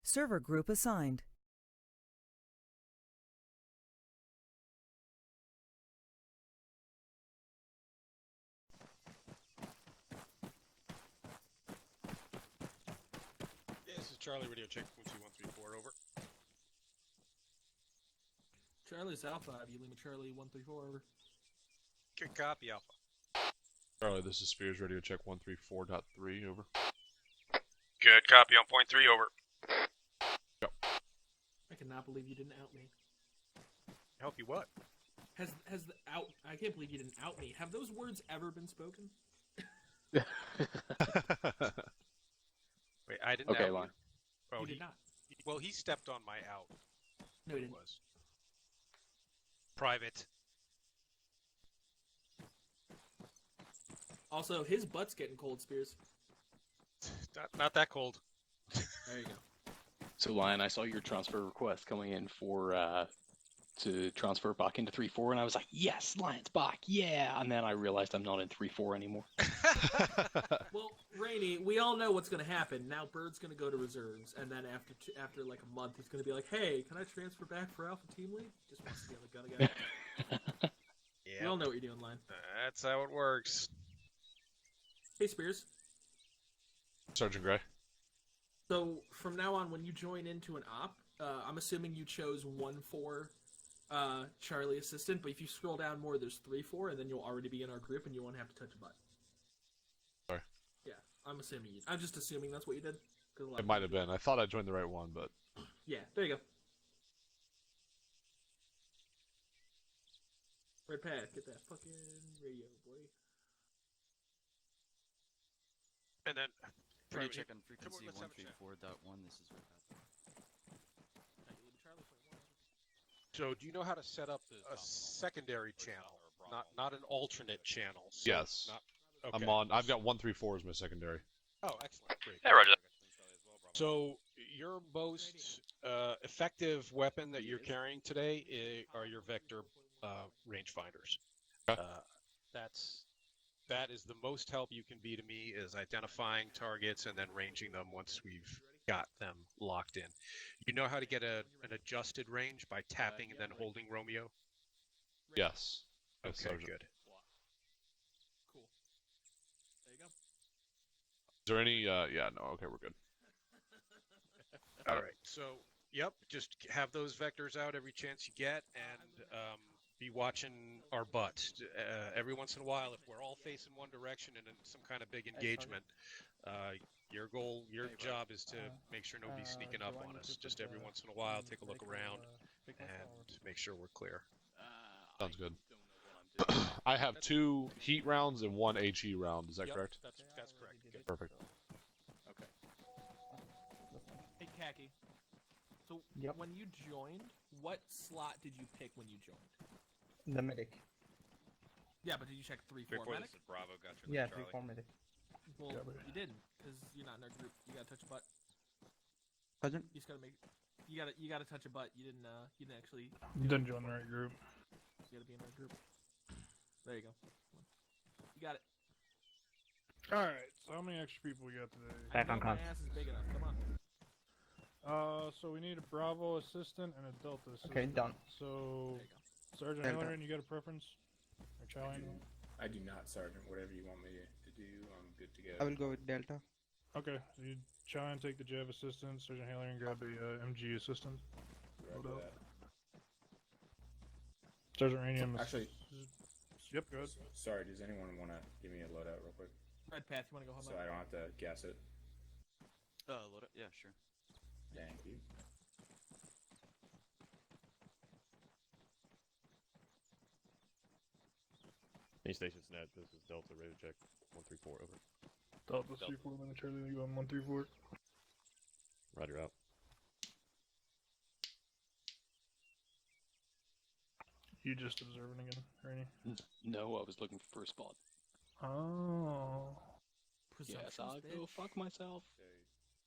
Server group assigned. This is Charlie, radio check 2134, over. Charlie's Alpha, you Lima Charlie 134, over. Good copy, Alpha. Charlie, this is Spears, radio check 134.3, over. Good copy on point 3, over. Yep. I cannot believe you didn't out me. Help you what? Has the out? I can't believe you didn't out me. Have those words ever been spoken? Wait, I didn't Okay, out line. Oh, You did not. Well, he stepped on my out. No, he didn't. Was. Private. Also, his butt's getting cold, Spears. Not that cold. There you go. So, Lion, I saw your transfer request coming in for to transfer back into 3-4, and I was like, yes, Lion's back, yeah! And then I realized I'm not in 3-4 anymore. Well, Rainey, we all know what's going to happen. Now Bird's going to go to reserves, and then after like a month, he's going to be like, hey, can I transfer back for Alpha Team Lead? Just wants to be on the gun again. Yeah. We all know what you're doing, Lion. That's how it works. Hey, Spears. Sergeant Gray. So, from now on, when you join into an op, I'm assuming you chose 1-4 Charlie Assistant, but if you scroll down more, there's 3-4, and then you'll already be in our group, and you won't have to touch a button. Sorry. Yeah, I'm assuming I'm just assuming that's what you did. It might have been. I thought I joined the right one, but... Yeah, there you go. Red Pad, get that fucking radio, boy. And then... Radio Private, check on frequency let's have a chat. 134.1. This is Red Hat. So, do you know how to set up a secondary channel, not an alternate channel? So Yes. Not, okay. I'm on. I've got 134 as my secondary. Oh, excellent. Great. Yeah, roger. So, your most effective weapon that you're carrying today are your vector rangefinders. Okay. That is the most help you can be to me, is identifying targets and then ranging them once we've got them locked in. You know how to get an adjusted range by tapping and then holding Romeo? Yes. Yes, Okay, Sergeant. good. Cool. There you go. Is there any? Yeah. No. Okay, we're good. All right. So, yep, just have those vectors out every chance you get, and be watching our butt. Every once in a while, if we're all facing one direction and in some kind of big engagement, your job is to make sure nobody's sneaking up on us. Just every once in a while, take a look around and make sure we're clear. Sounds good. I have 2 heat rounds and 1 HE round. Is that Yep, correct? That's correct. Good. Perfect. Okay. Hey, Khaki. So, when you joined, what slot did you pick when you joined? The medic. Yeah, but did you check 3-4 medic? Bravo got you. Yeah, 3-4 medic. Well, you didn't, because you're not in our group. You gotta touch a butt. Sergeant? You just gotta make. You gotta touch a butt. You didn't actually. Didn't join the right group. You gotta be in our group. There you go. You got it. Alright, so how many extra people we got today? Back on My con. ass is big enough. Come on. So we need a Bravo assistant and a Delta assistant. Okay, done. So, There you go. Sergeant Delta. Halloran, you got a preference? Or Chowing? I do not, Sergeant. Whatever you want me to do, I'm good to go. I will go with Delta. Okay, so you Chowing, take the Jav assistant, Sergeant Halloran, grab the MG assistant. Roger Hold up. that. Sergeant Ranium Actually, Yep, go ahead. sorry, does anyone want to give me a loadout real quick? Red Path, you wanna go home? So I don't have to guess it. Load it. Yeah, sure. Thank you. Main station's net. This is Delta. Radio check 134. Over. Delta 3-4, then Charlie, you go on 134. Roger out. You just observing again, Rainy? No, I was looking for a spot. Oh. Yes, I'll go fuck myself.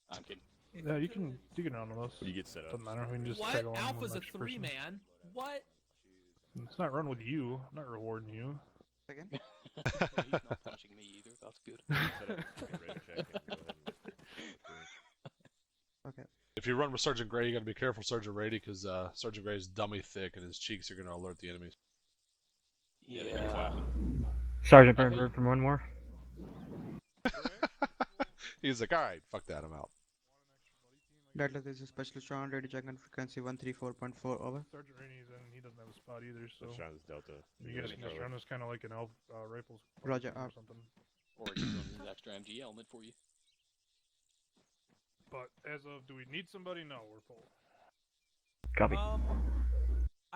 I'm kidding. Yeah, you can run with us. What do you get set up? Doesn't matter, we can just What? tag along Alpha's with a an extra person. 3-man. What? It's not run with you. I'm not rewarding you. Again? He's not punching me either, that's good. Set up. Okay, radio check. And go ahead and... Okay. If you run with Sergeant Gray, you got to be careful, Sergeant Rady, because Sergeant Gray is dummy thick, and his cheeks are going to alert the enemies. Yeah. Sergeant Okay. Bird from one more. He's like, all right, fuck that, I'm out. Delta, this is Specialist Sean, ready check on frequency 134.4, over. Sergeant Rainey's in, he doesn't have a spot either, so So Sean's Delta. you guys can just run this kind of like an rifles Roger, or out. something. Or he's running his extra MG element for you. But as of, do we need somebody? No, we're full. Copy. I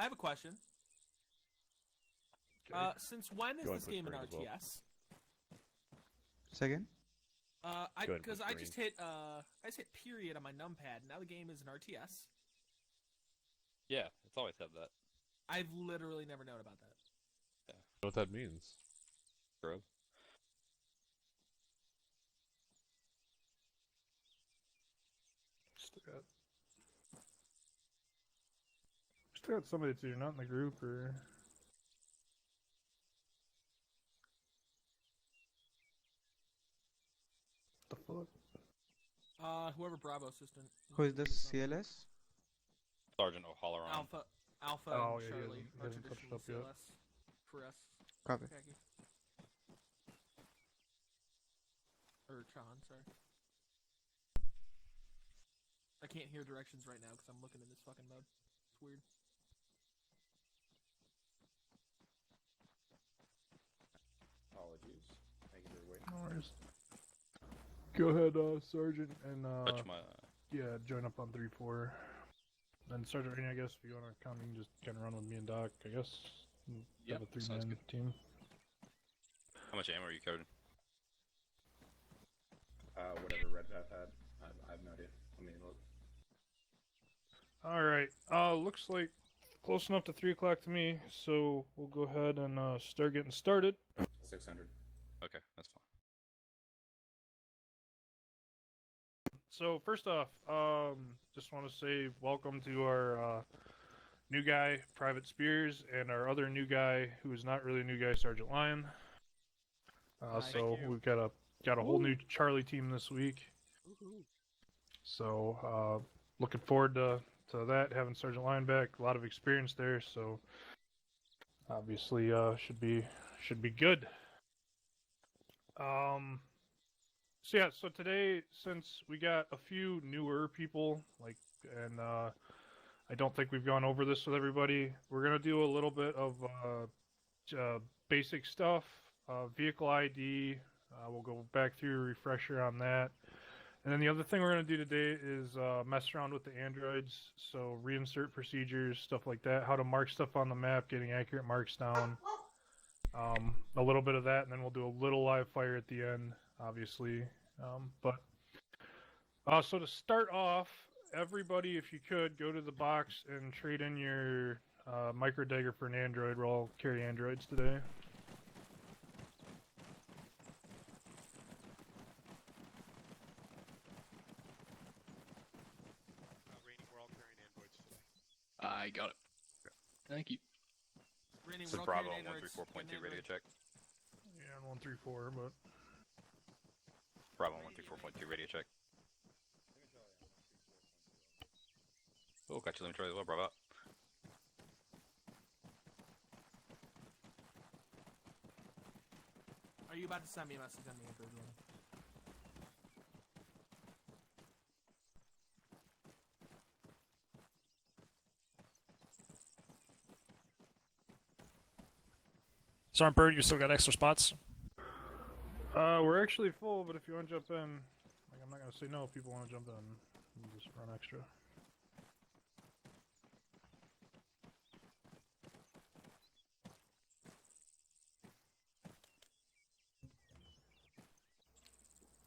have a question. Okay. Since when is Go this ahead game and in push green as well. RTS? Second? Go ahead and Because push I green. just hit period on my numpad. Now the game is in RTS. Yeah, it's always had that. I've literally never known about that. You know what that means? Scrub. Still got somebody too, not in the group or. The fuck? Whoever Bravo assistant. Who is this? CLS? Sergeant O'Halloran. Alpha, Oh, and yeah, he Charlie. hasn't- Our hasn't touched traditional up yet. CLS. Press. Copy. Khaki. Or Chan, sorry. I can't hear directions right now because I'm looking in this fucking mode. It's weird. Apologies. Thank you for waiting. No worries. Go ahead, Sergeant, and Touch my. yeah, join up on 3-4. And Sergeant Rainey, I guess, if you want to come, you can just kind of run with me and Doc, I guess. Yep, Have a sounds 3-man good. team. How much ammo are you covered? Whatever Red Path had. I have no idea. Let me look. Alright, looks like close enough to 3 o'clock to me, so we'll go ahead and start getting started. 600. Okay, that's fine. So first off, just want to say welcome to our new guy, Private Spears, and our other new guy, who is not really a new guy, Sergeant Lion. So we've got a whole new Charlie team this week. So looking forward to that, having Sergeant Lion back. A lot of experience there, so obviously should be good. So yeah, so today, since we got a few newer people, and I don't think we've gone over this with everybody, we're gonna do a little bit of basic stuff, vehicle ID. We'll go back through a refresher on that, and then the other thing we're gonna do today is mess around with the androids. So reinsert procedures, stuff like that, how to mark stuff on the map, getting accurate marks down. A little bit of that, and then we'll do a little live fire at the end, obviously. So to start off, everybody, if you could, go to the box and trade in your micro dagger for an android. We'll all carry androids today. Rainy, we're all carrying androids today. I got it. Thank you. Rainy, This is we're all Bravo carrying on androids. 134.2 radio check. Yeah, 134, but Bravo on 134.2 radio check. Oh, got you. Let me try as well, Bravo. Are you about to send me a message on the android one? Sergeant Bird, you still got extra spots? we're actually full. But if you want to jump in, I'm not gonna say no if people want to jump in. We'll just run extra.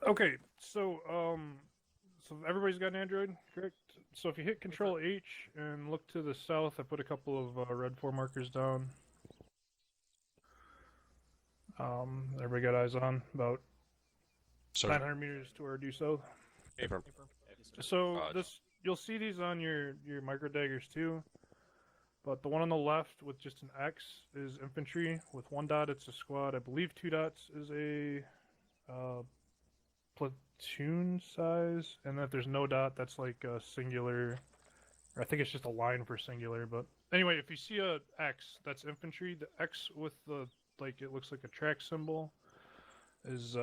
Okay, so everybody's got an Android, correct? So if you hit Control H and look to the south, I put a couple of red 4 markers down. Everybody got eyes on about 900 meters to our due south. Affirm. So you'll see these on your micro daggers too. But the one on the left with just an X is infantry. With 1 dot, it's a squad. I believe 2 dots is a platoon size, and that there's no dot, that's like a singular. Or I think it's just a line for singular, but anyway, if you see a X, that's infantry. The X with the, like, it looks like a track symbol is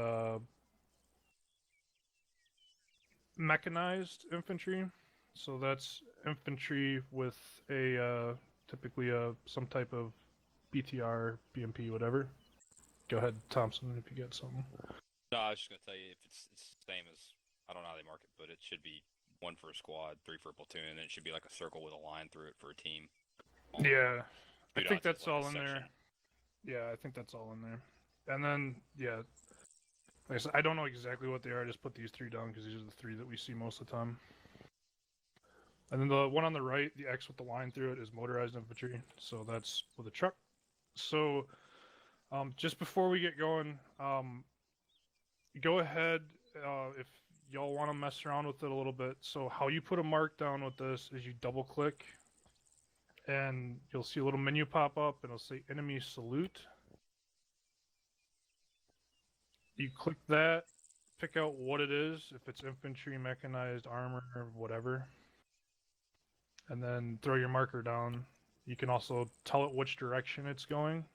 mechanized infantry. So that's infantry with a typically some type of BTR, BMP, whatever. Go ahead, Thompson, if you get something. No, I was just gonna tell you if it's the same as, I don't know how they mark it, but it should be 1 for a squad, 3 for a platoon, and it should be like a circle with a line through it for a team. Yeah, I Two think dots is that's like a all in there. section. Yeah, I think that's all in there. And then, yeah, like I said, I don't know exactly what they are. I just put these 3 down because these are the 3 that we see most of the time. And then the one on the right, the X with the line through it, is motorized infantry. So that's with a truck. So just before we get going, go ahead if y'all want to mess around with it a little bit. So how you put a mark down with this is you double click and you'll see a little menu pop up and it'll say enemy salute. You click that, pick out what it is, if it's infantry, mechanized, armor, or whatever, and then throw your marker down. You can also tell it which direction it's going.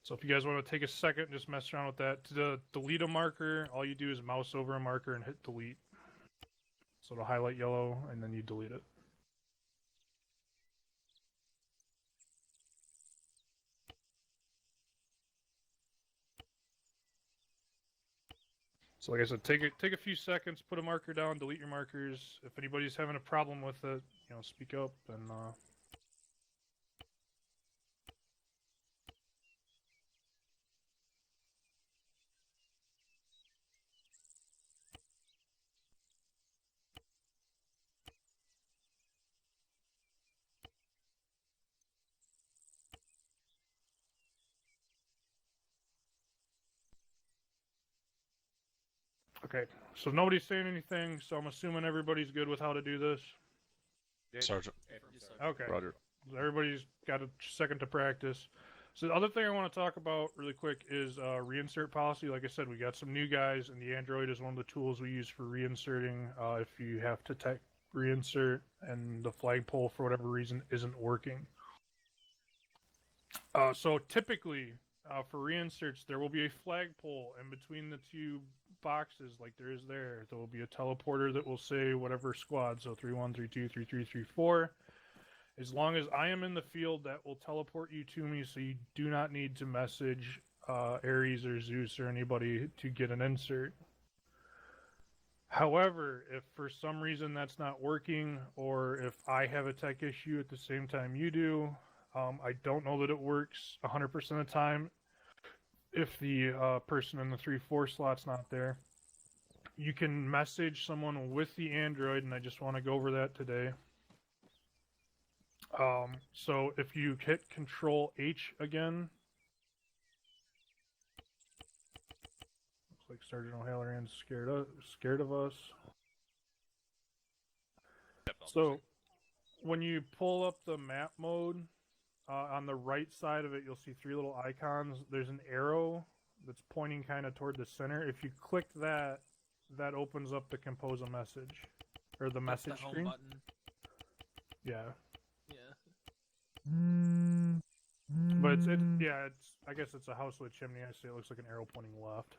So if you guys want to take a second, just mess around with that. To delete a marker, all you do is mouse over a marker and hit delete. So it'll highlight yellow, and then you delete it. So like I said, take a few seconds, put a marker down, delete your markers. If anybody's having a problem with it, speak up and okay. So nobody's saying anything, so I'm assuming everybody's good with how to do this. Sergeant. Okay. Roger. Everybody's got a second to practice. So the other thing I want to talk about really quick is reinsert policy. Like I said, we got some new guys, and the Android is one of the tools we use for reinserting. If you have to tech reinsert and the flagpole for whatever reason isn't working. So typically for reinserts, there will be a flagpole in between the 2 boxes like there is there. There will be a teleporter that will say whatever squad, so 3-1, 3-2, 3-3, 3-4. As long as I am in the field, that will teleport you to me, so you do not need to message Ares or Zeus or anybody to get an insert. However, if for some reason that's not working, or if I have a tech issue at the same time you do, I don't know that it works 100% of the time. If the person in the 3-4 slot's not there, you can message someone with the Android, and I just want to go over that today. So if you hit Control H again, looks like Sergeant O'Halloran's scared of us. So when you pull up the map mode, on the right side of it, you'll see 3 little icons. There's an arrow that's pointing kind of toward the center. If you click that, that opens up the compose a message, or the That's message the home screen. button. Yeah. Yeah. But I guess it's a house with a chimney. I see it looks like an arrow pointing left.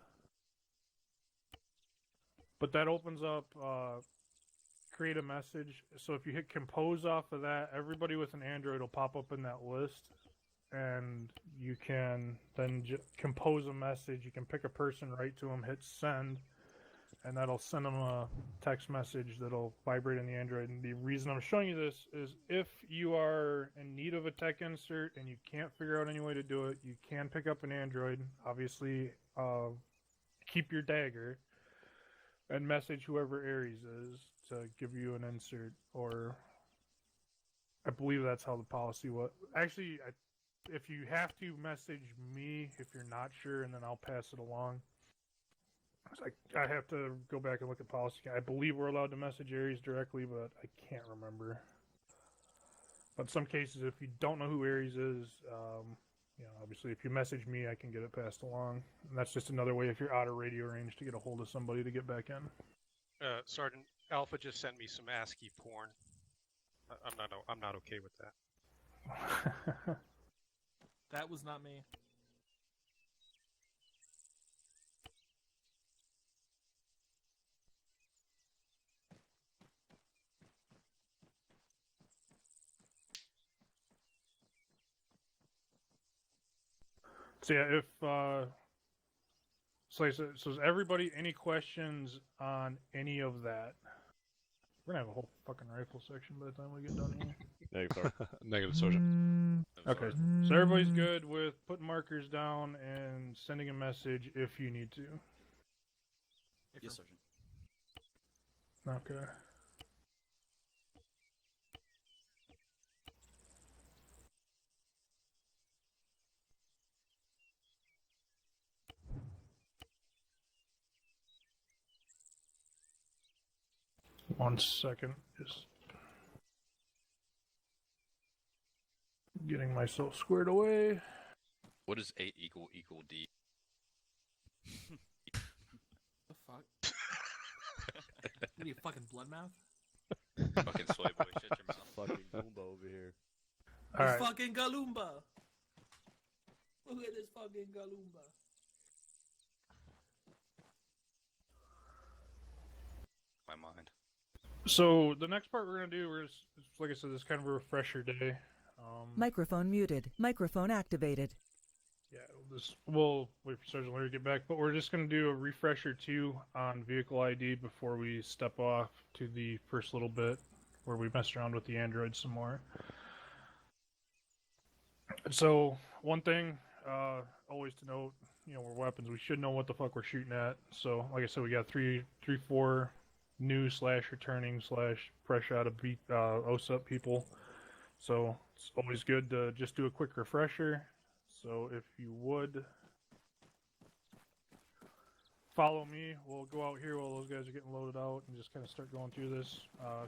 But that opens up create a message. So if you hit compose off of that, everybody with an Android will pop up in that list, and you can then compose a message. You can pick a person, write to them, hit send, and that'll send them a text message that'll vibrate in the Android. And the reason I'm showing you this is if you are in need of a tech insert and you can't figure out any way to do it, you can pick up an Android. Obviously, keep your dagger and message whoever Ares is to give you an insert, or I believe that's how the policy was. Actually, if you have to, message me if you're not sure, and then I'll pass it along. I have to go back and look at policy. I believe we're allowed to message Ares directly, but I can't remember. But in some cases, if you don't know who Ares is, obviously, if you message me, I can get it passed along. And that's just another way if you're out of radio range to get a hold of somebody to get back in. Sergeant Alpha just sent me some ASCII porn. I'm not okay with that. That was not me. So yeah, if so is everybody any questions on any of that? We're gonna have a whole fucking rifle section by the time we get done here. Negative, Sergeant. Negative, Sergeant. Okay, so everybody's good with putting markers down and sending a message if you need to. Yes, Sergeant. Okay. One second, just getting myself squared away. What does 8 equal D? The fuck? What are you, fucking bloodmouth? Fucking soy boy, shut your mouth. Fucking Goomba over here. All right. Fucking Galumba! Look at this fucking Galumba. My mind. So the next part we're gonna do is, like I said, this is kind of a refresher day. Microphone muted. Microphone activated. Yeah, we'll wait for Sergeant Larry to get back, but we're just gonna do a refresher too on vehicle ID before we step off to the first little bit where we mess around with the androids some more. So one thing, always to note, we're weapons. We should know what the fuck we're shooting at. So like I said, we got 4 new / returning / fresh out of OSUP people. So it's always good to just do a quick refresher. So if you would follow me, we'll go out here while those guys are getting loaded out and just kind of start going through this.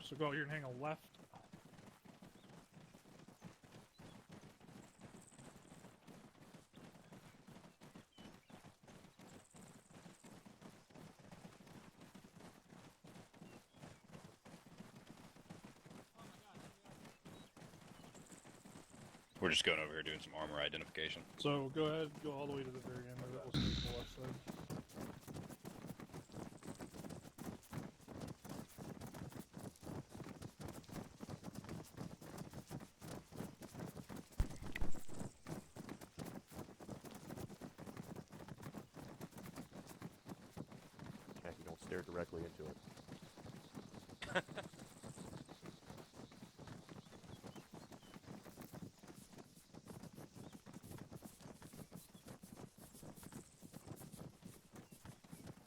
So go out here and hang a left. We're just going over here doing some armor identification. So go ahead, go all the way to the very end of it. We'll start to the left side. Jackie, don't stare directly into it.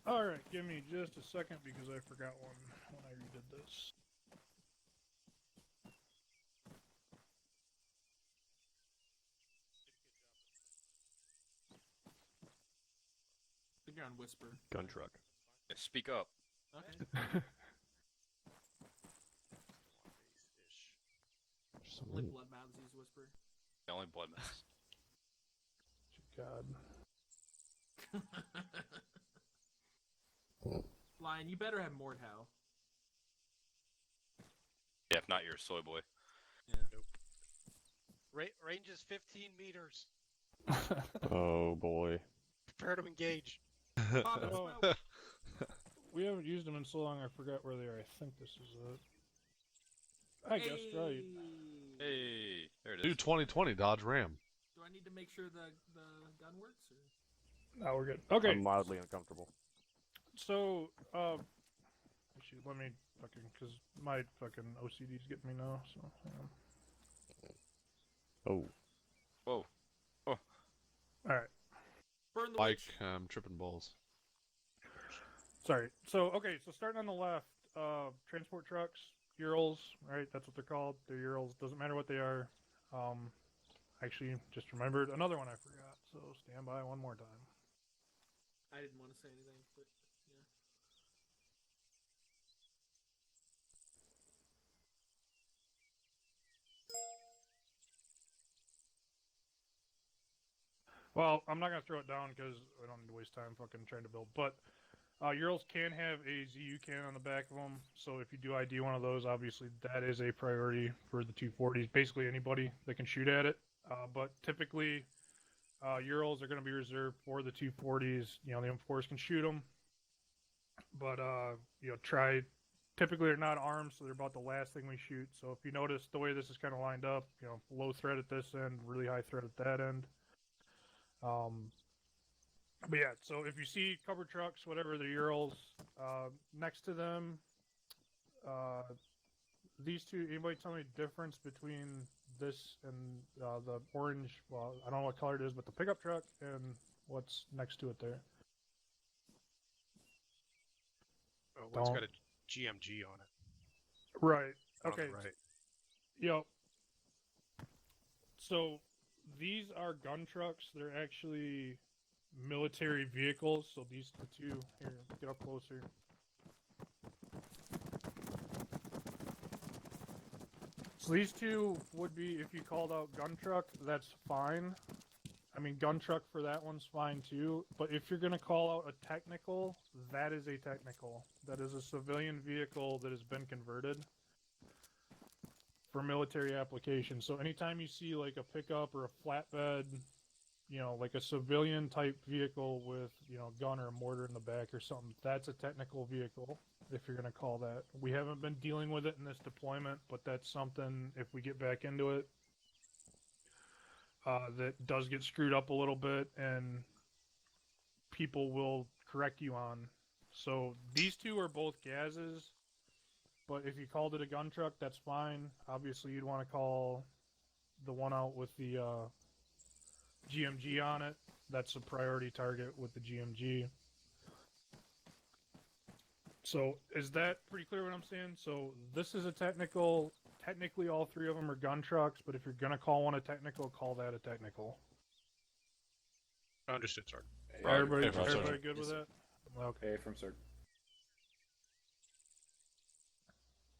Alright, give me just a second because I forgot one when I redid this. I think you're on Whisper. Gun truck. Yeah, speak up. Okay. Only bloodmouths use Whisper. The only blood mess. God. Lion, you better have Mordhau. Yeah, if not, you're a soy boy. Yeah. Nope. Range is 15 meters. Oh boy. Prepare to engage. Oh, we haven't used them in so long I forgot where they are. I think this is it. I guess right. Hey, there it is. New 2020 Dodge Ram. Do I need to make sure the gun works? Or? No, we're good. Okay. I'm mildly uncomfortable. So, actually, let me fucking, because my fucking OCD's getting me now, so hang on. Oh. Whoa. Oh. Alright. Burn the Mike, witch. tripping balls. Sorry. So, okay, so starting on the left, transport trucks, Urals, right? That's what they're called. They're Urals. Doesn't matter what they are. Actually, just remembered another one I forgot, so stand by one more time. I didn't want to say anything, but yeah. Well, I'm not gonna throw it down because I don't need to waste time fucking trying to build. But Urals can have a ZU cannon on the back of them, so if you do ID one of those, obviously that is a priority for the 240s. Basically anybody that can shoot at it. But typically, Urals are going to be reserved for the 240s. You know, the M4s can shoot them, but you know, typically they're not armed, so they're about the last thing we shoot. So if you notice the way this is kind of lined up, you know, low threat at this end, really high threat at that end. But yeah, so if you see cover trucks, whatever, the Urals, next to them, these two, anybody tell me the difference between this and the orange, well, I don't know what color it is, but the pickup truck and what's next to it there? Oh, one's got a GMG on it. Right. On Okay. the right. Yep. So these are gun trucks. They're actually military vehicles. So these the two here, get up closer. So these two would be, if you called out gun truck, that's fine. I mean, gun truck for that one's fine too. But if you're gonna call out a technical, that is a technical. That is a civilian vehicle that has been converted for military application. So anytime you see like a pickup or a flatbed, you know, like a civilian type vehicle with, you know, a gun or a mortar in the back or something, that's a technical vehicle, if you're going to call that. We haven't been dealing with it in this deployment, but that's something, if we get back into it, that does get screwed up a little bit and people will correct you on. So these two are both gases. But if you called it a gun truck, that's fine. Obviously, you'd want to call the one out with the GMG on it. That's a priority target with the GMG. So is that pretty clear what I'm saying? So this is a technical. Technically, all three of them are gun trucks, but if you're going to call one a technical, call that a technical. Understood, sir. Everybody good with that? Okay. Hey, from sir.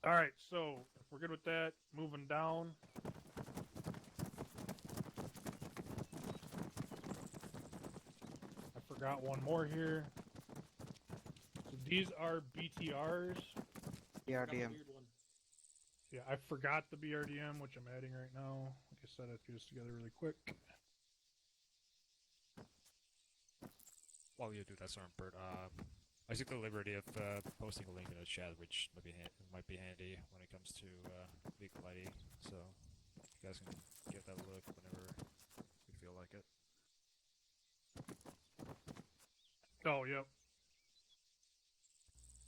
All right, so if we're good with that, moving down. I forgot one more here. So these are BTRs. BRDM. Yeah, I forgot the BRDM, which I'm adding right now. Like I said, I threw this together really quick. While you do that, Sergeant Bird, I took the liberty of posting a link in the chat, which might be handy when it comes to vehicle ID. So you guys can give that a look whenever you feel like it. Oh, yep.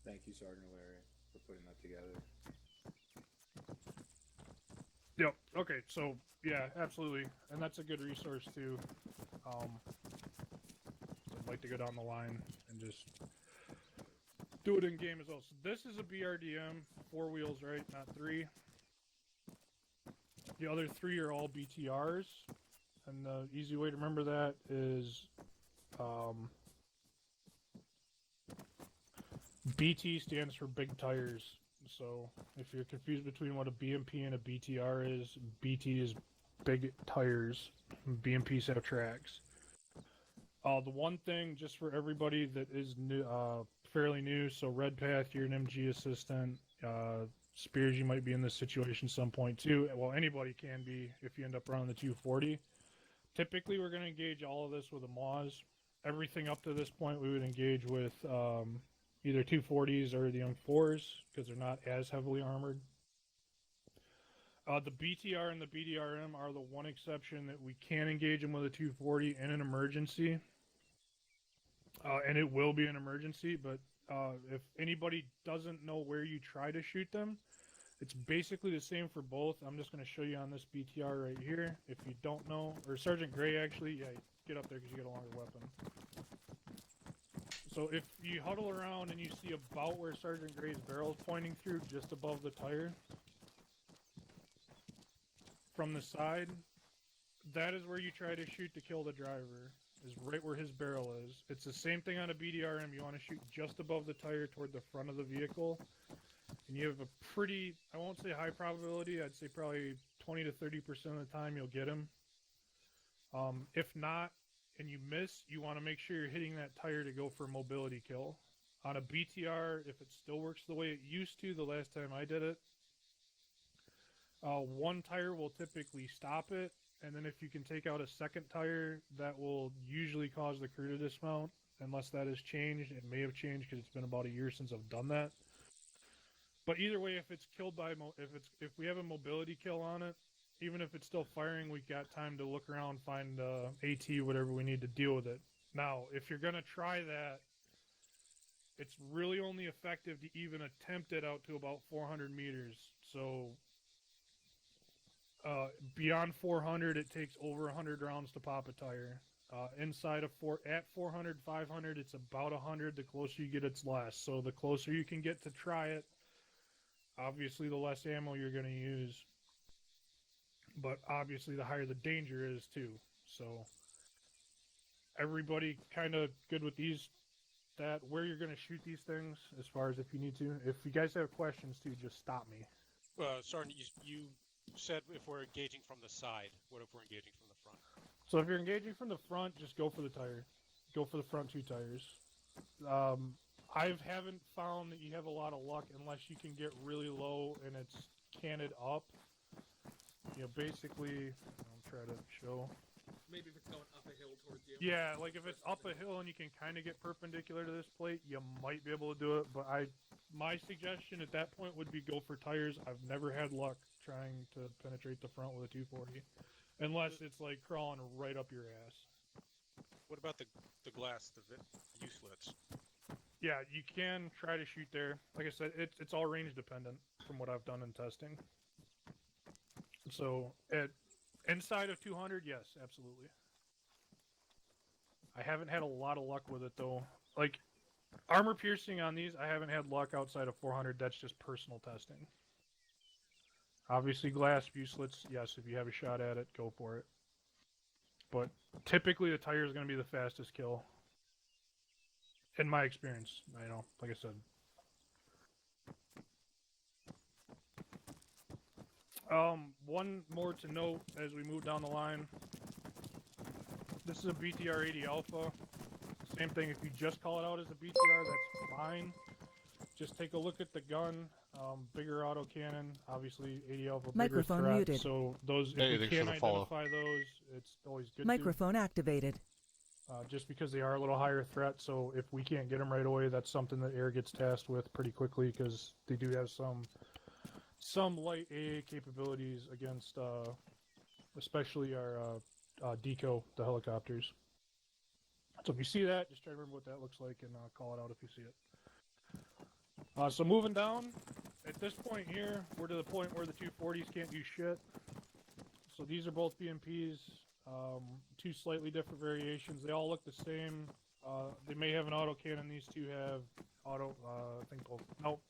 Thank you, Sergeant Larry, for putting that together. Yep. Okay. So yeah, absolutely, and that's a good resource too. I'd like to go down the line and just do it in game as well. So this is a BRDM, 4 wheels, right? Not 3. The other 3 are all BTRs, and the easy way to remember that is BT stands for big tires. So if you're confused between what a BMP and a BTR is, BT is big tires, BMPs have tracks. The one thing, just for everybody that is new, fairly new, so Red Path, you're an MG assistant. Spears, you might be in this situation some point too. Well, anybody can be if you end up running the 240. Typically, we're going to engage all of this with a MAWS. Everything up to this point, we would engage with either 240s or the Young 4s because they're not as heavily armored. The BTR and the BDRM are the one exception that we can engage them with a 240 in an emergency. And it will be an emergency, but if anybody doesn't know where you try to shoot them, it's basically the same for both. I'm just going to show you on this BTR right here. If you don't know, or Sergeant Gray actually, yeah, get up there because you get a longer weapon. So if you huddle around and you see about where Sergeant Gray's barrel is pointing through, just above the tire, from the side, that is where you try to shoot to kill the driver, is right where his barrel is. It's the same thing on a BDRM. You want to shoot just above the tire toward the front of the vehicle. And you have a pretty, I won't say high probability, I'd say probably 20 to 30% of the time you'll get him. If not, and you miss, you want to make sure you're hitting that tire to go for a mobility kill. On a BTR, if it still works the way it used to the last time I did it, one tire will typically stop it, and then if you can take out a second tire, that will usually cause the crew to dismount, unless that has changed. It may have changed because it's been about a year since I've done that. But either way, if it's killed by if we have a mobility kill on it, even if it's still firing, we've got time to look around, find AT, whatever we need to deal with it. Now, if you're gonna try that, it's really only effective to even attempt it out to about 400 meters. So beyond 400, it takes over 100 rounds to pop a tire. Inside of at 400, 500, it's about 100. The closer you get, it's less. So the closer you can get to try it, obviously the less ammo you're going to use. But obviously the higher the danger is too. So everybody kind of good with where you're going to shoot these things as far as if you need to. If you guys have questions too, just stop me. Sergeant, you said if we're engaging from the side. What if we're engaging from the front? So if you're engaging from the front, just go for the tire. Go for the front two tires. I haven't found that you have a lot of luck unless you can get really low and it's canted up. You know, basically, I'll try to show. Maybe if it's going up a hill towards you. Yeah, like if it's up a hill and you can kind of get perpendicular to this plate, you might be able to do it. But my suggestion at that point would be go for tires. I've never had luck trying to penetrate the front with a 240, unless it's like crawling right up your ass. What about the glass, the U-slits? Yeah, you can try to shoot there. Like I said, it's all range dependent from what I've done in testing. So inside of 200, yes, absolutely. I haven't had a lot of luck with it though. Like armor piercing on these, I haven't had luck outside of 400. That's just personal testing. Obviously, glass view slits, yes, if you have a shot at it, go for it. But typically, the tire is going to be the fastest kill. In my experience, I know, like I said. One more to note as we move down the line. This is a BTR 80 Alpha. Same thing, if you just call it out as a BTR, that's fine. Just take a look at the gun. Bigger autocannon, obviously 80 Alpha, bigger Microphone threat. muted. So those, if we can identify those, it's always good Microphone activated. just because they are a little higher threat. So if we can't get them right away, that's something that air gets tasked with pretty quickly because they do have some light AA capabilities against, especially our deco, the helicopters. So if you see that, just try to remember what that looks like and call it out if you see it. So moving down, at this point here, we're to the point where the 240s can't do shit. So these are both BMPs, two slightly different variations. They all look the same. They may have an autocannon. These two have auto, I think both. Nope.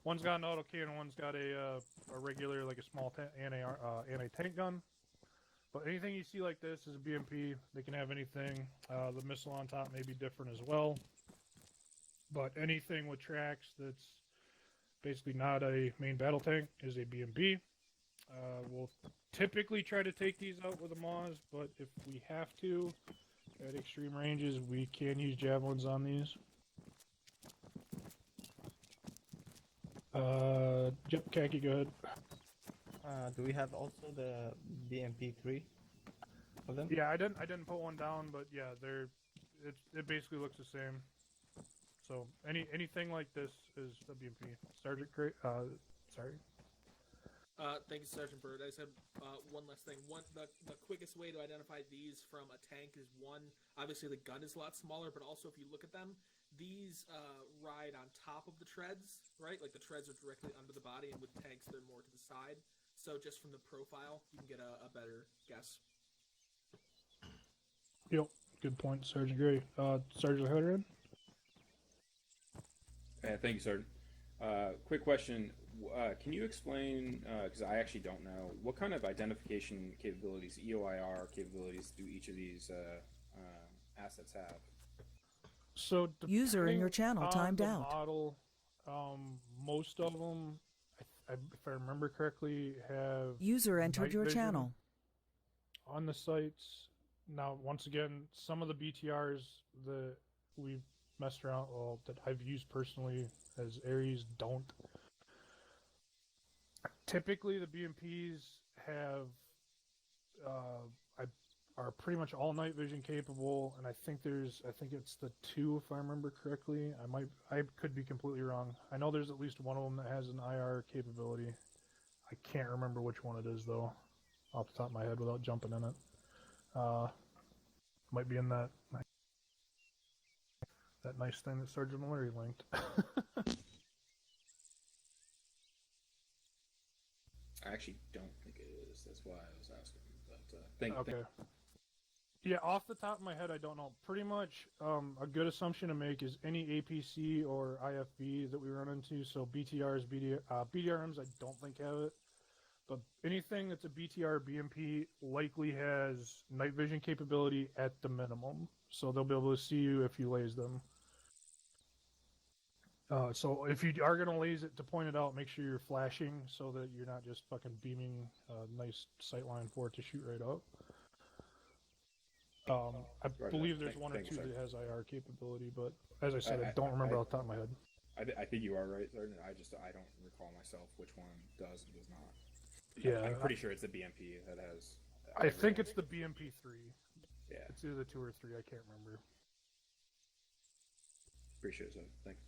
One's got an autocannon, one's got a regular, like a small anti-tank gun. But anything you see like this is a BMP. They can have anything. The missile on top may be different as well. But anything with tracks that's basically not a main battle tank is a BMP. We'll typically try to take these out with a Maz, but if we have to, at extreme ranges, we can use javelins on these. Yep, Khaki, go ahead. Do we have also the BMP3 of them? Yeah, I didn't put one down, but yeah, it basically looks the same. So anything like this is a BMP. Sergeant Gray, sorry. Thank you, Sergeant Bird. I just have one last thing. The quickest way to identify these from a tank is one, obviously the gun is a lot smaller, but also if you look at them, these ride on top of the treads, right? Like the treads are directly under the body, and with tanks they're more to the side. So just from the profile, you can get a better guess. Yep, good point, Sergeant Gray. Sergeant Hudred? Thank you, Sergeant. Quick question. Can you explain, because I actually don't know, what kind of identification capabilities, EOIR capabilities, do each of these assets have? So user in your channel timed out. Model, most of them, if I remember correctly, have user entered your channel. On the sights, Now, once again, some of the BTRs that we've messed around, well, that I've used personally as Ares don't. Typically, the BMPs have are pretty much all night vision capable, and I think it's the 2 if I remember correctly. I could be completely wrong. I know there's at least one of them that has an IR capability. I can't remember which one it is though, off the top of my head without jumping in it. Might be in that nice thing that Sergeant Larry linked. I actually don't think it is. That's why I was asking. But okay. Yeah, off the top of my head, I don't know. Pretty much, a good assumption to make is any APC or IFB that we run into. So BTRs, BDRMs, I don't think have it. But anything that's a BTR BMP likely has night vision capability at the minimum. So they'll be able to see you if you laze them. So if you are going to laze it, to point it out, make sure you're flashing so that you're not just fucking beaming a nice sight line for it to shoot right up. I believe there's one or two that has IR capability, but as I said, I don't remember off the top of my head. I think you are right, Sergeant. I don't recall myself which one does and does not. Yeah, I'm pretty sure it's the BMP that has. I think it's the BMP3. Yeah, it's either 2 or 3. I can't remember. Appreciate it, thanks.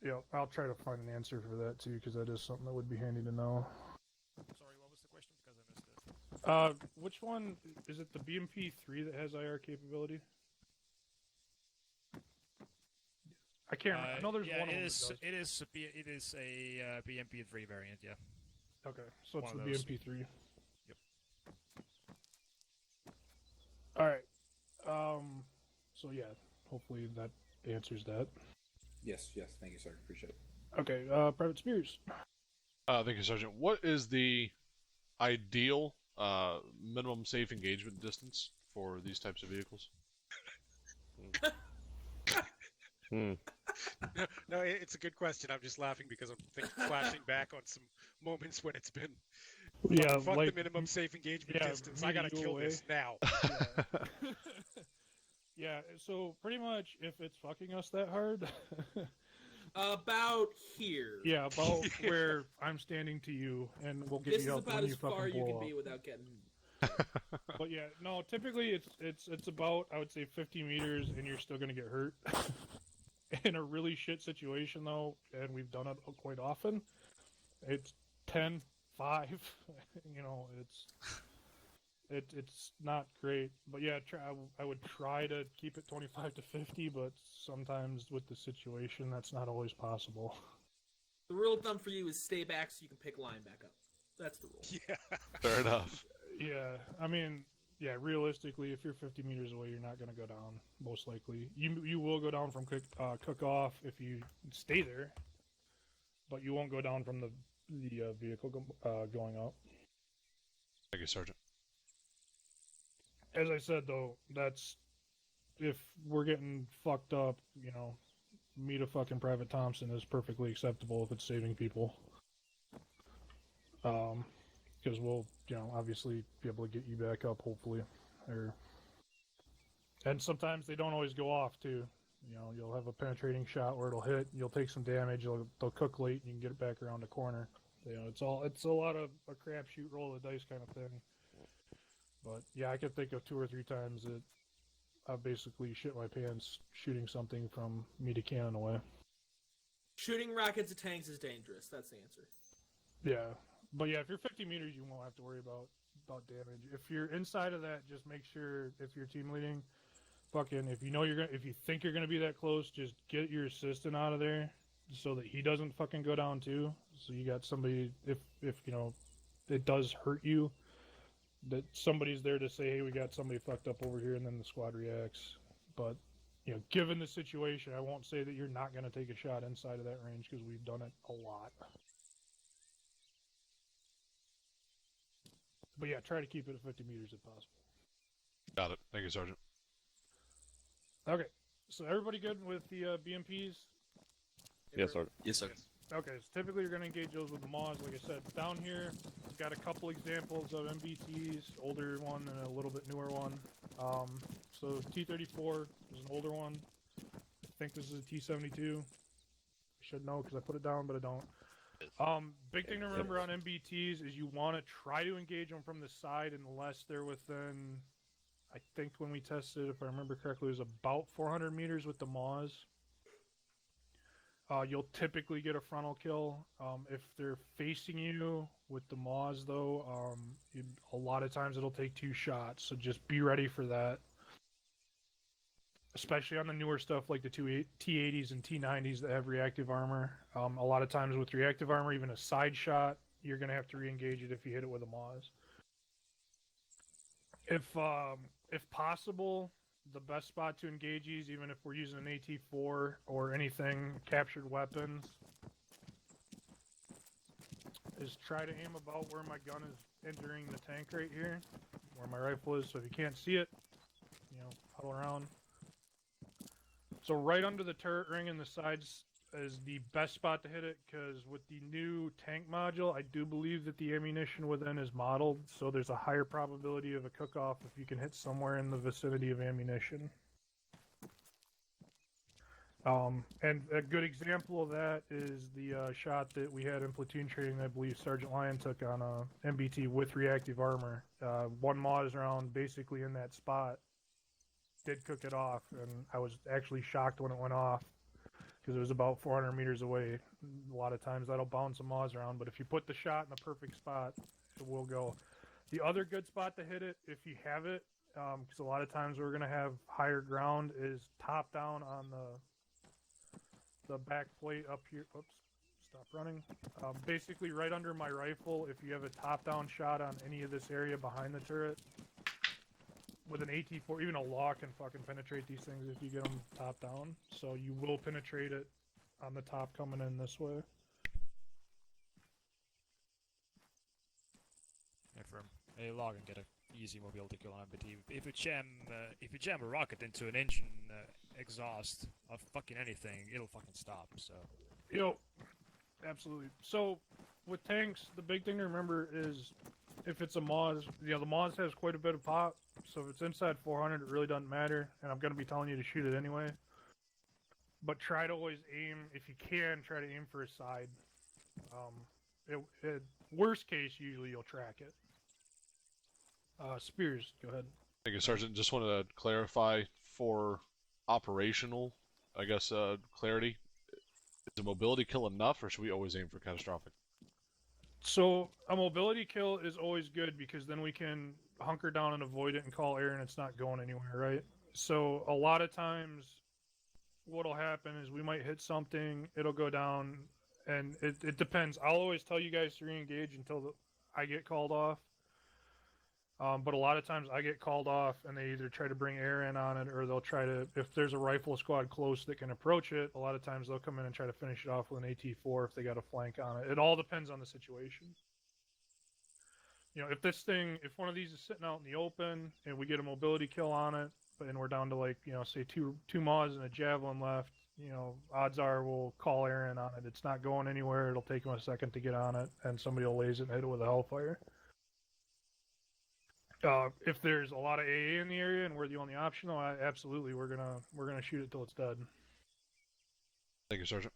Yeah, I'll try to find an answer for that too, because that is something that would be handy to know. Sorry, what was the question? Because I missed it. Which one is it? The BMP3 that has IR capability? I can't remember. I know there's one of them that does. It is a BMP3 variant, yeah. Okay, so it's One the of those. BMP3. Yep. All right. So yeah, hopefully that answers that. Yes, thank you, sir. Appreciate it. Okay, Private Spears. Thank you, Sergeant. What is the ideal minimum safe engagement distance for these types of vehicles? No, it's a good question. I'm just laughing because I'm flashing back on some moments when it's been. Yeah, fuck like, the minimum safe engagement distance. I gotta meet you kill away. this now. Yeah. Yeah, so pretty much if it's fucking us that hard. About here. Yeah, about where I'm standing to you, and we'll get This you is up about when as you fucking far you blow can up. be without getting. But yeah, no, typically it's about, I would say, 50 meters, and you're still gonna get hurt. In a really shit situation though, and we've done it quite often, it's 10, 5. You know, it's not great. But yeah, I would try to keep it 25 to 50, but sometimes with the situation, that's not always possible. The rule of thumb for you is stay back so you can pick line back up. That's the rule. Yeah. Fair enough. Yeah, I mean, yeah, realistically, if you're 50 meters away, you're not going to go down, most likely. You will go down from cook-off if you stay there, but you won't go down from the vehicle going up. Thank you, Sergeant. As I said, though, that's if we're getting fucked up, you know, meet a fucking Private Thompson is perfectly acceptable if it's saving people. Because we'll, you know, obviously be able to get you back up, hopefully. And sometimes they don't always go off, too. You know, you'll have a penetrating shot where it'll hit, you'll take some damage, they'll cook late, and you can get it back around the corner. You know, it's a lot of a crapshoot, roll of the dice kind of thing. But yeah, I could think of 2 or 3 times that I've basically shit my pants shooting something from me to cannon away. Shooting rockets at tanks is dangerous. That's the answer. Yeah, but yeah, if you're 50 meters, you won't have to worry about damage. If you're inside of that, just make sure if you're team leading, if you think you're gonna be that close, just get your assistant out of there so that he doesn't fucking go down too. So you got somebody, if you know it does hurt you, that somebody's there to say, hey, we got somebody fucked up over here, and then the squad reacts. But, you know, given the situation, I won't say that you're not going to take a shot inside of that range, because we've done it a lot. But yeah, try to keep it at 50 meters if possible. Got it. Thank you, Sergeant. Okay, so everybody good with the BMPs? Yes, Sergeant. Yes, sir. Okay, so typically you're going to engage those with the Maws. Like I said, down here, I've got a couple examples of MBTs, older one and a little bit newer one. So T-34 is an older one. I think this is a T-72. I should know because I put it down, but I don't. Big thing to remember on MBTs is you want to try to engage them from the side unless they're within, I think when we tested, if I remember correctly, it was about 400 meters with the Maws. You'll typically get a frontal kill. If they're facing you with the Maws, though, a lot of times it'll take 2 shots, so just be ready for that. Especially on the newer stuff like the T-80s and T-90s that have reactive armor. A lot of times with reactive armor, even a side shot, you're going to have to re-engage it if you hit it with a Maws. If possible, the best spot to engage these, even if we're using an AT-4 or anything, captured weapons, is try to aim about where my gun is entering the tank right here, where my rifle is. So if you can't see it, huddle around. So right under the turret ring and the sides is the best spot to hit it, because with the new tank module, I do believe that the ammunition within is modeled, so there's a higher probability of a cook-off if you can hit somewhere in the vicinity of ammunition. And a good example of that is the shot that we had in platoon training that I believe Sergeant Lyon took on a MBT with reactive armor. One Maws round basically in that spot did cook it off, and I was actually shocked when it went off because it was about 400 meters away. A lot of times that'll bounce a Maws around, but if you put the shot in the perfect spot, it will go. The other good spot to hit it, if you have it, because a lot of times we're going to have higher ground, is top down on the back plate up here. Oops, stop running. Basically right under my rifle, if you have a top down shot on any of this area behind the turret, with an AT-4, even a law can fucking penetrate these things if you get them top down. So you will penetrate it on the top coming in this way. Affirm. A log can get an easy mobility kill on MBT. If you jam a rocket into an engine exhaust of fucking anything, it'll fucking stop. So. Yo, absolutely. So with tanks, the big thing to remember is if it's a Maws, the Maws has quite a bit of pop. So if it's inside 400, it really doesn't matter, and I'm going to be telling you to shoot it anyway. But try to always aim, if you can, try to aim for a side. Worst case, usually you'll track it. Spears, go ahead. Thank you, Sergeant. Just wanted to clarify for operational, I guess, clarity. Is a mobility kill enough, or should we always aim for catastrophic? So a mobility kill is always good because then we can hunker down and avoid it and call air and it's not going anywhere, right? So a lot of times what'll happen is we might hit something, it'll go down, and it depends. I'll always tell you guys to re-engage until I get called off. But a lot of times I get called off and they either try to bring air in on it or they'll try to, if there's a rifle squad close that can approach it, a lot of times they'll come in and try to finish it off with an AT-4 if they got a flank on it. It all depends on the situation. If one of these is sitting out in the open and we get a mobility kill on it, and we're down to like, say two Maws and a Javelin left, odds are we'll call air in on it. It's not going anywhere. It'll take them a second to get on it and somebody will laze it and hit it with a Hellfire. If there's a lot of AA in the area and we're the only option, absolutely we're gonna shoot it till it's dead. Thank you, Sergeant.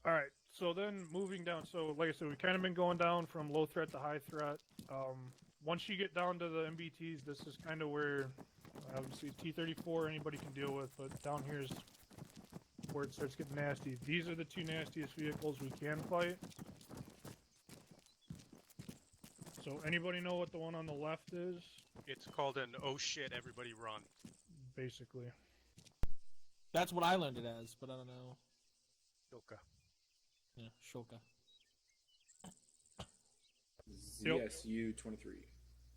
All right, so then moving down. So like I said, we've kind of been going down from low threat to high threat. Once you get down to the MBTs, this is kind of where obviously T-34 anybody can deal with, but down here is where it starts getting nasty. These are the two nastiest vehicles we can fight. So anybody know what the one on the left is? It's called an oh shit, everybody run. Basically. That's what I learned it as, but I don't know. Shilka. Yeah, Shilka. ZSU 23.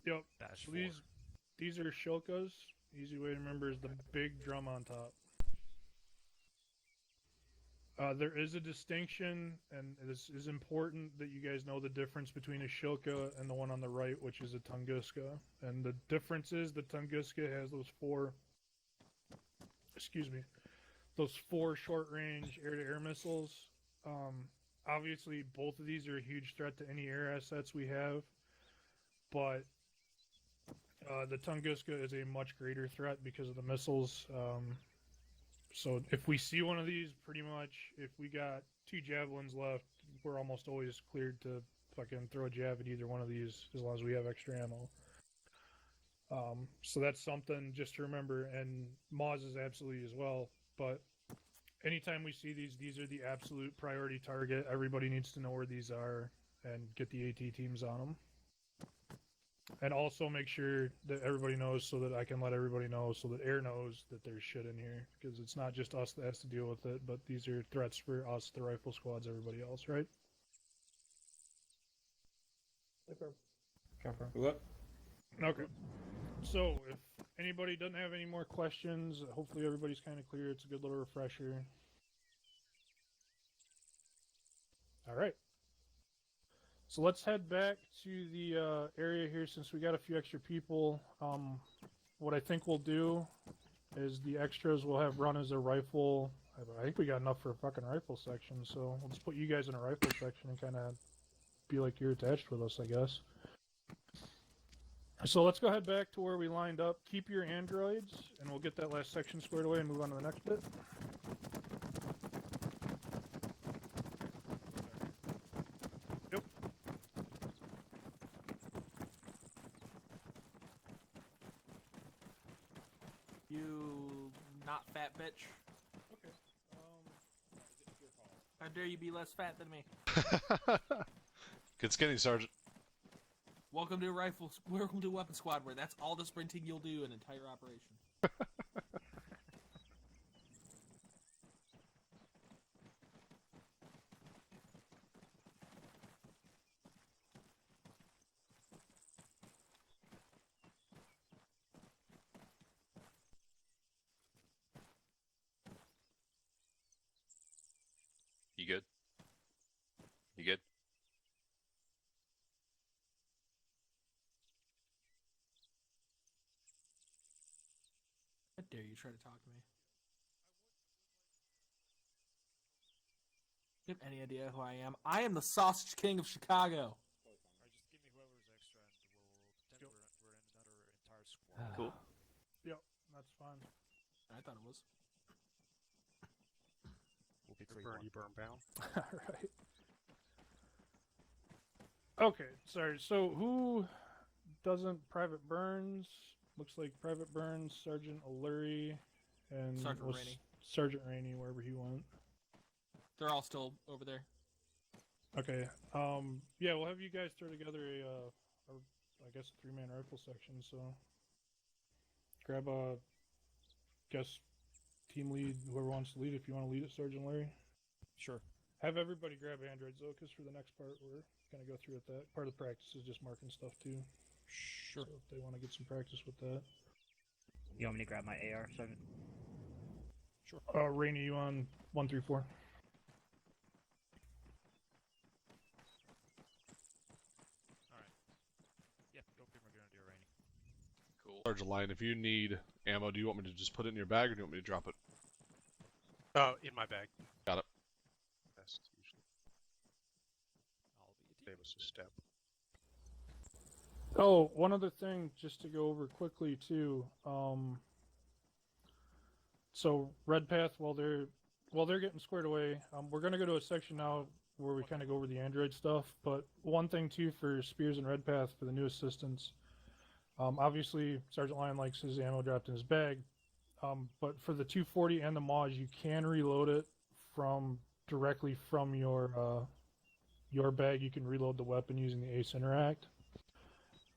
Yep. So these are Shilkas. Easy way to remember is the big drum on top. There is a distinction, and this is important that you guys know the difference between a Shilka and the one on the right, which is a Tunguska. And the difference is the Tunguska has those four those 4 short-range air-to-air missiles. Obviously, both of these are a huge threat to any air assets we have, but the Tunguska is a much greater threat because of the missiles. So if we see one of these, pretty much, if we got 2 javelins left, we're almost always cleared to fucking throw a jav at either one of these as long as we have extra ammo. So that's something just to remember, and Moz is absolutely as well. But anytime we see these are the absolute priority target. Everybody needs to know where these are and get the AT teams on them. And also make sure that everybody knows so that I can let everybody know so that air knows that there's shit in here. Because it's not just us that has to deal with it, but these are threats for us, the rifle squads, everybody else, right? What? Okay. So, if anybody doesn't have any more questions, hopefully everybody's kind of clear. It's a good little refresher. All right. So let's head back to the area here since we got a few extra people. What I think we'll do is the extras will have run as a rifle. I think we got enough for a fucking rifle section, so we'll just put you guys in a rifle section and kind of be like you're attached with us, I guess. So let's go ahead back to where we lined up. Keep your androids, and we'll get that last section squared away and move on to the next bit. Yep. You not fat bitch. Okay. How dare you be less fat than me? Good skinny, Sergeant. Welcome to Welcome to Weapon Squad, where that's all the sprinting you'll do an entire operation. You good? You good? How dare you try to talk to me? You have any idea who I am? I am the Sausage King of Chicago. Alright, just give me whoever's extra and we're in another entire squad. Cool. Yep, that's fine. I thought it was. We'll be Burn, you burn bound. Alright. Okay, sorry. So who doesn't Private Burns? Looks like Private Burns, Sergeant O'Leary, and Sergeant Rainey. Sergeant Rainey, wherever he went. They're all still over there. Okay. Yeah, we'll have you guys throw together I guess, a 3-man rifle section. So grab a, guess, team lead, whoever wants to lead. If you want to lead it, Sergeant Larry. Sure. Have everybody grab androids though, because for the next part we're gonna go through with that. Part of the practice is just marking stuff too. Sure. So if they want to get some practice with that. You want me to grab my AR, Sergeant? Sure. Rainey, you on 134? Alright. Yep, go Premier Grenadier Rainey. Cool. Sergeant Line, if you need ammo, do you want me to just put it in your bag or do you want me to drop it? In my bag. Got it. Best usually. Save us a step. Oh, one other thing just to go over quickly too. So Red Path, while they're getting squared away, we're gonna go to a section now where we kind of go over the Android stuff. But one thing too for Spears and Red Path for the new assistants, obviously Sergeant Lion likes his ammo dropped in his bag, but for the 240 and the Maj, you can reload it directly from your bag. You can reload the weapon using the Ace Interact.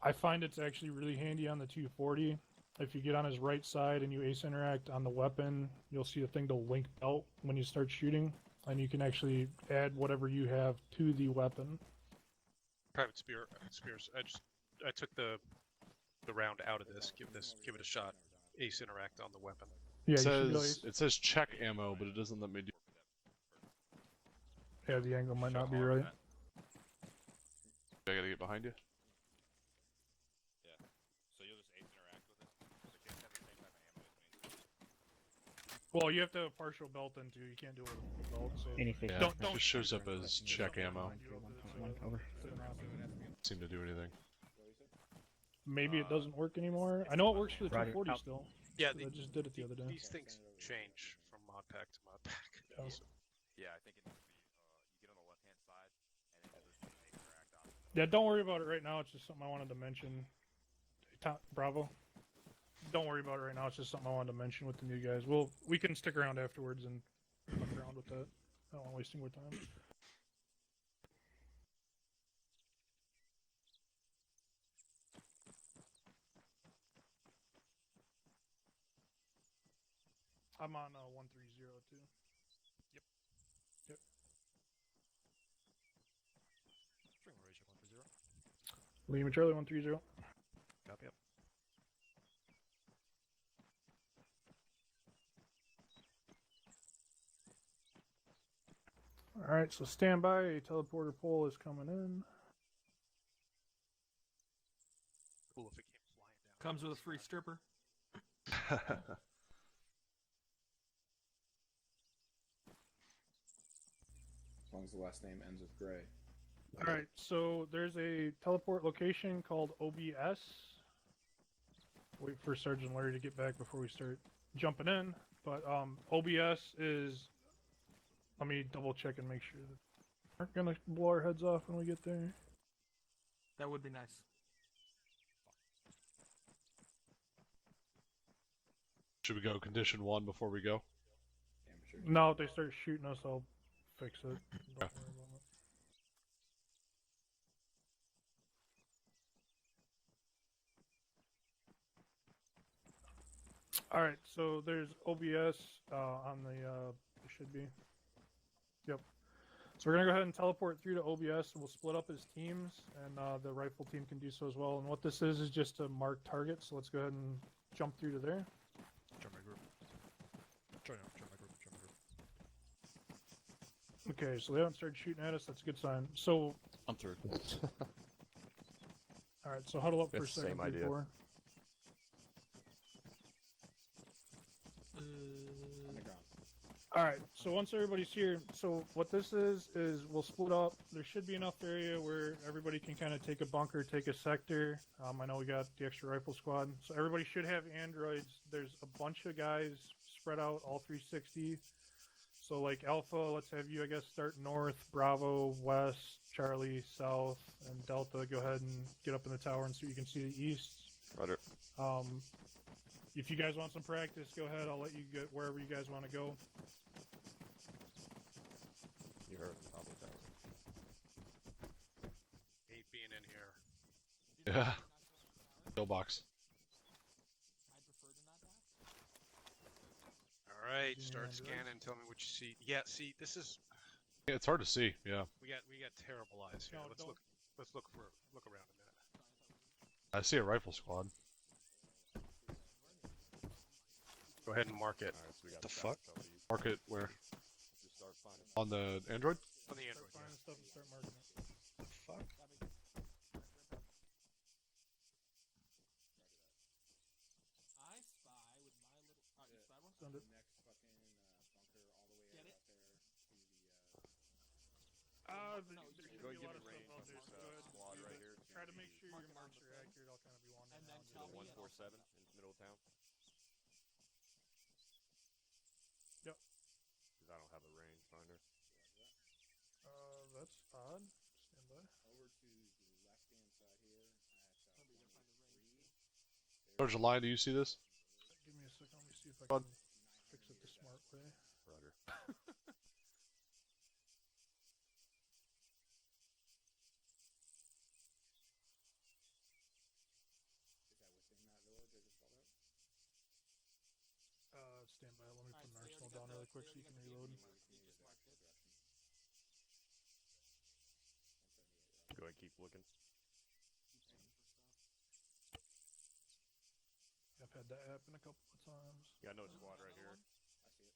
I find it's actually really handy on the 240. If you get on his right side and you Ace Interact on the weapon, you'll see a thing to link belt when you start shooting, and you can actually add whatever you have to the weapon. Private Spears. I took the round out of this. Give it a shot. Ace Interact on the weapon. Yeah, It says check ammo, but it doesn't let me do. Yeah, the angle might not be right. I gotta get behind you. So you'll just Ace Interact with it? Because it has the same type of ammo as me. Well, you have to have partial belt into. You can't do it with a full belt. So Yeah, it just shows up as check ammo. Over. Seem to do anything. Maybe it doesn't work anymore. I know it works for the Roger. 240 Out. still. Yeah, 'cause I just did it the other day. These things change from mod pack to mod pack. Oh. So, Yeah, I think it needs to be. You get on the left-hand side, and it has a interact option. Yeah, don't worry about it right now. It's just something I wanted to mention. Bravo. Don't worry about it right now. It's just something I wanted to mention with the new guys. We can stick around afterwards and fuck around with that. I don't want to waste more time. I'm on 130 too. Yep. Yep. String ratio 130. Lima Charlie 130. Copy up. Alright, so stand by. A teleporter pole is coming in. cool if it came flying down. Comes with a free stripper. As long as the last name ends with Gray. Alright, so there's a teleport location called OBS. Wait for Sergeant Larry to get back before we start jumping in. But OBS is... Let me double check and make sure that aren't gonna blow our heads off when we get there. That would be nice. Should we go condition 1 before we go? Damn sure. No, if they start shooting us, I'll fix it. Don't worry about it. Alright, so there's OBS on the, it should be. Yep. So we're going to go ahead and teleport through to OBS, and we'll split up as teams, and the rifle team can do so as well. And what this is just to mark targets, so let's go ahead and jump through to there. Join my group. Join my group. Okay, so they haven't started shooting at us, that's a good sign. So, I'm through. alright, so huddle up for a It's the second, same idea. 3-4. On the ground. Alright, so once everybody's here, so what this is we'll split up. There should be enough area where everybody can kind of take a bunker, take a sector. I know we got the extra rifle squad. So everybody should have androids. There's a bunch of guys spread out all 360. So like Alpha, let's have you, I guess, start north, Bravo, west, Charlie, south, and Delta, go ahead and get up in the tower and so you can see the east. Roger. If you guys want some practice, go ahead. I'll let you get wherever you guys want to go. You heard the top of the tower. Hate being in here. Yeah. Pillbox. All right, start scanning. Tell me what you see. Yeah, see, this is Yeah, it's hard to see. Yeah. we got terrible eyes here. No, Let's don't- look around a minute. I see a rifle squad. Go ahead and mark it. Alright, so we got The scouts fuck? over you. Mark it where? Just start finding. On the Android? On the Start Android. finding stuff and start marking it. The fuck? I spy with my little. You spy one? Send it. Next fucking bunker all the way Get out it? there to the. There should Go be a give lot of me stuff range out on there. this So go ahead and squad do right it. here. Try to make sure Mark your it on marks the are thing. accurate. I'll kind of be wandering And then around. tell The me. 147 in the middle of town. Yep. Because I don't have a range finder. That's odd. Stand by. Over to the left-hand side here at 23. Sergeant Line, do you see this? Give me a second. Let me see if I Bud. can fix it the smart way. Roger. Is that within that village I just called out? Stand by. Let me put an Alright, so arsenal they down already really got quick the- so you can they reload. already got the- just marked it. Go ahead, keep looking. I've had that happen a couple of times. Yeah, I know a squad right here. I see it.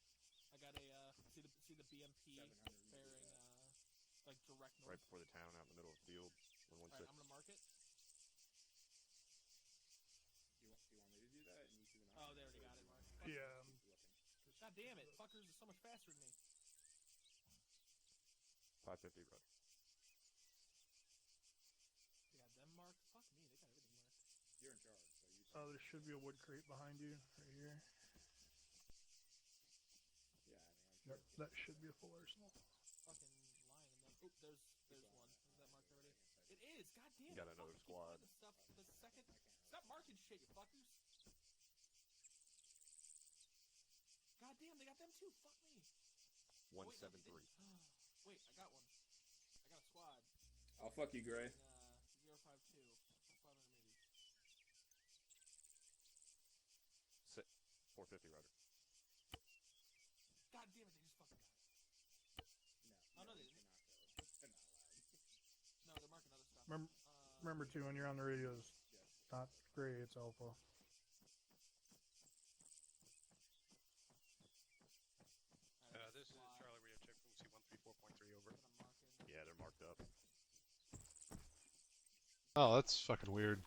I got a see the BMP 700 meters bearing like direct north. Right before the town, out in the middle of the field. Alright, 116. I'm gonna mark it. Do you want me to do that? And you do the Oh, they already got it marked. Yeah. That's God damn it, fuckers are so much faster than me. 550 rudder. They got them marked? Fuck me, they got everything marked. You're in charge, so you. Oh, there should be a wood crate behind you, right here. Yeah, I mean, Yep, that should be a full arsenal. Fucking lying in them. Oop, there's one. Is that marked already? It is. God damn it. Got another fucking squad. keep finding stuff the second. Stop marking shit, you fuckers. God damn, they got them too. Fuck me. 173. Wait, I got one. I got a squad. I'll fuck you, Gray. 052. 500 meters. 450 rudder. God damn it, they just fucking got it. Oh, no, they didn't. No, they're marking other stuff. Remember too, when you're on the radio, it's not gray, it's alpha. This is Charlie Radio Check from C134.3 over. Yeah, they're marked up. Oh, that's fucking weird.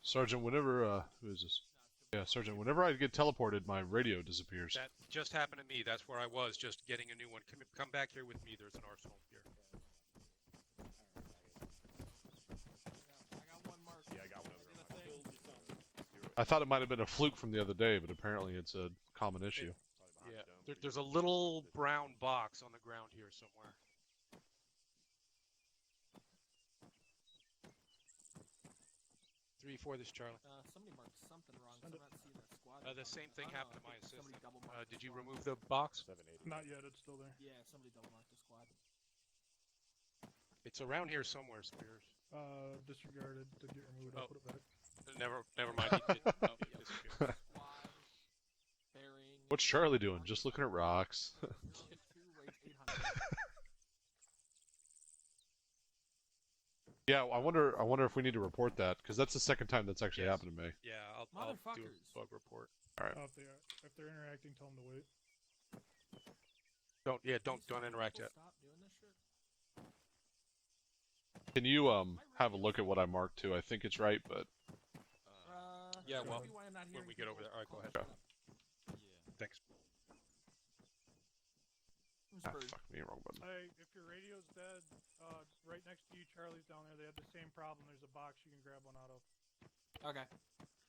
Sergeant, whenever, who is this? Yeah, Sergeant, whenever I get teleported, my radio disappears. That just happened to me. That's where I was, just getting a new one. Come back here with me. There's an arsenal here. I got one mark. Yeah, I got one over there. I thought it might have been a fluke from the other day, but apparently it's a common issue. Yeah, there's a little brown box on the ground here somewhere. Three, four. This is Charlie. Somebody marked something wrong. I'm not seeing that squad. The same thing happened to my assistant. Somebody double marked. Did you remove the box? 780. Not yet, it's still there. Yeah, somebody double marked the squad. It's around here somewhere, Spears. Disregarded. Did get removed. I'll put it back. Never mind. He disappeared. What's Charlie doing? Just looking at rocks. Yeah, I wonder if we need to report that, because that's the second time that's actually happened to me. Yeah, I'll do a bug report. All right. Oh, if they're interacting, tell them to wait. Don't interact yet. Stop doing this shit. Can you have a look at what I marked too? I think it's right, but Yeah, well, Maybe why I'm not when hearing we get over there. All right, go ahead. Thanks. ah, fuck me, wrong button. Hey, if your radio's dead, right next to you, Charlie's down there. They have the same problem. There's a box you can grab one out of. Okay.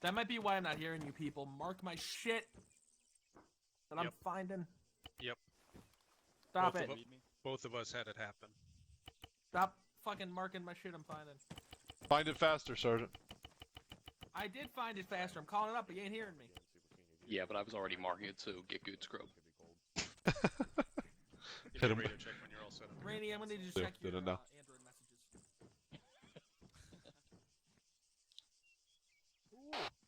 That might be why I'm not hearing you people. Mark my shit that I'm finding. Yep. Stop it. Both of us had it happen. Stop fucking marking my shit I'm finding. Find it faster, Sergeant. I did find it faster. I'm calling it up, but you ain't hearing me. Yeah, but I was already marking it, so get good, scrub. Hit him. Radio check when you're all set up. Rainey, I'm gonna need you to check your Didn't know. Android messages.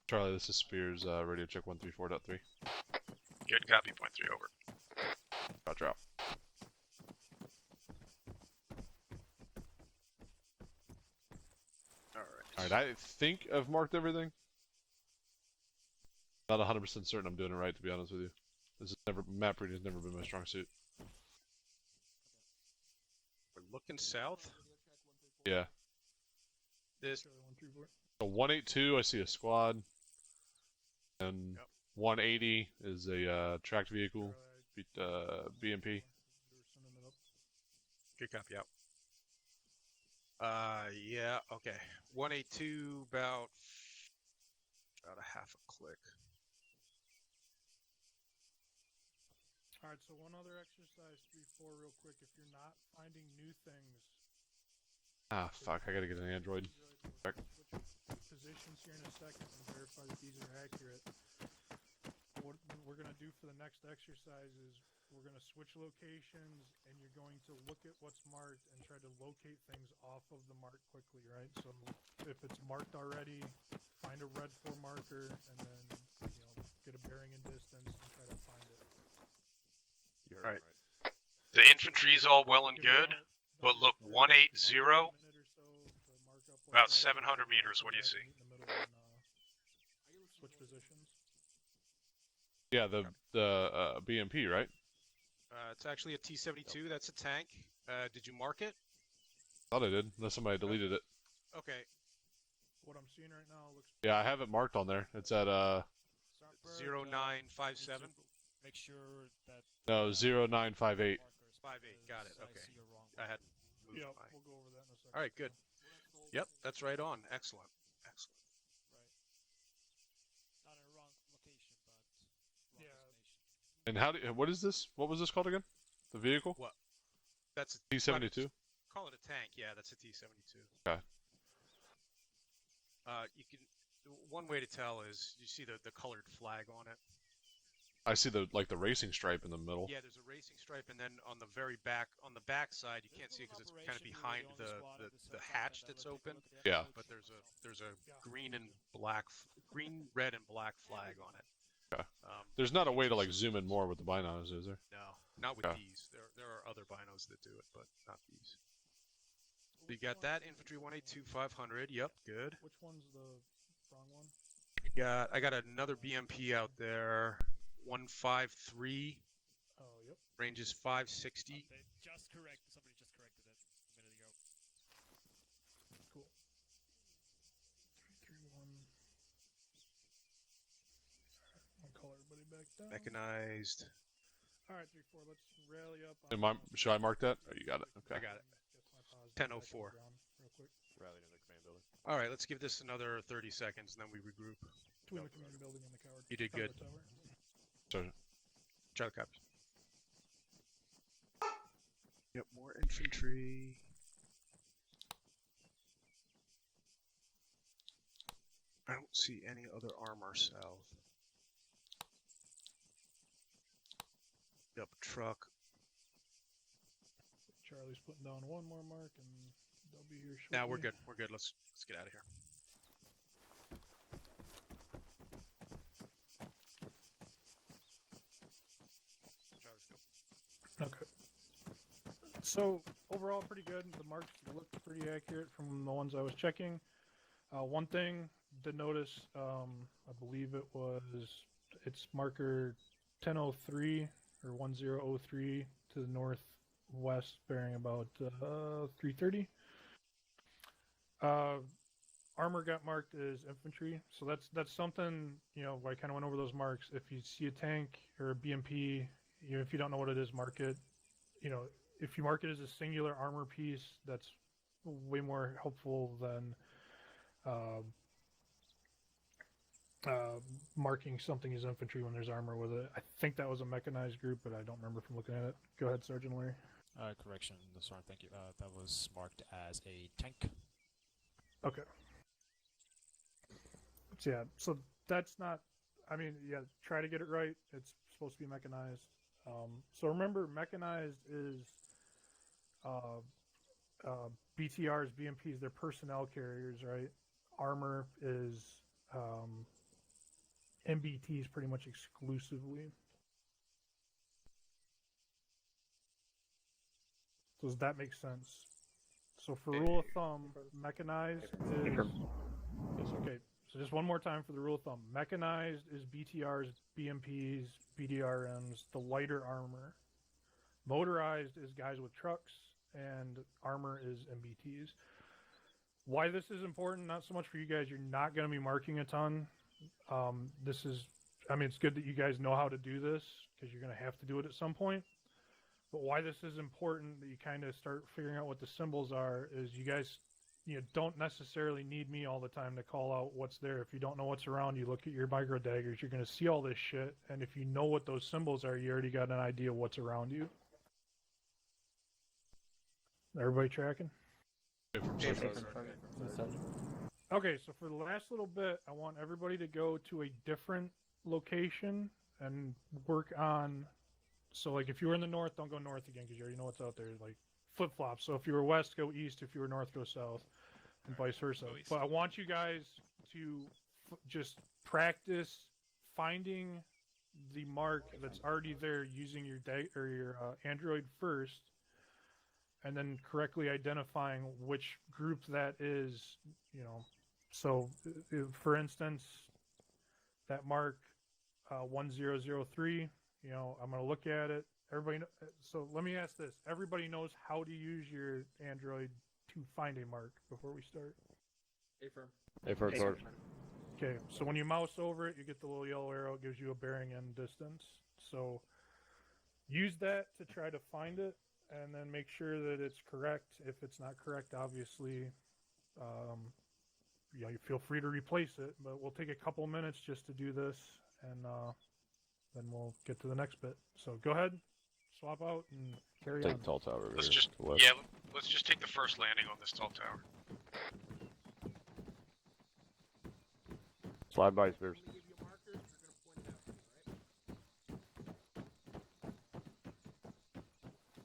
Charlie, this is Spears, radio check 134.3. Good copy, point 3 over. Roger out. Alright, I think I've marked everything. Not 100% certain I'm doing it right, to be honest with you. Map reading has never been my strong suit. We're looking south. Yeah. This. So 182, I see a squad. And 180 is a tracked vehicle, BMP. Good copy out. Yeah, okay. 182, about a half a click. Alright, so one other exercise, 3-4, real quick. If you're not finding new things... Ah, fuck, I gotta get an Android. Switch positions here in a second and verify that these are accurate. What we're going to do for the next exercise is we're going to switch locations and you're going to look at what's marked and try to locate things off of the mark quickly, right? So if it's marked already, find a red 4 marker and then, get a bearing and distance and try to find it. All right. The infantry's all well and good, but look, 180, about 700 meters. What do you see? Switch positions. Yeah, the BMP, right? It's actually a T-72. That's a tank. Did you mark it? Thought I did, unless somebody deleted it. Okay. What I'm seeing right now looks... Yeah, I have it marked on there. It's at 0957. make sure that. No, 0958. 58. Got it. Okay. I had moved Yeah, my. we'll go over that in a second. All right. Good. Yep, that's right on. Excellent. Excellent. Not in a wrong location, but wrong destination. And what is this? What was this called again? The vehicle? What? That's a T-72? Call it a tank. Yeah, that's a T-72. Okay. You can. One way to tell is you see the colored flag on it. I see the racing stripe in the middle. Yeah, there's a racing stripe, and then on the very back, on the back side, you can't see it because it's kind of behind the hatch that's open. Yeah. But there's a green, red, and black flag on it. Okay. There's not a way to zoom in more with the binos, is there? No, not with these. There are other binos that do it, but not these. So you got that infantry 182-500. Yep, good. Which one's the wrong one? I got another BMP out there. 153. Oh, yep. Range is 560. Somebody just corrected it a minute ago. Cool. 331. I'll call everybody back down. Mechanized. All right, 3-4. Let's rally up. Should I mark that? Oh, you got it. Okay. I got it. 10:04. Real quick. Rallying in the command building. All right, let's give this another 30 seconds, and then we regroup. Between the command building and the coward. You did good. Sergeant. Charlie copies. Yep, more infantry. I don't see any other armor south. Yep, truck. Charlie's putting down one more mark, and they'll be here shortly. Now we're good. We're good. Let's get out of here. Okay. So overall, pretty good. The marks look pretty accurate from the ones I was checking. One thing to notice, I believe it's marker 1003 or 1003 to the northwest, bearing about 330. Armor got marked as infantry, so that's something, I kind of went over those marks. If you see a tank or a BMP, if you don't know what it is, mark it. If you mark it as a singular armor piece, that's way more helpful than marking something as infantry when there's armor with it. I think that was a mechanized group, but I don't remember from looking at it. Go ahead, Sergeant Larry. Correction, Sergeant, thank you. That was marked as a tank. Okay. So that's not, try to get it right. It's supposed to be mechanized. So remember, mechanized is BTRs, BMPs, they're personnel carriers, right? Armor is MBTs pretty much exclusively. So does that make sense? So for rule of thumb, mechanized is... Okay, so just one more time for the rule of thumb. Mechanized is BTRs, BMPs, BDRMs, the lighter armor. Motorized is guys with trucks, and armor is MBTs. Why this is important, not so much for you guys, you're not going to be marking a ton. It's good that you guys know how to do this, because you're going to have to do it at some point. But why this is important that you kind of start figuring out what the symbols are is you guys don't necessarily need me all the time to call out what's there. If you don't know what's around, you look at your micro daggers, you're going to see all this shit. And if you know what those symbols are, you already got an idea of what's around you. Everybody tracking? Okay, so for the last little bit, I want everybody to go to a different location and work on... So, if you were in the north, don't go north again, because you already know what's out there. Flip-flop. So if you were west, go east. If you were north, go south. And vice versa. But I want you guys to just practice finding the mark that's already there using your Android first, and then correctly identifying which group that is. So for instance, that mark 1003. I'm going to look at it. Everybody. So let me ask this: everybody knows how to use your Android to find a mark before we start? Affirm. Okay, so when you mouse over it, you get the little yellow arrow. It gives you a bearing and distance. So use that to try to find it, and then make sure that it's correct. If it's not correct, obviously, you feel free to replace it. But we'll take a couple minutes just to do this, and then we'll get to the next bit. So go ahead, swap out, and carry on. Take tall tower over Let's here. just let's just take the first landing on this tall tower. Slide by Spears.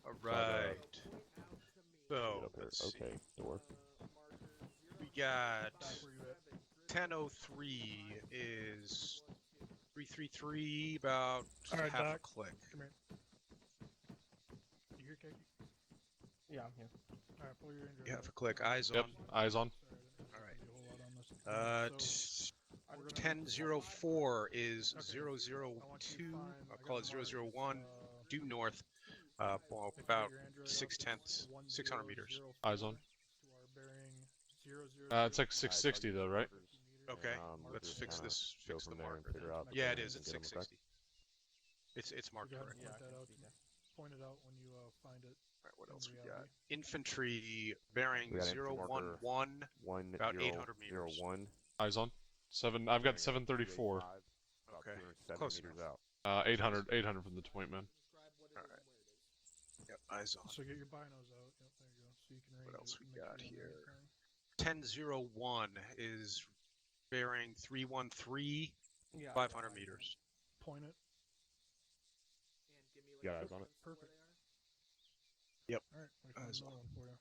All right. So Okay, door. we got 10:03 is 333 about All right, half Doc. a click. Come here. You here, Kaki? Yeah, I'm here. All right, pull your injury. Half a click. Eyes Yep, on. eyes on. All right. So, 10:04 is 002. I'll call it 001. Due north. Well, about 600 meters. Eyes on. It's like 660 though, right? Okay, let's fix this. Fix the marker. Yeah, it is. It's 660. It's marked correct. Point it out when you find it. All right, what else we got? Infantry bearing 011, about 800 meters. 01. Eyes on. I've got 734. Okay, close enough. 800 from the point, man. All right. Yep, eyes on. So get your binos out. Yep, there you go. So you can range What else it we and make got sure you're here? on 1001 is bearing 313, Yeah. 500 meters. point it. You got eyes on it? Perfect. Yep. All right, let me find Eyes another on. one for you.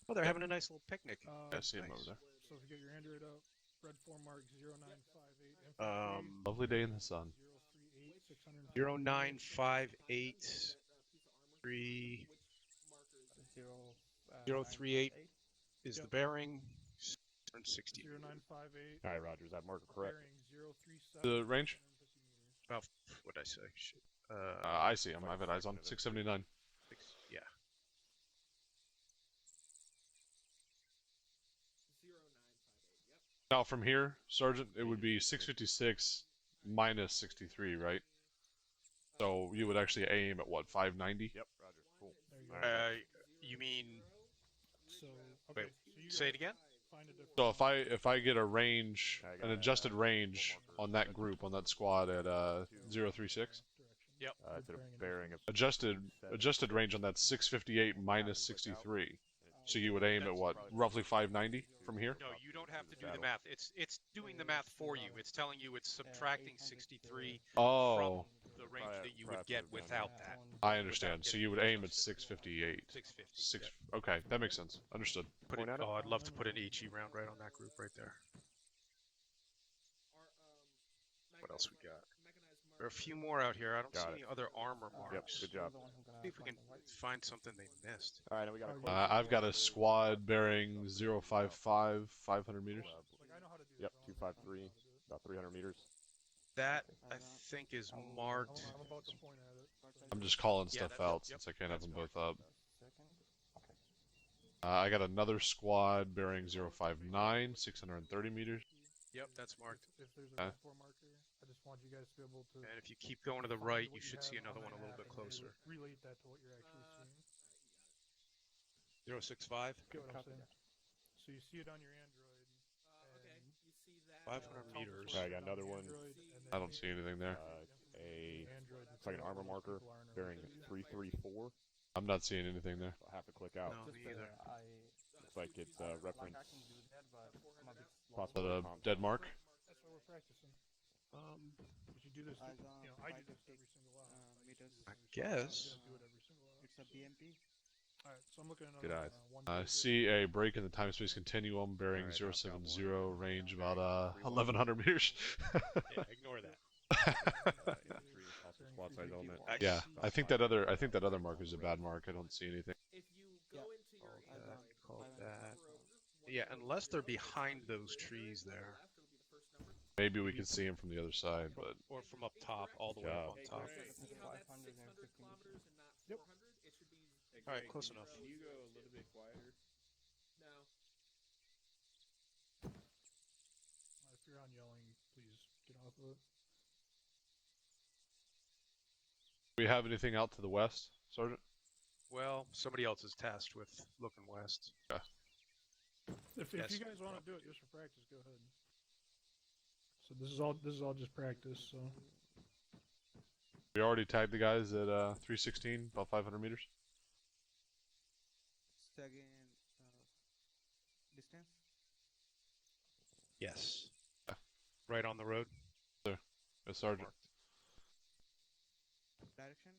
Oh, they're having a nice little picnic. I see him over there. So if you get your Android up, red 4 mark 0958. Lovely day in the sun. 0958 038 is the bearing. 60. 0958. All right, Roger. Is that marker correct? Bearing 037. The range? About what'd I say? Shit. I see him. I've got eyes on. 679. Yeah. Now from here, Sergeant, it would be 656 minus 63, right? So you would actually aim at what, 590? Yep, Roger. Cool. You mean? So Wait, say it again. So if I get a range, an adjusted range on that group, on that squad at 036. Yep. It's a bearing of Adjusted range on that 658 minus 63. So you would aim at what, roughly 590 from here? No, you don't have to do the math. It's doing the math for you. It's telling you it's subtracting 63 from the range that you would get without that. I understand. So you would aim at 658. 650. Okay, that makes sense. Understood. I'd love to put an HE round right on that group right there. What else we got? There are a few more out here. I don't see any other armor marks. Yep, good job. See if we can find something they missed. All right, now we got I've got a squad bearing 055, 500 meters. Yep, 253, about 300 meters. That, I think, is marked. I'm about to point at it. I'm just calling Yeah, stuff that's- out yep, since I can't have that's them both up. I got another squad bearing 059, 630 meters. Yep, that's marked. If there's a red 4 marker, I just want you guys to be able to. And if you keep going to the find right, what you should see have another on one a the little map bit and then closer. Relate that to what you're actually seeing. 065. Get what I'm saying? So you see it on your Android. Okay. You see that? 500 meters. All right, I got another one. I don't see anything there. It's like an armor marker bearing 334. I'm not seeing anything there. Half a click out. No, me either. Looks like it's reference. Is that a dead mark? That's why we're practicing. But you do this. I do this every single hour. I guess. Do it every single hour. It's a BMP. All right, so I'm looking at Good eyes. I see a break in the time-space continuum bearing 070, range about 1100 meters. Yeah, ignore that. Squad size element. Yeah, I think that other mark is a bad mark. I don't see anything. If you go into your Call that. Yeah, unless they're behind those trees there. Maybe we could see him from the other side, but Or from up top, all the way up on top. Yep. Alright, close enough. Can you go a little bit quieter? No. If you're on yelling, please get off of it. Do we have anything out to the west, Sergeant? Well, somebody else is tasked with looking west. Okay. If Yes. you guys want to do it just for practice, go ahead. So this is all just practice. So We already tagged the guys at 316, about 500 meters. Second distance. Yes. Yeah. Right on the road. There. Yes, Sergeant. Direction.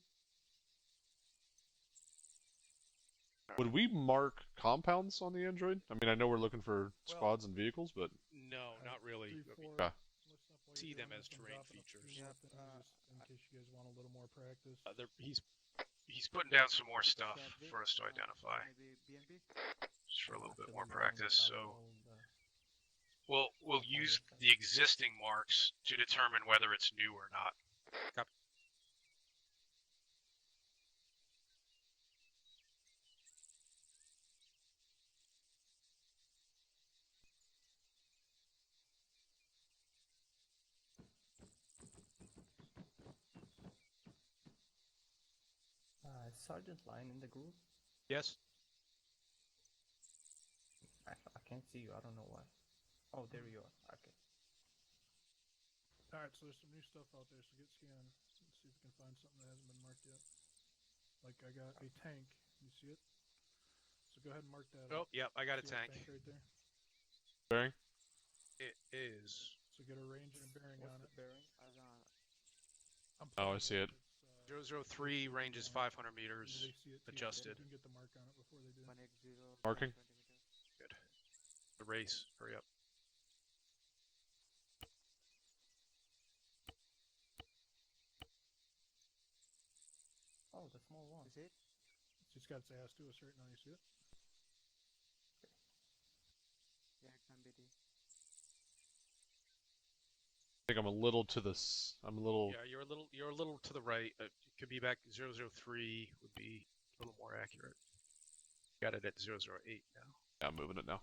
Would we mark compounds on the Android? I mean, I know we're looking for squads and vehicles, but No, not really. 3-4. Okay. See them as terrain features. Just in case you guys want a little more practice. He's putting down some more stuff for us to identify, Maybe BMP. just for a little bit more practice. So we'll use the existing marks to determine whether it's new or not. Copy. Is Sergeant Line in the group? Yes. I can't see you. I don't know why. Oh, there you are. Okay. All right, so there's some new stuff out there. So get scanned. Let's see if we can find something that hasn't been marked yet. Like I got a tank. You see it? So go ahead and mark that. Oh, yep, I got a See that tank. right there. bearing? It is. So get a range and a bearing on it. Bearing? I'm Oh, I pulling see it. It's, 003 range is 500 do meters. they see it too? Adjusted. You can get the mark on it before they do. 180. Marking? 20 meters. Good. The race. Hurry up. Oh, the small one. Is it? It's just got its ass to us right now. You see it? Yeah, it's on BT. I think I'm a little to the. I'm a little. Yeah, you're a little to the right. It could be back 003 would be a little more accurate. Got it at 008 now. Yeah, I'm moving it now.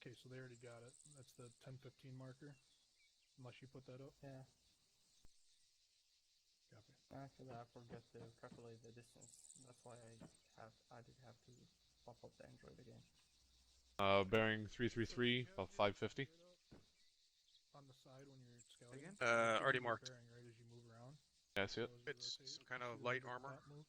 Okay, so they already got it. That's the 1015 marker. Unless you put that up. Yeah. Copy. Actually, I forgot to calculate the distance. That's why I did have to pop up the Android again. Bearing 333, about 550. On the side when you're scouting. Already marked. Bearing right as you move around. Yeah, I see it. So as you It's rotate, some kind of see light the armor, top move?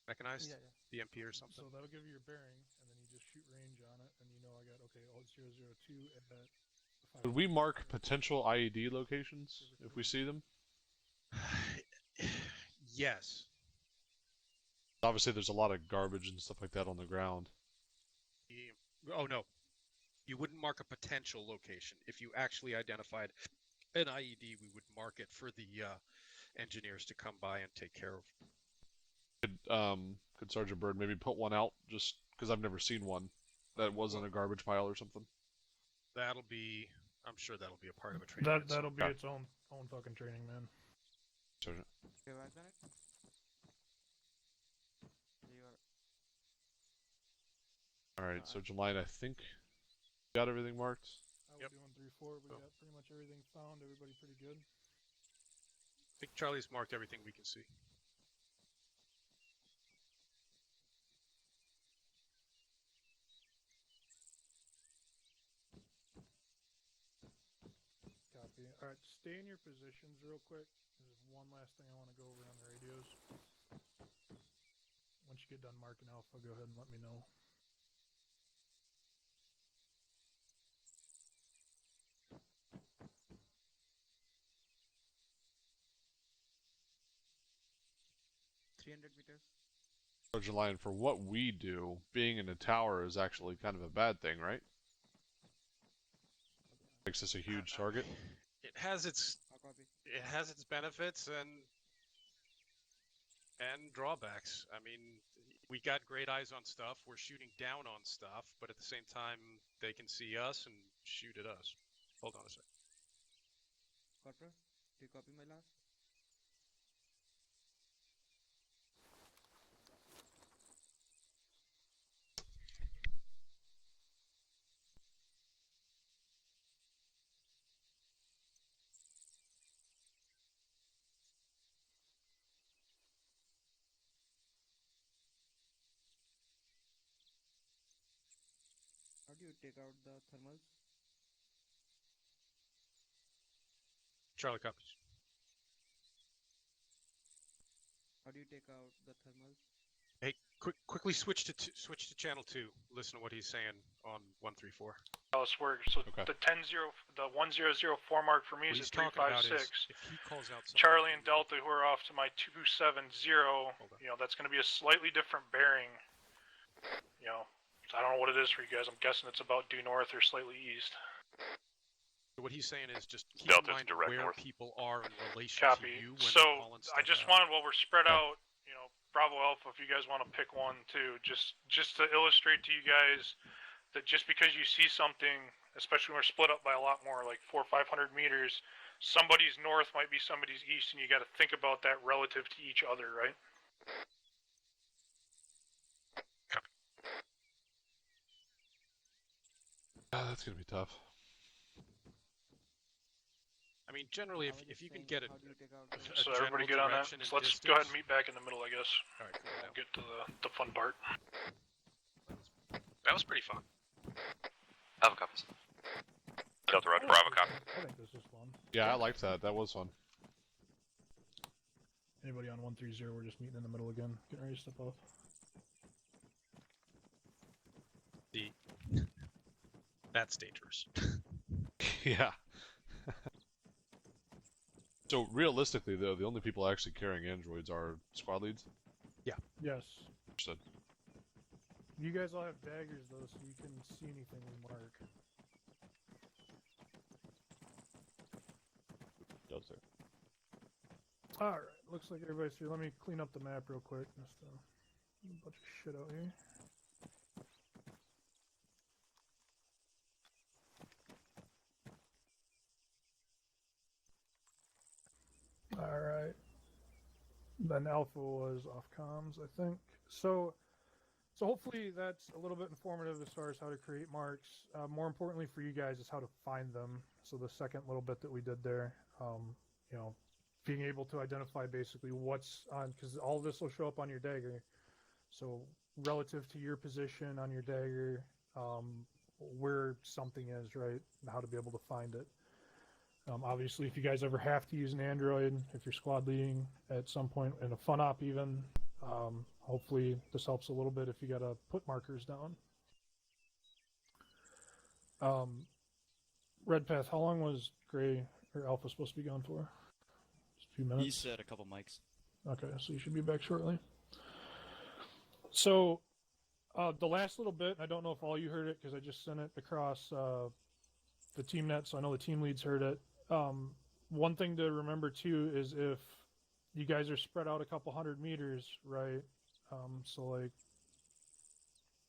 mechanized, Yeah, BMP or something. So that'll give you your bearing, and then you just shoot range on it, and you know I got, okay, oh, it's 002 at that. Would we mark potential IED locations if we see them? Yes. Obviously, there's a lot of garbage and stuff like that on the ground. Oh no, you wouldn't mark a potential location. If you actually identified an IED, we would mark it for the engineers to come by and take care of. Could Sergeant Bird maybe put one out just because I've never seen one that wasn't a garbage pile or something? That'll be, I'm sure that'll be a part of a training. That'll be its own fucking training, man. Sergeant. Okay, what's that? You are. All right, Sergeant Line, I think got everything marked. I was doing 3-4. We got pretty much everything found. Everybody pretty good. I think Charlie's marked everything we can see. Copy. All right, stay in your positions real quick. There's one last thing I want to go over on the radios. Once you get done marking Alpha, go ahead and let me know. meters. Sergeant Line, for what we do, being in a tower is actually kind of a bad thing, right? Makes us a huge target. It has its benefits and drawbacks. I mean, we got great eyes on stuff. We're shooting down on stuff, but at the same time, they can see us and shoot at us. Hold on a sec. Corporal, do you copy my last? How do you take out the thermals? Charlie copies. How do you take out the thermals? Hey, quickly switch to channel 2. Listen to what he's saying on 134. Dallas works. So Okay. the 1004 mark for me What is he's at talking about 356. is if he calls out something Charlie and Delta, who are off to my 270, you know, that's going to be a slightly different bearing. You know, I don't know what it is for you guys. I'm guessing it's about due north or slightly east. What he's saying is just keep Delta's in mind direct where north. people are in relation Copy. to you when So they're calling stuff I just out. wanted, while we're spread out, you know, Bravo Alpha, if you guys want to pick one too, just to illustrate to you guys that just because you see something, especially when we're split up by a lot more, like 400 or 500 meters, somebody's north might be somebody's east, and you got to think about that relative to each other, right? That's gonna be tough. I mean, generally, if you can get it, So everybody good on that? So let's go ahead and meet back in the middle, I guess. All right, cool. We'll get to the fun part. That was pretty fun. Havoc copies. Delta Roger, Bravo copy. I think this is fun. Yeah, I liked that. That was fun. Anybody on 130, we're just meeting in the middle again. Getting ready to step off. That's dangerous. Yeah. So realistically, though, the only people actually carrying androids are squad leads. Yeah. Yes. Understood. You guys all have daggers, though, so you can see anything we mark. Does there? Alright, looks like everybody's here. Let me clean up the map real quick. Just a bunch of shit out here. Alright. Then Alpha was off comms, I think. So hopefully that's a little bit informative as far as how to create marks. More importantly for you guys is how to find them. So the second little bit that we did there, you know, being able to identify basically what's on, because all of this will show up on your dagger. So relative to your position on your dagger, where something is, right? And how to be able to find it. Obviously, if you guys ever have to use an android, if you're squad leading at some point in a fun op even, hopefully this helps a little bit if you gotta put markers down. Red Path, how long was Gray or Alpha supposed to be gone for? Just a few minutes? He said a couple mics. Okay, so you should be back shortly. So, the last little bit, I don't know if all you heard it because I just sent it across the team net, so I know the team leads heard it. One thing to remember too is if you guys are spread out a couple hundred meters, right? So like,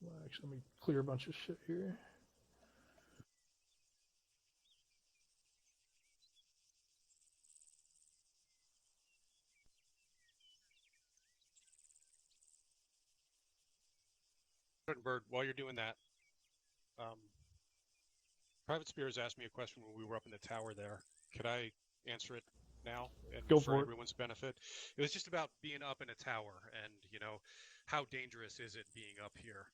well, actually, let me clear a bunch of shit here. Bird, while you're doing that, Private Spears asked me a question when we were up in the tower there. Could I answer it now and Go for for it. everyone's benefit? It was just about being up in a tower and, you know, how dangerous is it being up here?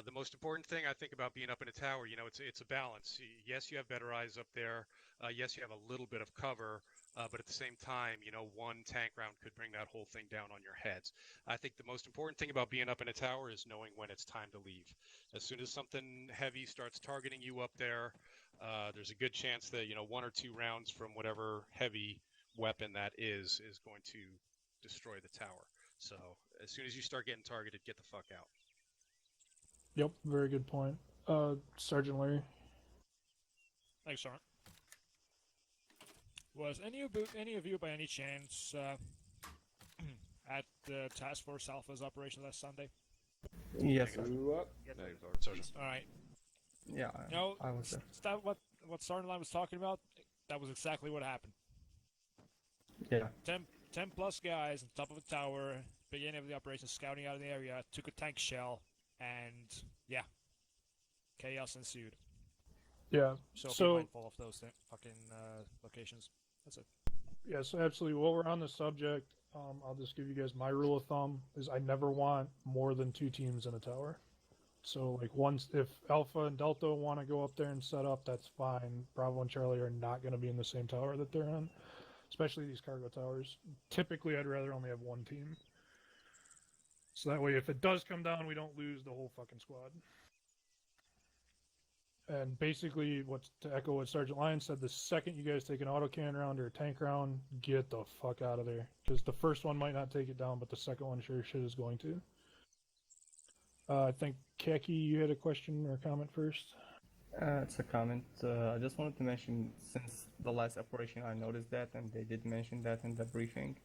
The most important thing I think about being up in a tower, you know, it's a balance. Yes, you have better eyes up there. Yes, you have a little bit of cover, but at the same time, you know, one tank round could bring that whole thing down on your heads. I think the most important thing about being up in a tower is knowing when it's time to leave. As soon as something heavy starts targeting you up there, there's a good chance that, you know, 1 or 2 rounds from whatever heavy weapon that is going to destroy the tower. So as soon as you start getting targeted, get the fuck out. Yep, very good point. Sergeant Larry. Thanks, Sergeant. Was any of you by any chance at the Task Force Alpha's operation last Sunday? Yes, sir. Who up? Sergeant. All right. Yeah, You know, I was there. is that what Sergeant Line was talking about? That was exactly what happened. Yeah. 10 plus guys on top of a tower, beginning of the operation, scouting out in the area, took a tank shell, and yeah, chaos ensued. Yeah. So be So mindful of those fucking locations. That's it. yes, absolutely. While we're on the subject, I'll just give you guys my rule of thumb: is I never want more than 2 teams in a tower. So like once, if Alpha and Delta want to go up there and set up, that's fine. Bravo and Charlie are not going to be in the same tower that they're in, especially these cargo towers. Typically, I'd rather only have 1 team. So that way, if it does come down, we don't lose the whole fucking squad. And basically, to echo what Sergeant Lyons said, the second you guys take an autocannon round or a tank round, get the fuck out of there. Because the first one might not take it down, but the second one sure shit is going to. I think, Khaki, you had a question or a comment first? It's a comment. I just wanted to mention, since the last operation I noticed that, and they did mention that in the briefing,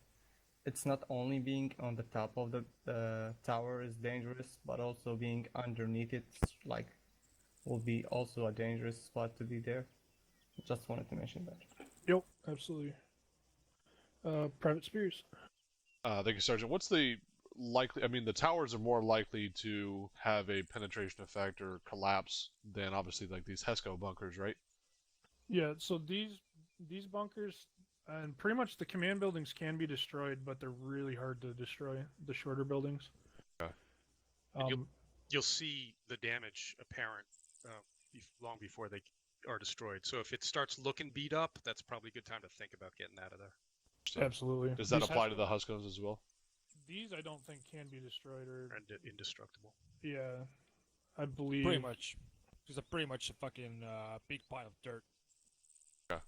it's not only being on the top of the tower is dangerous, but also being underneath it, like, will be also a dangerous spot to be there. Just wanted to mention that. Yep, absolutely. Private Spears. Thank you, Sergeant. What's the likely? I mean, the towers are more likely to have a penetration effect or collapse than obviously like these HESCO bunkers, right? Yeah, so these bunkers and pretty much the command buildings can be destroyed, but they're really hard to destroy. The shorter buildings. Okay. You'll see the damage apparent long before they are destroyed. So if it starts looking beat up, that's probably a good time to think about getting out of there. Absolutely. Does that apply to the HUSCOs as well? These I don't think can be destroyed or indestructible. Yeah, I believe Pretty much. It's pretty much a fucking big pile of dirt. Yeah.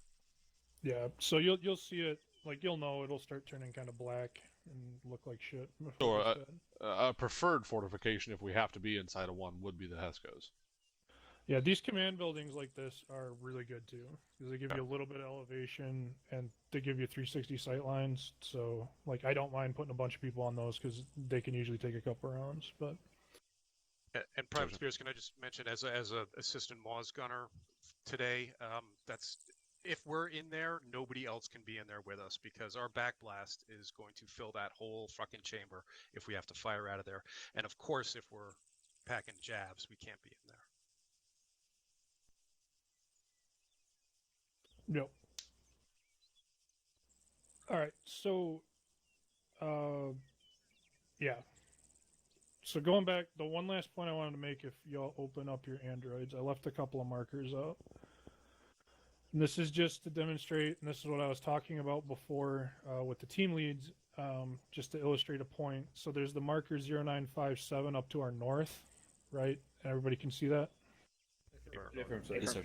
Yeah, so you'll see it, like you'll know it'll start turning kind of black and look like shit. So a preferred fortification, if we have to be inside of one, would be the HESCOs. Yeah, these command buildings like this are really good too, because they give you a little bit of elevation and they give you 360 sight lines. So, like, I don't mind putting a bunch of people on those because they can usually take a couple rounds. But and Private Spears, can I just mention, as a assistant Moz gunner today, that's if we're in there, nobody else can be in there with us because our backblast is going to fill that whole fucking chamber if we have to fire out of there. And of course, if we're packing jabs, we can't be in there. Yep. All right, so, yeah. So going back, the one last point I wanted to make, if y'all open up your androids, I left a couple of markers up. And this is just to demonstrate, and this is what I was talking about before with the team leads, just to illustrate a point. So there's the marker 0957 up to our north, right? And everybody can see that? Yes, sir.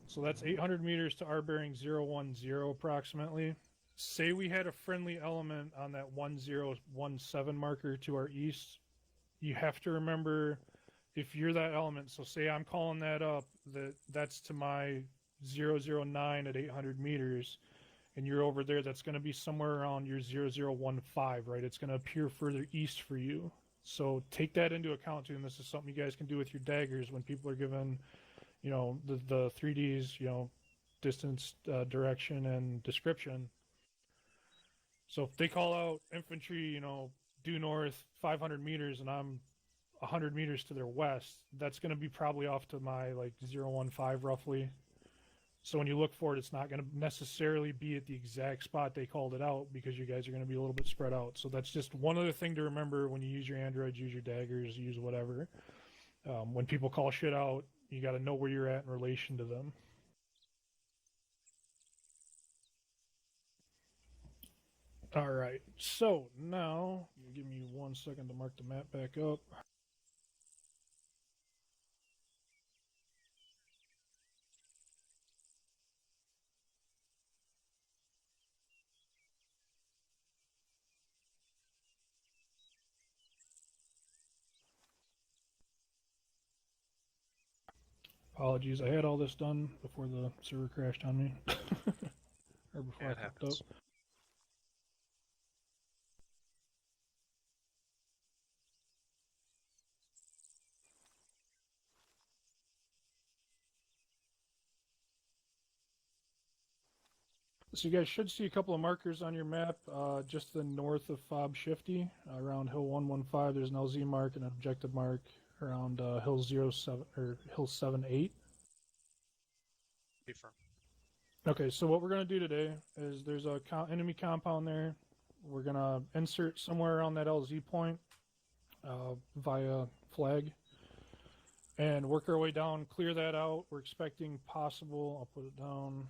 So that's 800 meters to our bearing 010 approximately. Say we had a friendly element on that 1017 marker to our east. You have to remember, if you're that element, so say I'm calling that up, that's to my 009 at 800 meters, and you're over there, that's going to be somewhere around your 0015, right? It's going to appear further east for you. So take that into account too, and this is something you guys can do with your daggers when people are given, you know, the 3Ds, you know, distance, direction, and description. So if they call out infantry, you know, due north 500 meters and I'm 100 meters to their west, that's going to be probably off to my like 015 roughly. So when you look for it, it's not going to necessarily be at the exact spot they called it out because you guys are going to be a little bit spread out. So that's just one other thing to remember when you use your androids, use your daggers, use whatever. When people call shit out, you got to know where you're at in relation to them. All right, so now give me 1 second to mark the map back up. Apologies, I had all this done before the server crashed on me. Or before I popped up. So you guys should see a couple of markers on your map, just to the north of Fob Shifty, around Hill 115. There's an LZ mark and an objective mark around Hill 07 or Hill 78. Confirm. Okay, so what we're gonna do today is there's a enemy compound there. We're gonna insert somewhere around that LZ point via flag, and work our way down. Clear that out. We're expecting possible. I'll put it down.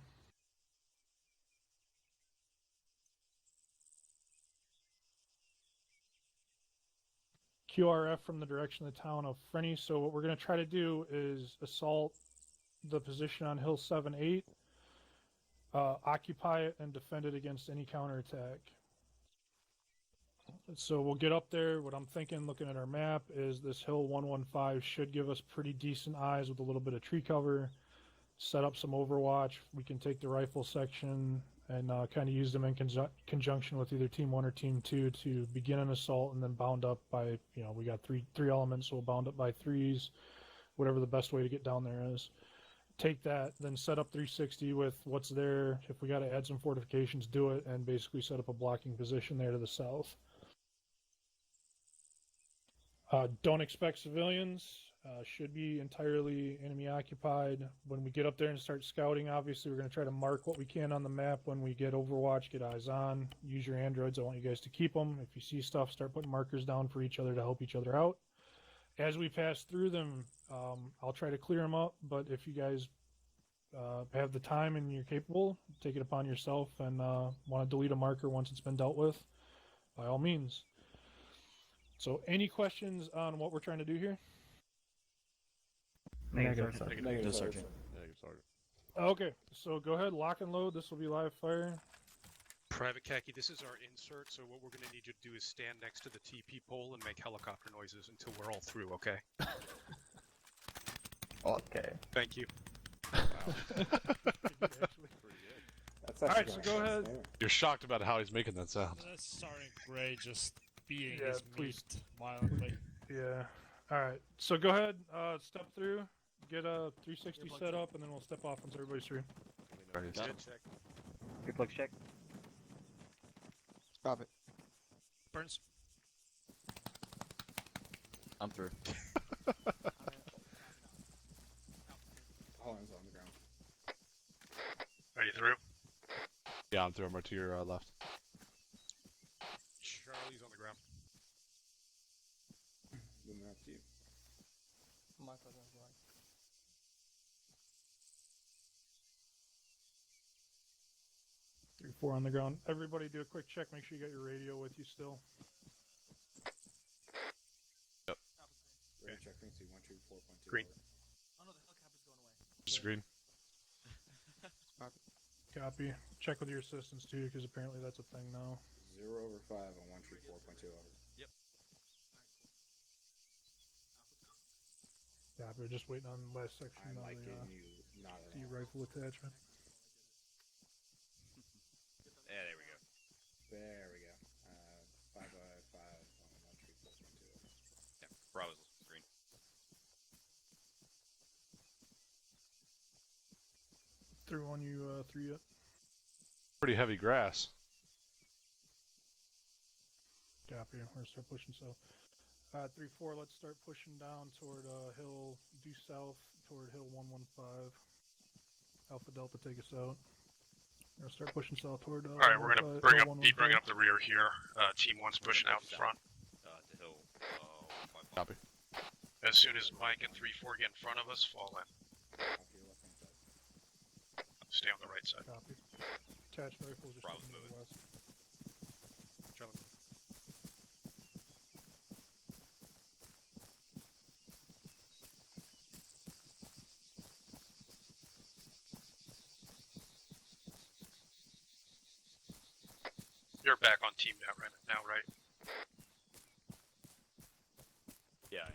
QRF from the direction of the town of Frenny. So what we're going to try to do is assault the position on Hill 7-8, occupy it, and defend it against any counterattack. So we'll get up there. What I'm thinking, looking at our map, is this Hill 115 should give us pretty decent eyes with a little bit of tree cover. Set up some overwatch. We can take the rifle section and kind of use them in conjunction with either Team 1 or Team 2 to begin an assault, and then bound up by, we got three elements, so we'll bound up by threes, whatever the best way to get down there is. Take that, then set up 360 with what's there. If we got to add some fortifications, do it, and basically set up a blocking position there to the south. Don't expect civilians. Should be entirely enemy occupied. When we get up there and start scouting, obviously we're going to try to mark what we can on the map. When we get Overwatch, get eyes on, use your androids. I want you guys to keep them. If you see stuff, start putting markers down for each other to help each other out. As we pass through them, I'll try to clear them up, but if you guys have the time and you're capable, take it upon yourself and want to delete a marker once it's been dealt with, by all means. So any questions on what we're trying to do here? Negative, Sergeant. Negative, Sergeant. Negative, Sergeant. Okay, so go ahead, lock and load. This will be live fire. Private Khaki, this is our insert, so what we're going to need you to do is stand next to the TP pole and make helicopter noises until we're all through, okay? Okay. Thank you. That's Alright, so go ahead. You're shocked about how he's making that sound. That's Sergeant Gray just beating Yeah, his please. meat violently. Yeah. Alright, so go ahead, step through, get a 360 set up, and then we'll step off once everybody's through. Good check. Good luck check. Stop it. Burns. I'm through. Holland's on the ground. Are you through? Yeah, I'm through. I'm right to your left. Charlie's on the ground. Moving up to you. My cousin's right. Three, 4 on the ground. Everybody do a quick check. Make sure you got your radio with you still. Yep. Okay. Check frequency 124.2. Green. Oh no, the helicopter's going away. Just green. Copy. Check with your assistants too, because apparently that's a thing now. 0/5 on 134.2 over. Yep. Copy. We're just waiting on the last section I'm on like the getting you not at all. rifle attachment. Yeah, there we go. There we go. 5/5 on 134.2 over. Yeah, Bravo's green. Through on you, 3 yet? Pretty heavy grass. Copy. We're gonna start pushing south. 3-4. Let's start pushing down toward hill due south toward hill 115. Alpha Delta, take us out. We're gonna start pushing south toward. All right, we're gonna be bringing up the rear here. Team 1's pushing out in front. To hill. Copy. As soon as Mike and 3-4 get in front of us, fall in. Off your left-hand side. Stay on the right side. Copy. Attached rifles just Bravo's moving to the moving. west. Charlie. You're back on team net right now, right? Yeah.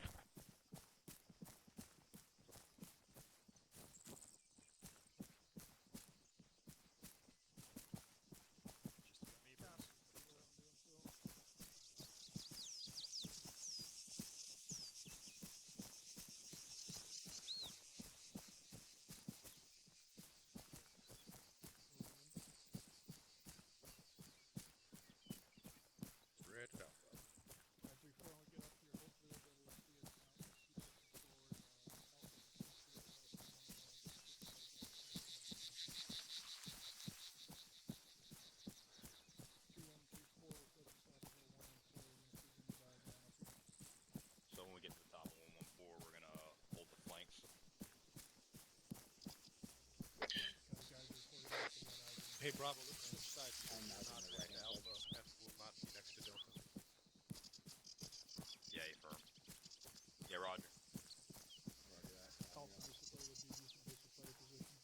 Bravo, let's switch sides. We're not next to Alpha, and we'll not be next to Delta. Yeah, firm. Yeah, Roger. Alpha display would be decent basic player position.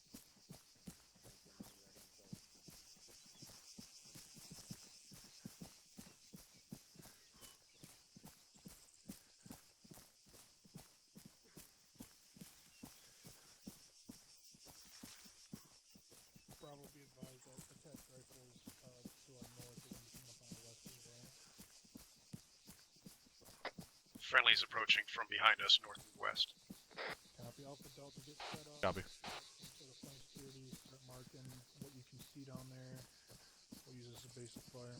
Bravo, be advised that attached rifles to our north are going to come up on our west as well. Friendly's approaching from behind us, north and west. Copy. Alpha Delta, get set up. Copy. So the flank security, start marking what you can see down there. We'll use this as a basic flyer.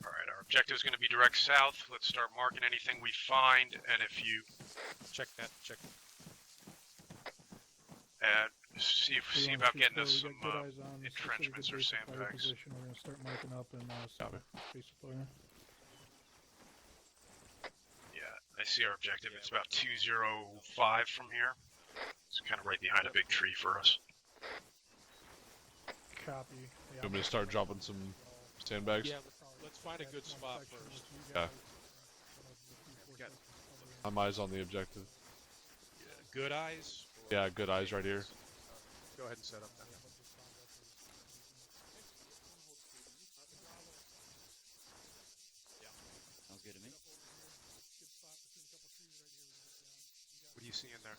Alright, our objective is going to be direct south. Let's start marking anything we find, and if you... Check that, check. And see about getting us some entrenchments or sandbags. Position. We're going to start marking up and basic flyer. Yeah, I see our objective. It's about 205 from here. It's kind of right behind a big tree for us. Copy. You want me to start dropping some sandbags? Yeah, let's find a good spot first. Yeah. I'm eyes on the objective. Good eyes? Yeah, good eyes right here. Go ahead and set up then. Sounds good to me. What do you see in there?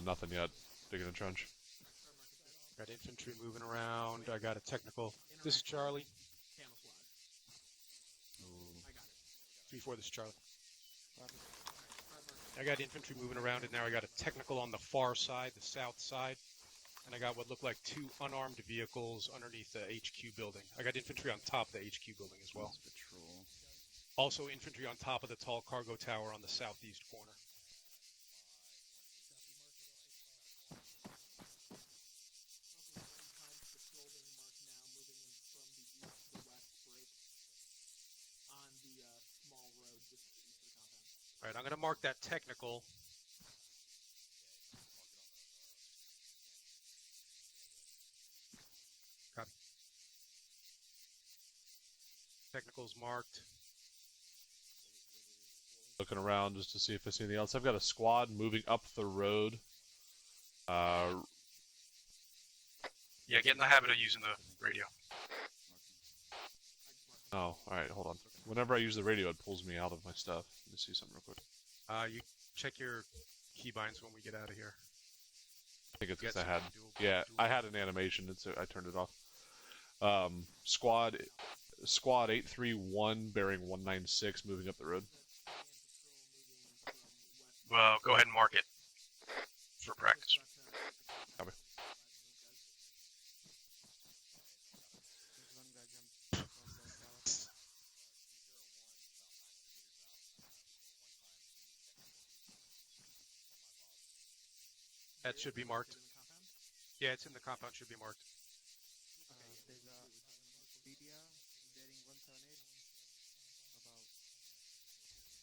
Nothing yet. Digging a trench. Got infantry moving around. I got a technical. This is Charlie. 3-4, this is Charlie. I got infantry moving around, and now I got a technical on the far side, the south side. And I got what look like 2 unarmed vehicles underneath the HQ building. I got infantry on top of the HQ building as well. Patrol. Also infantry on top of the tall cargo tower on the southeast corner. All right, I'm going to mark that technical. Copy. Technical's marked. Looking around just to see if I see anything else. I've got a squad moving up the road. Yeah, get in the habit of using the radio. Oh, alright, hold on. Whenever I use the radio, it pulls me out of my stuff. Let me see something real quick. You check your keybinds when we get out of here. I think it's because I had... Yeah, I had an animation, and so I turned it off. Squad 831, bearing 196, moving up the road. Well, go ahead and mark it for practice. Copy. That should be marked. Yeah, it's in the compound, should be marked.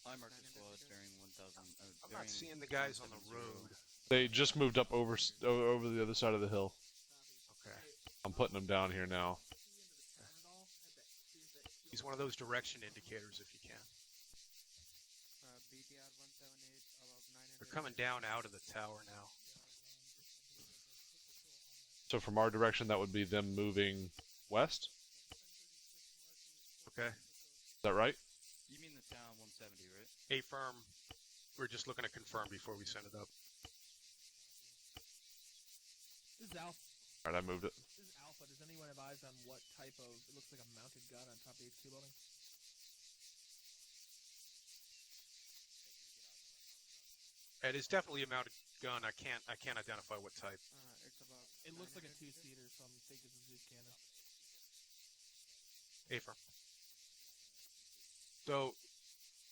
I marked the squad bearing 1,000. I'm not seeing the guys on the road. They just moved up over the other side of the hill. Okay. I'm putting them down here now. Use one of those direction indicators if you can. They're coming down out of the tower now. So from our direction, that would be them moving west? Okay. Is that right? You mean the town 170, right? A firm. We're just looking to confirm before we send it up. This is Alpha. Alright, I moved it. This is Alpha. Does anyone have eyes on what type of... It looks like a mounted gun on top of the HQ building? It is definitely a mounted gun. I can't identify what type. It looks like a 2-seater, so I'm thinking it's a Zeus cannon. A firm. So,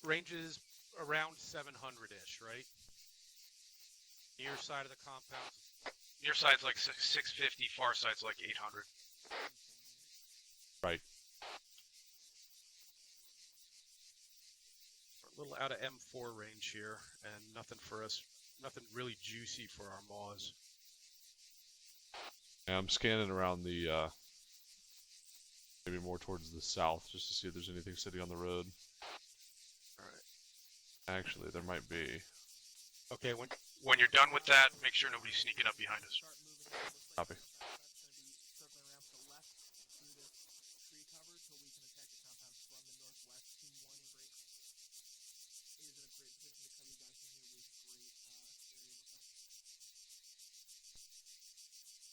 range is around 700-ish, right? Near side of the compound. Near side's like 650, far side's like 800. Right. We're a little out of M4 range here, and nothing for us Nothing really juicy for our maws. Yeah, I'm scanning around the, maybe more towards the south, just to see if there's anything sitting on the road. Alright. Actually, there might be. Okay, When you're done with that, make sure nobody's sneaking up behind us. Copy.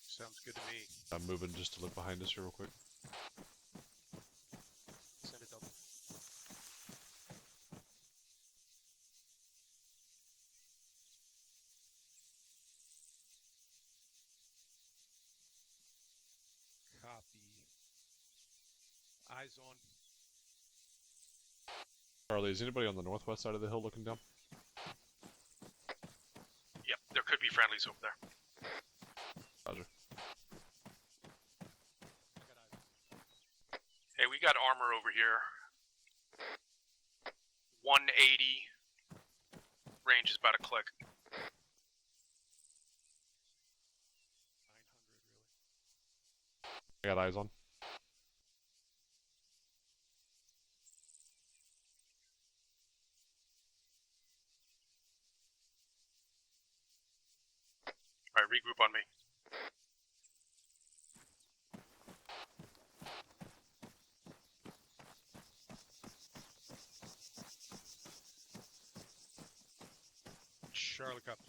Sounds good to me. I'm moving just to look behind us here real quick. Send it double. Copy. Eyes on. Charlie, is anybody on the northwest side of the hill looking down? Yep, there could be friendlies over there. Roger. Hey, we got armor over here. 180. Range is about a click. 900 really. I got eyes on. Alright, regroup on me. Charlie copy.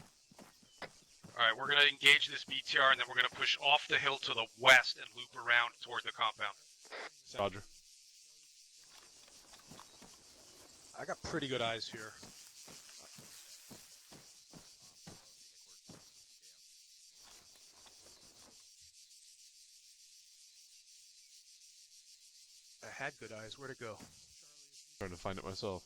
Alright, we're going to engage this BTR and then we're going to push off the hill to the west and loop around toward the compound. Roger. I got pretty good eyes here. I had good eyes. Where'd it go? Trying to find it myself.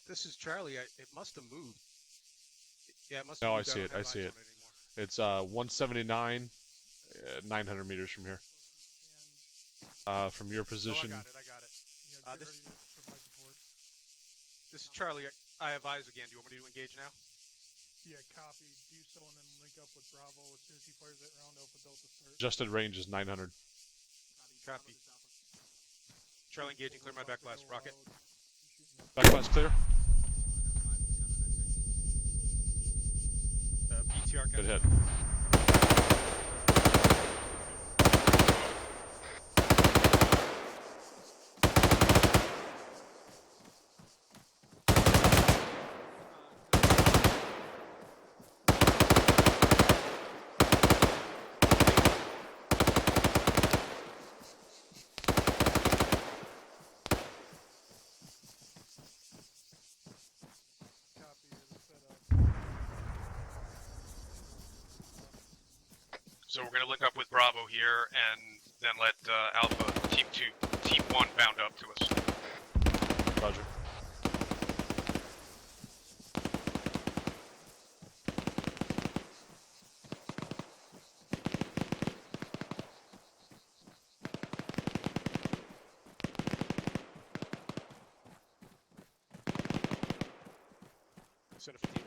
This is Charlie. It must have moved. Yeah, it must have No, I moved. see it. I see it. It's 179, 900 meters from here. From your position. Oh, I got it. This is Charlie. I have eyes again. Do you want me to engage now? Yeah, copy. Do so and then link up with Bravo as soon as he fires that round Alpha Delta start. Adjusted range is 900. Copy. Charlie engaging. Clear my back blast. Rocket. Back blast clear. BTR. Good hit. So we're going to link up with Bravo here and then let Alpha Team 2, Team 1 bound up to us. Roger. Send a 15.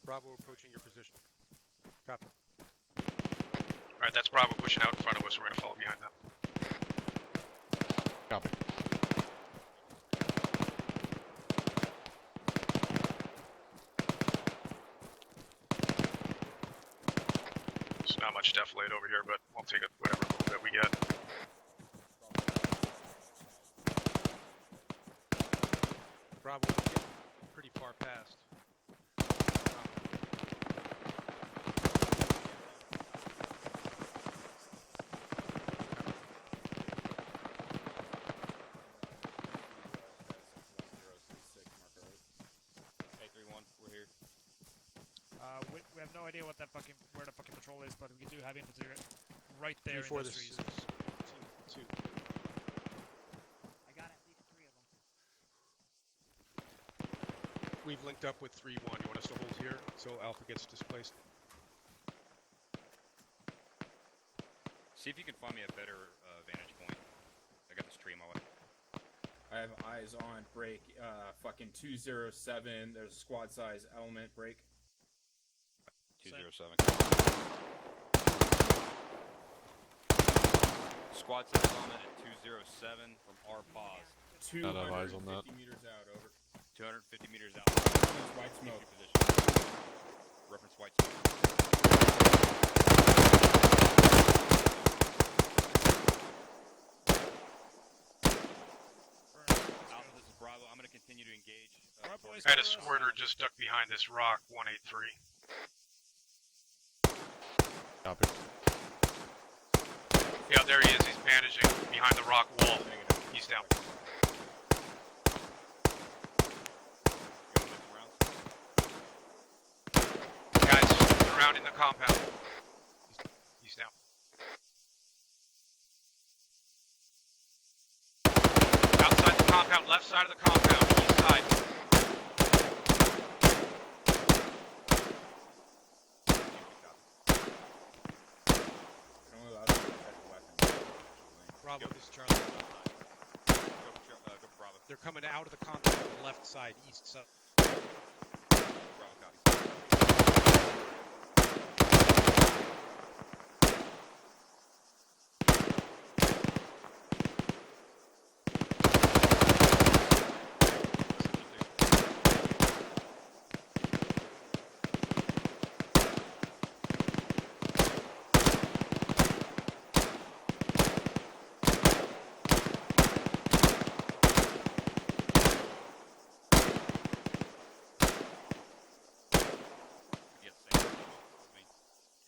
Bravo approaching your position. Copy. Alright, that's Bravo pushing out in front of us. We're going to follow behind them. Copy. There's not much deflate over here, but we'll take it whatever little bit we get. Bravo pretty far past. We're here. We have no idea where the fucking patrol is, but we do have infantry right there in Before those this trees. is Team 2. we've linked up with 3-1. You want us to hold here so Alpha gets displaced? See if you can find me a better vantage point. I got this tree in my way. I have eyes on break. Fucking 207. There's a squad size element break. 207. Squad size element at 207 from our pause. Not have eyes on that. 250 meters out. Over. 250 meters out. Reference white smoke. Reference white smoke. Alpha, this is Bravo. I'm going to continue to engage. I had a squirter just ducked behind this rock, 183. Copy. Yeah, there he is. He's bandaging behind the rock wall. He's down. Guys, surrounding the compound. He's down. Outside the compound, left side of the compound, east side. Bravo, this is Charlie. Go Bravo. They're coming out of the compound on the left side, east side. Bravo, copy.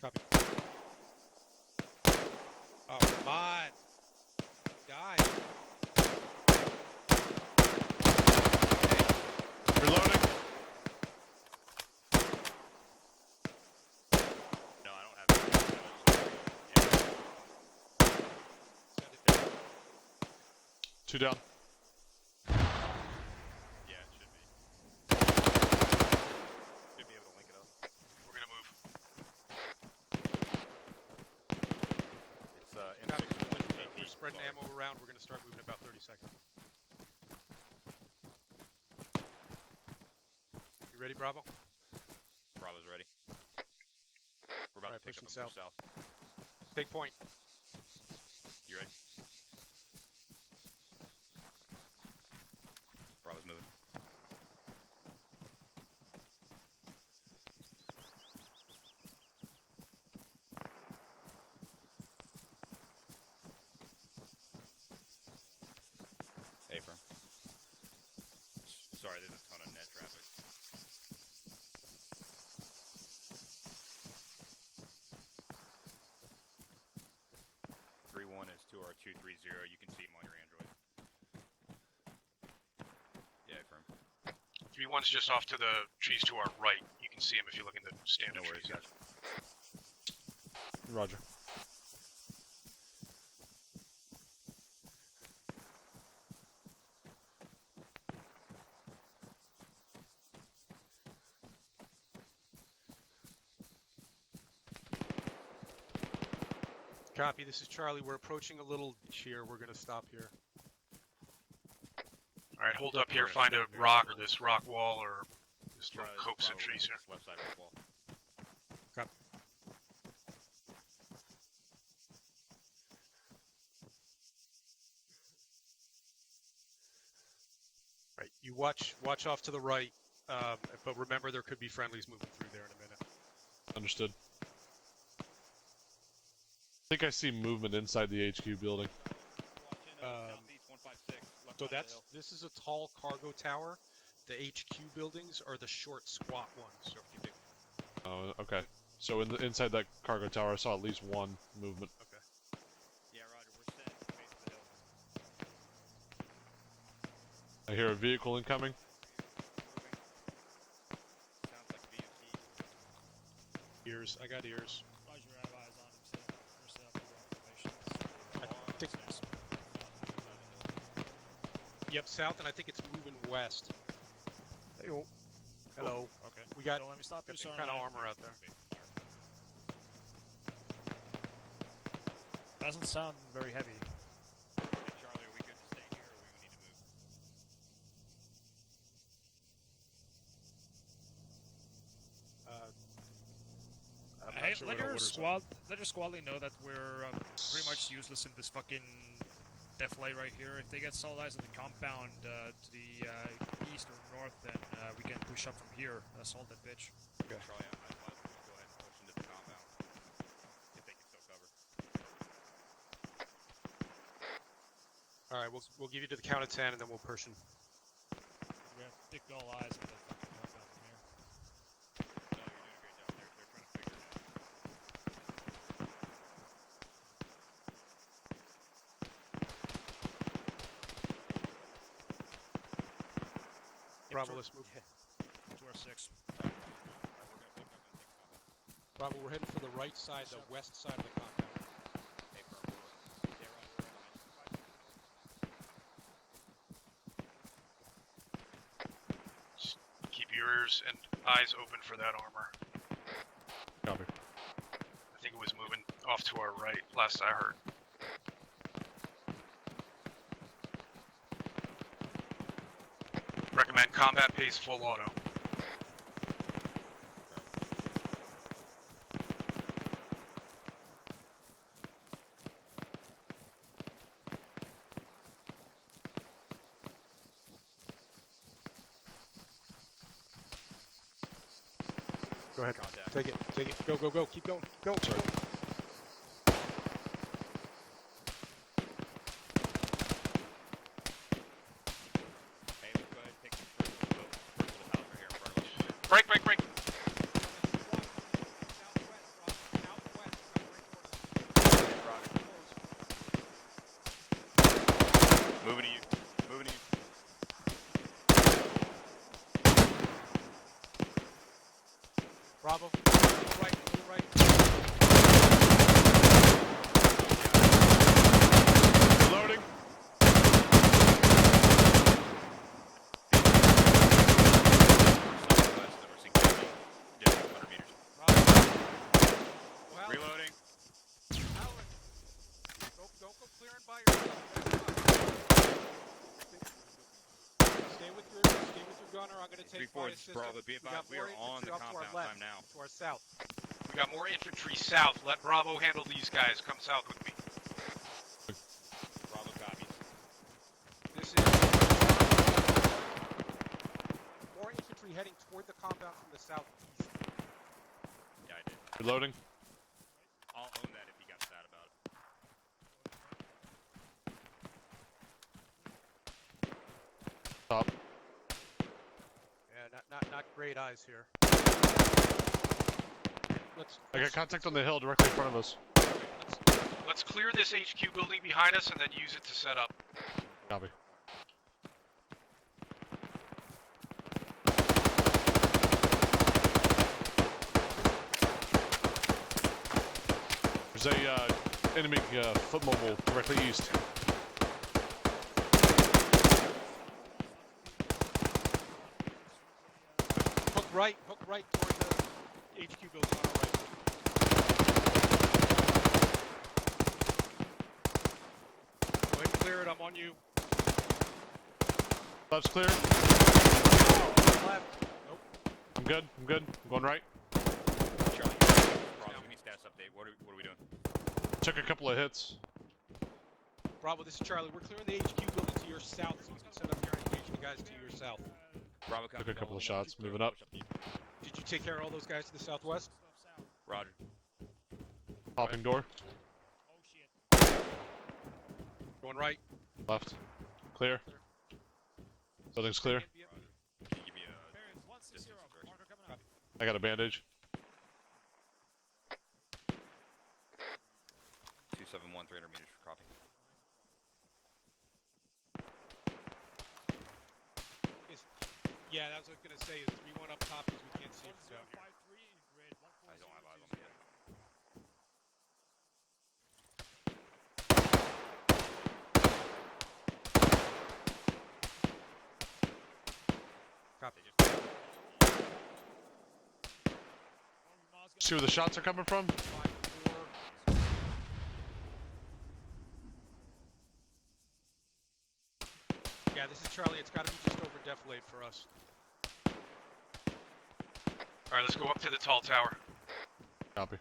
Copy. Oh, come on. Guys. Reloading. No, I don't have it. Two down. Yeah, it should be. Should be able to link it up. We're gonna move. It's M618. We're spreading ammo around. We're going to start moving in about 30 seconds. You ready, Bravo? Bravo's ready. We're about to take pushing up and south. push south. Take point. You ready? Bravo's moving. Hey, firm. Sorry, there's a ton of net traffic. Three one is to our 230. You can see him on your Android. Yeah, firm. 3-1's just off to the trees to our right. You can see him if you look in the stand No of worries, trees. guys. Roger. Copy. This is Charlie. We're approaching a little ditch here. We're going to stop here. Alright, hold up here, find a rock or this rock wall or this little Charlie, copse of Bravo, trees here. Left side of the wall. Copy. Right. You watch off to the right, but remember there could be friendlies moving through there in a minute. Understood. I think I see movement inside the HQ building. Southeast 156. Left So side of the hill. this is a tall cargo tower. The HQ buildings are the short, squat ones. Oh, okay. So inside that cargo tower, I saw at least one movement. Okay. Yeah, Roger. We're set. Base of the hill. I hear a vehicle incoming. Sounds like VMT. Ears. I got ears. Roger, I have eyes on him too. We're set up for information. I think. Yep, south, and I think it's moving west. Hey-o. Hello. Okay. We got, Don't let me stop you, some sir. kind of armor out there. Doesn't sound very heavy. Charlie, are we good to stay here, or we need to move? I'm not Hey, sure let what our your orders squad, let your squad lead know that we're pretty much useless in this fucking death light right here. If they get solidized in the compound to the east or north, then we can push up from here. Assault that bitch. Okay. Charlie, I advise we just go ahead and push into the compound. If they can still cover. All right, we'll give you to the count of 10, and then we'll push in. We have thick all eyes on the fucking compound from here. No, you're doing a great job. They're trying to figure it out. Bravo, let's move. 2 or 6. Bravo, we're heading for the right side, the west side of the compound. Hey, Purple. Yeah, right, Just keep your ears and eyes open for that armor. Copy. I think it was moving off to our right, last I heard. Recommend combat pace full auto. Go ahead. Contact. Take it. Take it. Go, go, go. Keep going. Go. Sorry. Go. Hey, let's go ahead and take the first to the house right here in front of us. Break, break, break. Moving to you. Moving to you. Bravo. Right, right. Reloading. Southwest, number 16. Yeah, 100 meters. Well, Reloading. Howard, don't go clearing by yourself. Stay with your gunner. I'm going to take 3-4, fire this is system. Bravo. Be advised, we are on the compound time now. To our south. We got more infantry south. Let Bravo handle these guys. Come south with me. Bravo copies. This is more infantry heading toward the compound from the southeast. Yeah, I did. Reloading. I'll own that if he got sad about it. Top. Yeah, not great eyes here. I got contact on the hill directly in front of us. Let's clear this HQ building behind us and then use it to set up. Copy. There's a enemy foot mobile directly east. Hook right toward the HQ building on our right. Go ahead and clear it. I'm on you. Left's clear. Left. Nope. I'm good. I'm good. I'm going right. Charlie, Bravo, give me status update. What are we doing? Took a couple of hits. Bravo, this is Charlie. We're clearing the HQ building to your south, so we can set up here and engage the guys to your south. Bravo, Took a couple of shots. Moving up. Did you take care of all those guys to the southwest? Roger. Popping door. Going right. Left. Clear. Building's clear. Can you give me a distance direction? I got a bandage. 271, 300 meters for copy. Yeah, that's what I was going to say. Is 3-1 up top because we can't see from down here. I don't have eyes on me yet. Copy. See where the shots are coming from? Yeah, this is Charlie. It's got to be just over defilade for us. Alright, let's go up to the tall tower. Copy.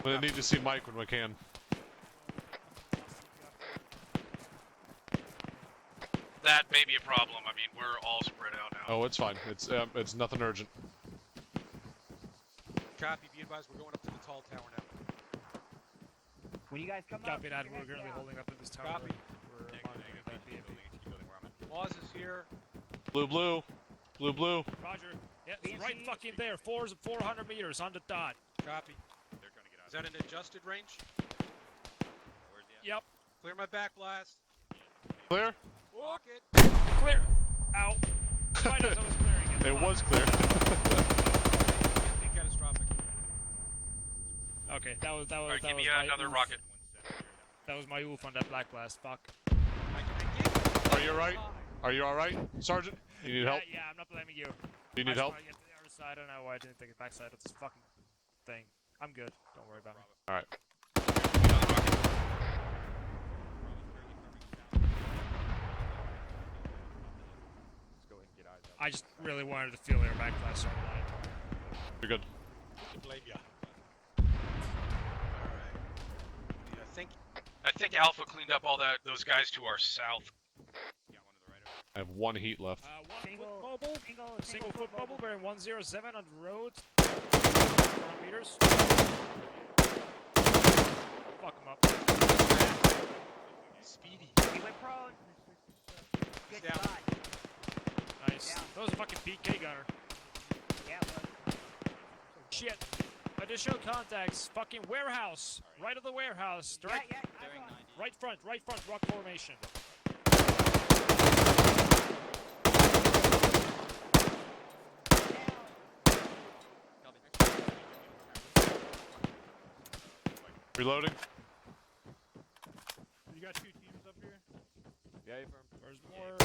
I'm gonna need to see Mike when we can. That may be a problem. I mean, we're all spread out now. Oh, it's fine. It's nothing urgent. Copy. Be advised, we're going up to the tall tower now. When you guys come Copy up, that. We're currently holding up in this tower. Copy. We're monitoring that BMP. Laws is here. Blue, blue. Blue, blue. Roger. Yeah, it's right fucking there. 400 meters on the dot. Copy. Is that an adjusted range? Yep. Clear my back blast. Clear? Walk it. Clear. Ow. Right as I was clearing it. It was clear. Catastrophic. Okay, that was Alright, give me my another oof. rocket. That was my oof on that black blast. Fuck. Are you alright? Are you alright, Sergeant? You need help? Yeah, I'm not blaming you. Do you need I just help? wanna get to the other side. I don't know why I didn't take the backside of this fucking thing. I'm good. Don't worry about me. Alright. I just really wanted to feel their back blast on the line. You're good. Blame ya. I think Alpha cleaned up all those guys to our south. I have one heat left. Single foot mobile bearing 107 on the road. 400 meters. Fuck him up. Speedy. He went prone. Good Down. shot. Nice. That was a fucking PK gunner. Yeah, Shit. Additional contacts. Fucking warehouse. Right of the warehouse. Direct. yeah. Right front. Rock formation. Reloading. You got 2 teams up here? Yeah, you firm. There's more.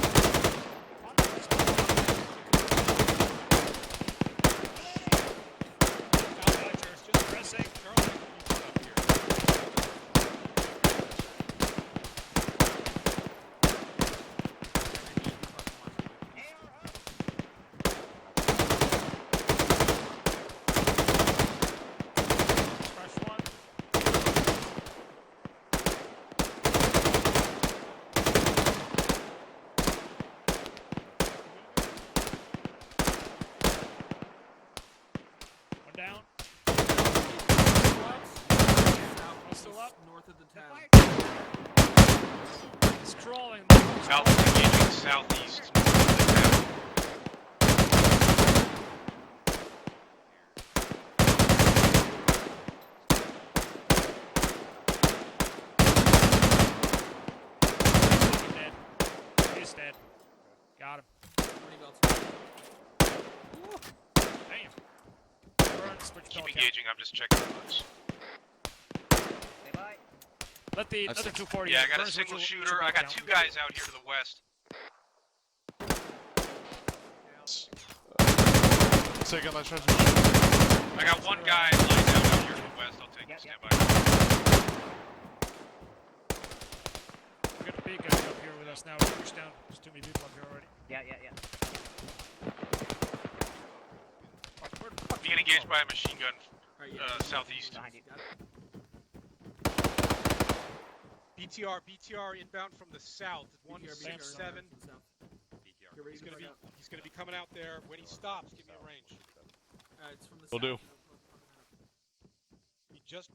Just pressing. Down. Still up. North of the town. It's crawling. Alpha engaging southeast. Dead. He's dead. Got him. Damn. Keep engaging, I'm just checking the books. Let the other 240. Yeah, I got a single shooter. I got 2 guys out here to the west. Second, let's try to... I got 1 guy lying down out here to the west. I'll take him. Stand by. We got a big guy up here with us now. Push down. There's too many people up here already. Yeah. Being engaged by a machine gun southeast. BTR inbound from the south. 167. He's gonna be coming out there. When he stops, give me a range. It's from the Will do. He just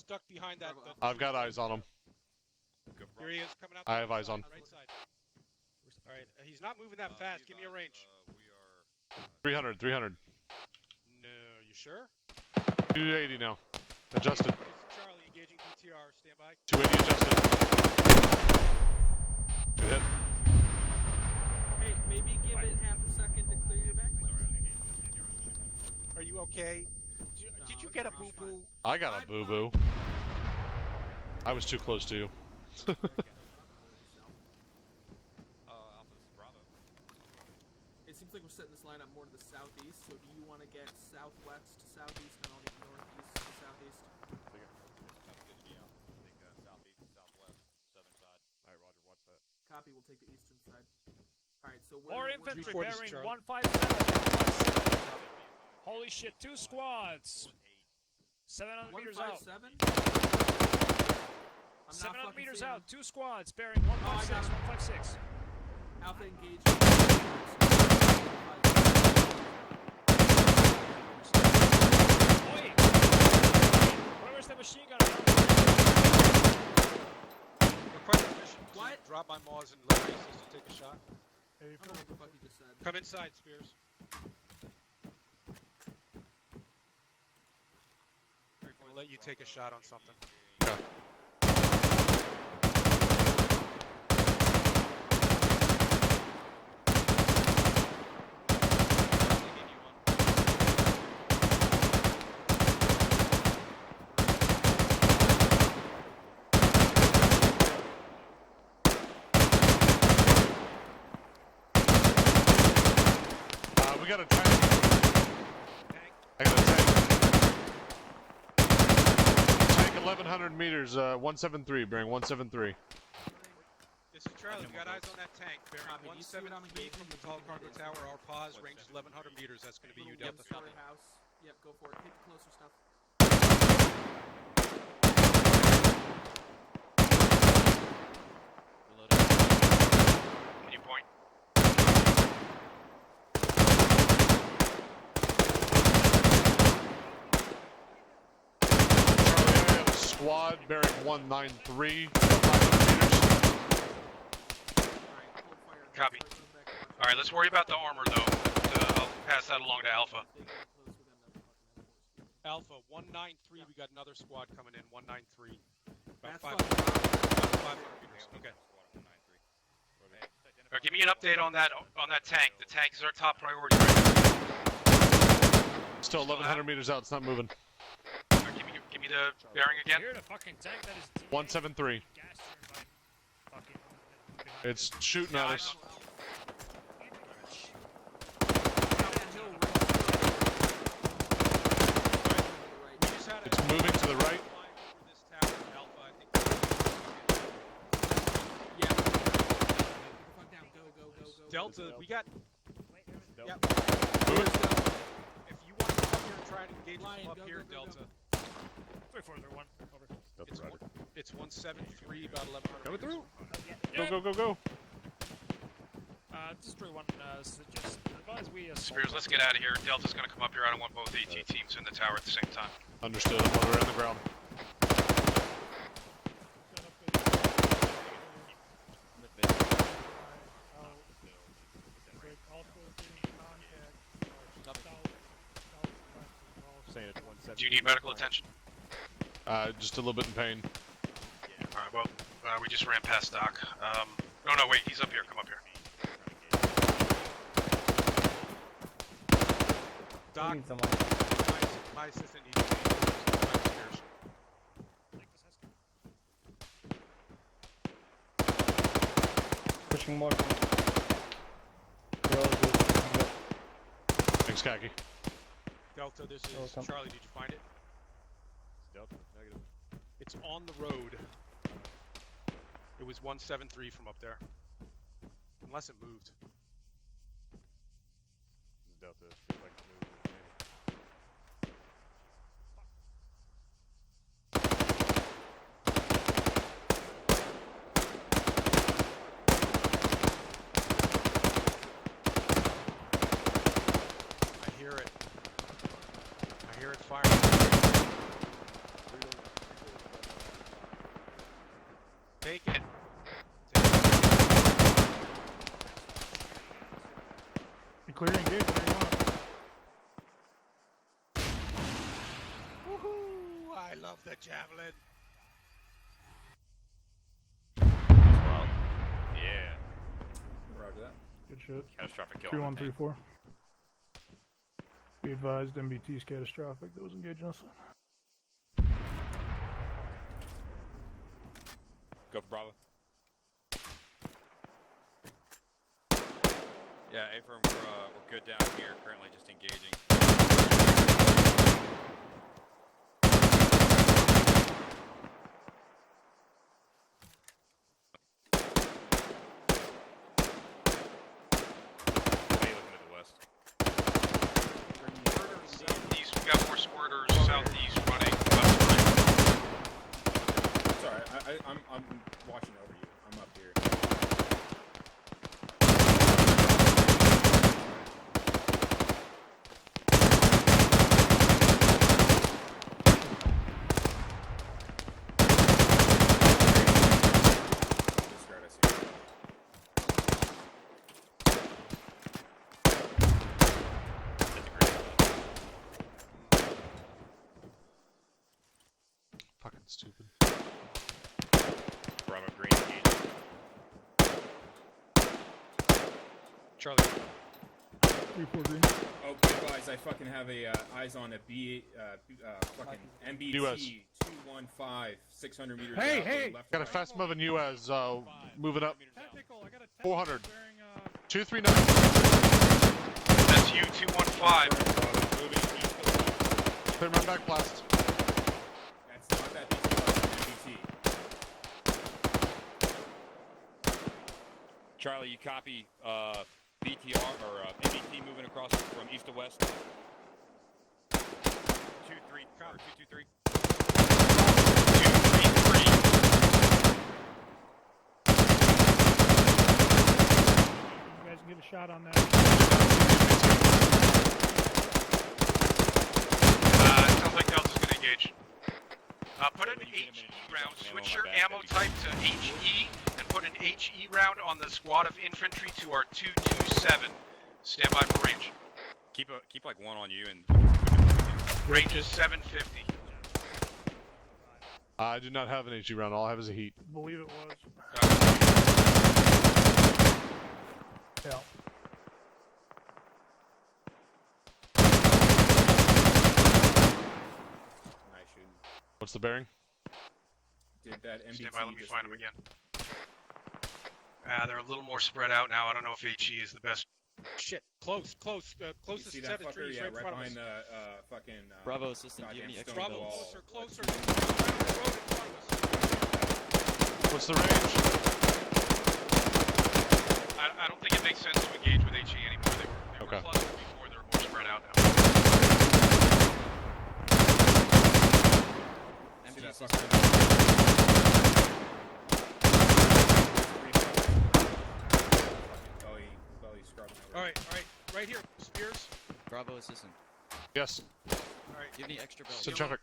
ducked behind that. I've got eyes on him. Here he is coming out. I have eyes on. Right side. All right, he's not moving that fast. Give me a range. 300. No, you sure? 280 now. Adjusted. This is Charlie engaging BTR. Stand by. 280 adjusted. Good hit. Hey, maybe give it half a second to clear your back. Are you okay? Did you get a boo-boo? I got a boo-boo. I was too close to you. It seems like we're setting this line up more to the southeast. So do you want to get southwest to southeast, and I'll get northeast to southeast? Sounds good to me. I'll take southeast, southwest, southern side. Alright, Roger, watch that. Copy. We'll take the eastern side. All right. So More we're infantry 340, bearing Charlie. 157. Holy shit, 2 squads. 700 meters out. 157. 700 meters out. 2 squads bearing 156, 156. Alpha engaged. Oi! Where's the machine gun? Request permission to What? drop my Maws and let Races to take a shot. I don't know what the fuck you just said. Come inside, Spears. I'm gonna let you take a shot on something. We got a tank. I got a tank. Tank 1100 meters, 173, bearing 173. This is Charlie. We got eyes on that tank. Bearing Copy. Do you see what I'm 173 from the tall cargo tower. Our pause range is 1100 meters. That's going to be you, Little Delta. one-story house. Yep, go for it. Hit the closer stuff. Can you point? Charlie, I have a squad bearing 193, 500 meters. Copy. Alright, let's worry about the armor though. I'll pass that along to Alpha. Alpha 193. We got another squad coming in. 193. About That's 500 meters. Okay. Give me an update on that tank. The tank is our top priority right now. Still 1100 meters out, it's not moving. Give me the bearing again. Here's a fucking tank that is 173. It's shooting at us. It's moving to the right. Delta, we got. Yep. Move it. If you want to come up here and try to engage us up here, Delta. 3431. Over. It's 173, about 1100. Coming through. Yeah. Go, go, go, go. Just 31 suggests advise we Spears, let's get out of here. Delta's gonna come up here. I don't want both AT teams in the tower at the same time. Understood. I'm on around the ground. Saying it's 170. Do you need medical attention? Just a little bit in pain. Alright, well, we just ran past Doc. No, wait, he's up here. Come up here. Doc, Need someone. my assistant needs to be Spears. Pushing more. They're all good. Thanks, Khaki. Delta, this is Welcome. Charlie. Did you find it? Delta, negative. It's on the road. It was 173 from up there. Unless it moved. This is Delta. Feels like it's moving. I hear it. I hear it firing. Take it. You clear engage where you want. Woohoo! I love the javelin. Well, yeah. Roger that. Good shit. Catastrophic kill. 3134. Be advised, MBT's catastrophic. That was engaging us. Go for Bravo. Yeah, Affirm, we're good down here. Currently just engaging. Southeast, we got more squirters. Southeast running. Left running. Sorry, I'm watching over you. I'm up here. Fucking stupid. Bravo green engaging. Charlie. 3-4 green. Oh, good guys, I fucking have a eyes on a fucking MBT US. 215, 600 meters. Hey, out, hey! left Got a right. fast moving US moving up. 400. 239. That's you, 215. Clear my back blast. That's not that big MBT. Charlie, you copy BTR or MBT moving across from east to west. 2-3, or 2-2-3. 2-3-3. You guys can get a shot on that. Sounds like Delta's gonna engage. Put an HE round. Switch your ammo type to HE and put an HE round on the squad of infantry to our 227. Stand by for range. Keep like one on you and. Range is 750. I do not have an HE round. All I have is a heat. I believe it was. Yeah. Nice shooting. What's the bearing? Did that MBT Stand by, let me just find them move? again. They're a little more spread out now. I don't know if HE is the best. Shit, closest You closest see set that of fucker? trees Yeah, right in front of behind us. the fucking. Bravo assistant, do you have goddamn any extra stone Bravo, wall. closer, closer. Right on the road in front of us. What's the range? I don't think it makes sense to engage with HE anymore. They were Okay. clustered before. They're more spread out now. See that MG fucker? Belly scrubbing over. All right, right here, Spears. Bravo assistant. Yes. All right. Do you have any extra bells? Send traffic.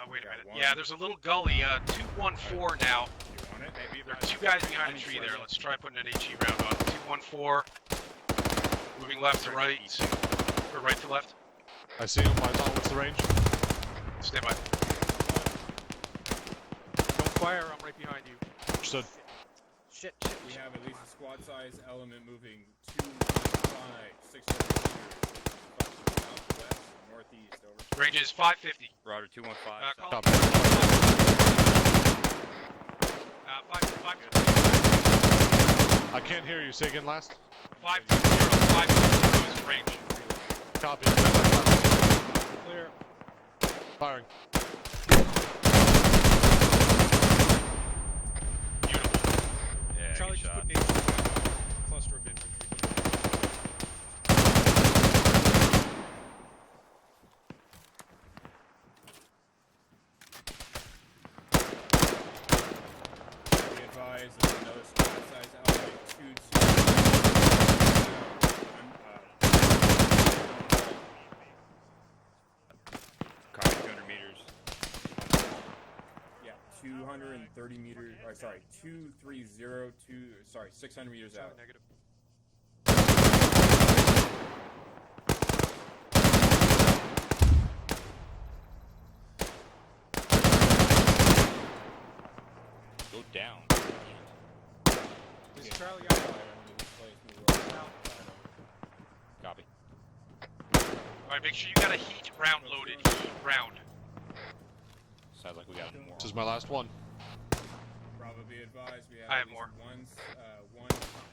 Wait a Got minute. one. Yeah, there's a little gully. 214 now. You want it? Maybe There are two guys behind a tree there. Let's try putting an HE round on. 214. Moving left to right. Or right to left. I see him. What's the range? Stand by. Don't fire. I'm right behind you. Understood. Shit. We have at least a squad size element moving 215, 600 meters. Southwest, northeast, over. Range is 550. Roger 215. Call. Copy. 550. I can't hear you. Say again last. 550 is range. Copy. Clear. Firing. Beautiful. Yeah, Charlie good just shot. put an HE cluster of infantry. Be advised, there's another squad size element 2. Copy 200 meters. Yeah, 230 meters. Or sorry, 2302. Sorry, 600 meters out. Negative. Go down. This is Charlie out. Copy. Alright, make sure you got a heat round loaded. Heat round. Sounds like we got more. This is my last one. Bravo Bravo, be advised. We have I have at more. least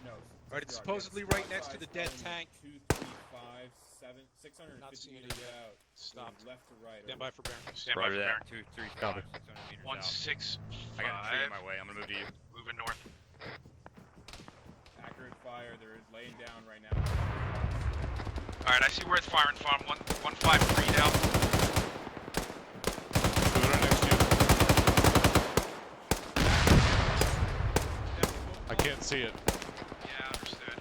no. All right, it's disregard. supposedly We have right next to the dead squad size tank. 2, 3, 5, 7, 650 Not seeing meters it yet. out. Stopped. Left to right. Stand by for bearing. Stand by for bearing. 2, 3, 5, Copy. 600 meters 165. out. I got a tree in my way. I'm gonna move to you. Moving north. Accurate fire. They're laying down right now. All right, I see where it's firing from. 153 down. Moving right next to you. I can't see it. Yeah, understood.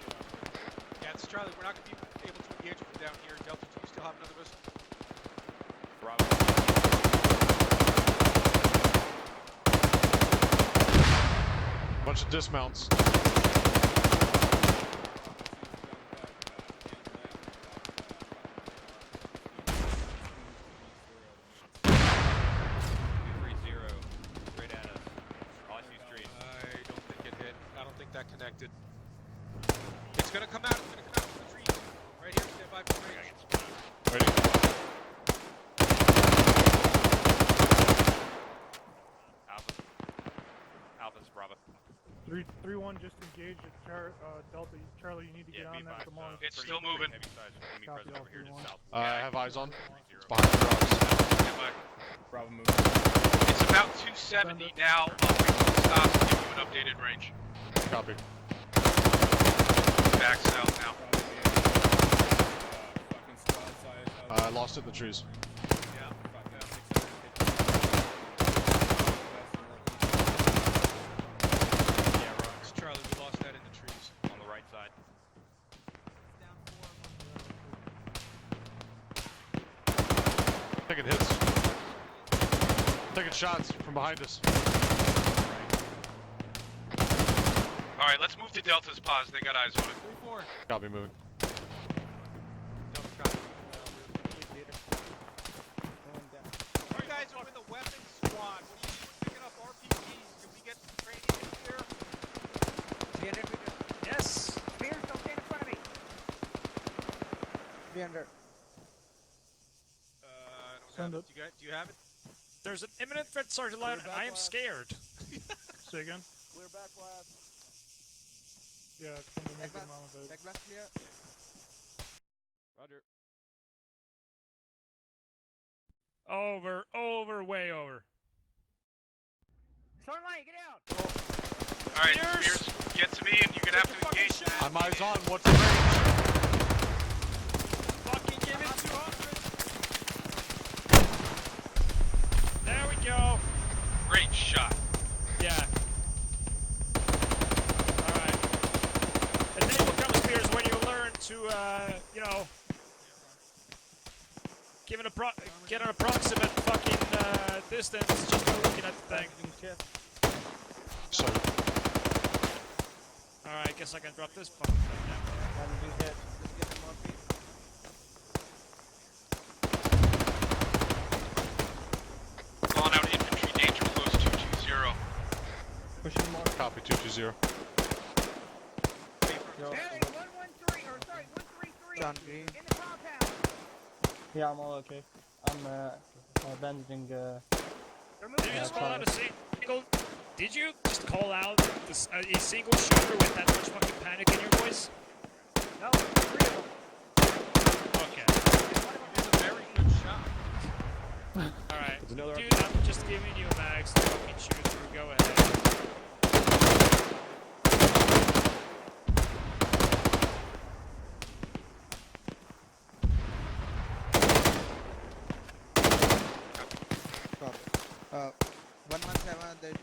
Yeah, it's Charlie. We're not going to be able to engage from down here. Delta, do you still have another missile? Bravo. Bunch of dismounts. Straight at us. All I see is trees. I don't think it hit. I don't think that connected. It's going to come out. It's going to come out from the trees. Right here. Stand by for range. Ready? Alpha's Bravo. 3-1 just engaged at Delta. Charlie, you need to get on that tomorrow. It's still moving. Heavy size enemy Copy presence all over here just 3-1. south. I have eyes on. It's behind the rocks. Stand by. Bravo, move. It's about 270 now. I'll wait till it stops to give you an updated range. Copy. Back south now. Fucking squad size. I lost it in the trees. Yeah. Yeah, right. It's Charlie. We lost that in the trees. On the right side. Taking hits. Taking shots from behind us. All right, let's move to Delta's pause. They got eyes on it. 3-4. Copy, moving. Delta copy. You guys are in the weapons squad. What are you doing picking up RPGs? Can we get some training in here? Yes. Spears, don't stand in front of me. 300. I don't have it. Do you have it? There's an imminent threat, Sergeant Lion, and I am scared. Say again? Clear back blast. Yeah, it's going to make Back them on the boat. Back blast clear. Roger. Over, way over. Sergeant Lion, get out. All right, Spears, get to me, and you're gonna have to engage. I'm eyes on. What's the range? Fucking give it 200. There we go. Great shot. Yeah. Alright. The day will come, Spears, when you learn to, you know, get an approximate fucking, distance just by looking at the thing. So, Alright, I guess I can drop this fucking thing now. Calling out infantry danger close 220. Pushing more. copy 220. Hey, 113, or sorry, 133. John Green. In the compound. Yeah, I'm all okay. I'm abandoning. They're Did moving. you just Yeah, call out Charlie. a single... Did you just call out this, a single shooter with that much fucking panic in your voice? No, 3 of them. Okay. It's a very good shot. Alright. There's another Dude, I'm just giving you mags to fucking shoot through. Go ahead. Copy. 117, there's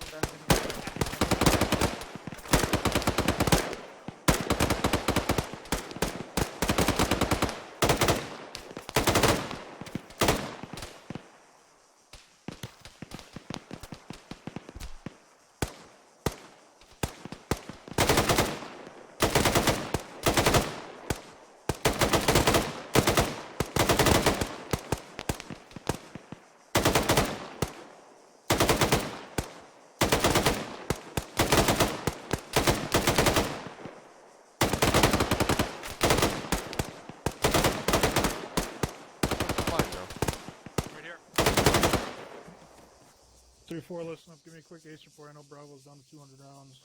3-4, listen up. Give me a quick ace report. I know Bravo's down to 200 rounds.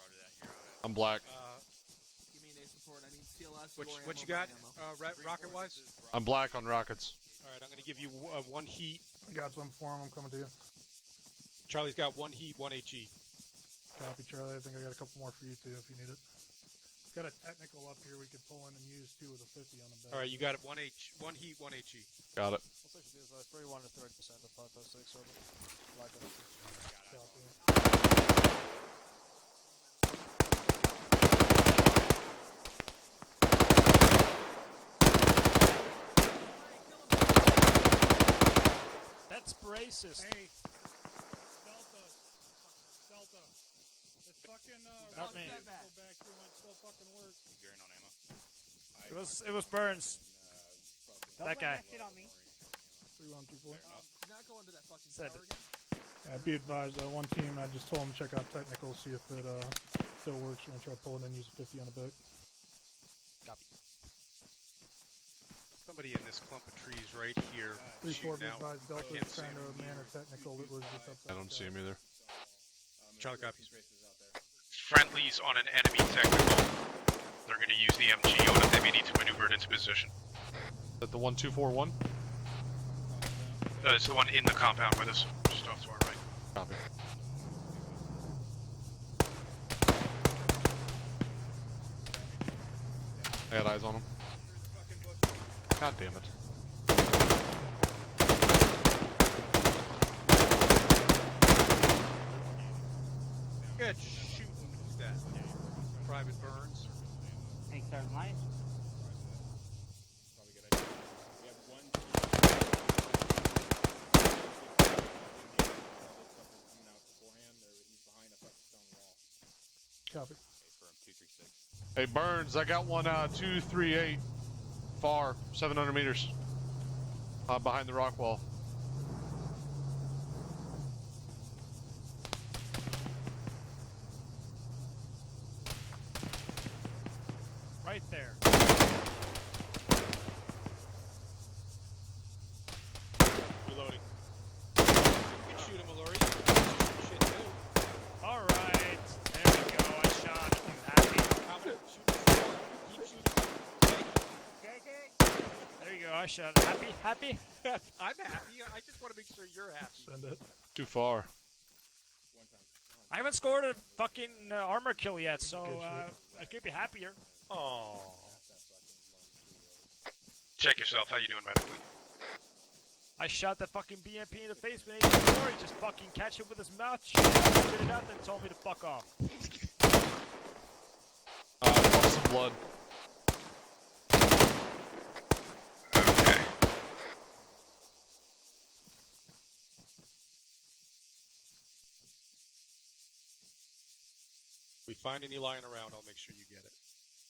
I'm black. Give me an ace support. I need CLS. What you got, rocket wise? I'm black on rockets. All right, I'm going to give you one heat. I got some for him. I'm coming to you. Charlie's got one heat, one HE. Copy, Charlie. I think I got a couple more for you too if you need it. Got a technical up here we could pull in and use too with a 50 on the back. All right, you got it. One heat, one HE. Got it. What's actually is 31 to 30% of 556 orbit. Black on That's racist. Hey, Delta. This fucking Not me. go back here might still fucking work. You're in on ammo. It was Burns. Don't That put guy. that shit on me. 3124. Not going to that fucking Said tower it. again. Be advised, one team, I just told them to check out technical, see if it still works. We're going to try to pull it in and use a 50 on the back. Copy. Somebody in this clump of trees right here. 3-4, shooting be out. advised, Delta Can't is see trying to him. man a technical that was just up. I don't see him either. Charlie copies. Friendlies on an enemy technical. They're going to use the MG on it. They may need to maneuver it into position. Is that the 1241? It's the one in the compound with us, just off to our right. Copy. I got eyes on him. God damn it. Good shooting. Who's that? Private Burns. Hey, Sergeant Light. Probably a good idea. We have one team coming out beforehand. He's behind a fucking stone wall. Copy. Firm 236. Hey, Burns, I got one 238 far, 700 meters. Behind the rock wall. Right there. Reloading. You can shoot him, Mallory. Shit, too. Alright. There we go. I shot him. Happy. How about shoot him more? Keep shooting. JJ. There you go. I shot him. Happy? Happy? I'm happy. I just want to make sure you're happy. Send it. Too far. I haven't scored a fucking armor kill yet, so I could be happier. Oh. Check yourself. How you doing, medically? I shot that fucking BMP in the face with AK-4. He just fucking catch it with his mouth, shit it out, then told me to fuck off. I lost some blood. Okay. If we find any lying around, I'll make sure you get it.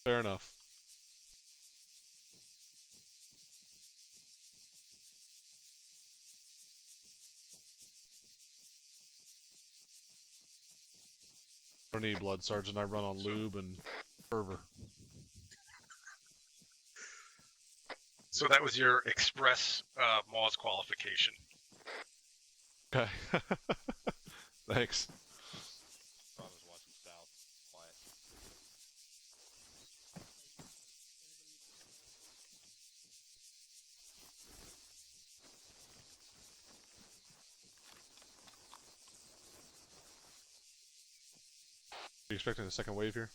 Fair enough. I don't need blood, Sergeant. I run on lube and fervor. So that was your express Moz qualification. Okay. Thanks. Bravo's watching south. Quiet. You expecting a second wave here?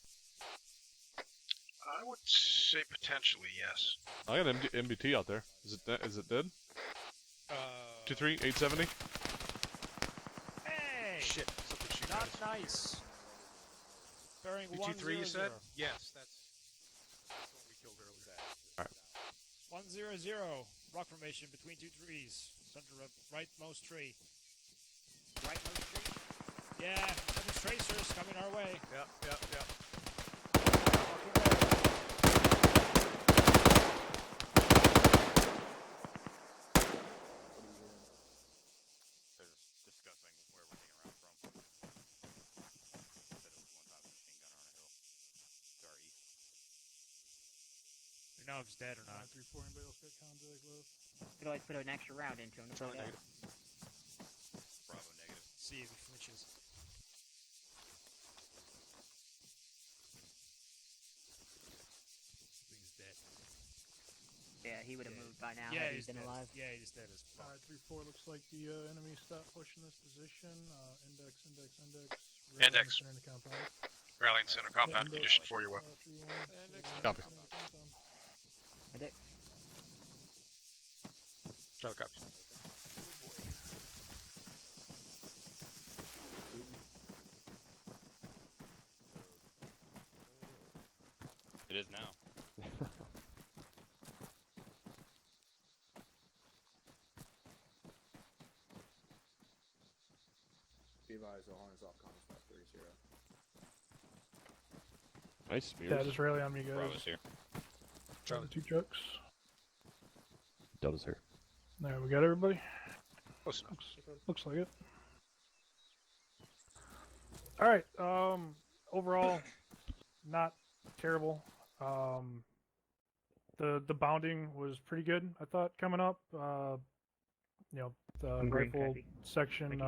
I would say potentially, yes. I got an MBT out there. Is it dead? 2-3, 870. Hey! Shit. Something shooting Not at us. nice. Bearing 223, you said? 100. Yes, that's the one we killed earlier. 100. Rock formation between two trees. Center of rightmost tree. Rightmost tree. Yeah, there's tracers coming our way. Yep. They're just discussing where we're getting around from. Said it was one time a machine gunner on a hill. To our east. We know if he's dead or not. 934, anybody else got contact with? Could always put an extra round into him. Charlie negative. Bravo negative. see if he flinches. Thing's dead. Yeah, he would have moved by now Yeah, had he he's been dead. alive. Yeah, he's dead as fuck. 3-4 looks like the enemy stopped pushing this position. Index. Index. Center in the compound. Rallying center compound Yeah, condition for your weapon. 3-1. Copy. Index. Charlie copy. It is now. Be advised, all hands off comms about 30. Nice spears. Yeah, just rally on me, guys. Bravo's here. Charlie. 2 trucks. Delta's here. There, we got everybody. Close enough. Looks like it. All right. Overall, not terrible. The bounding was pretty good, I thought, coming up. The rifle section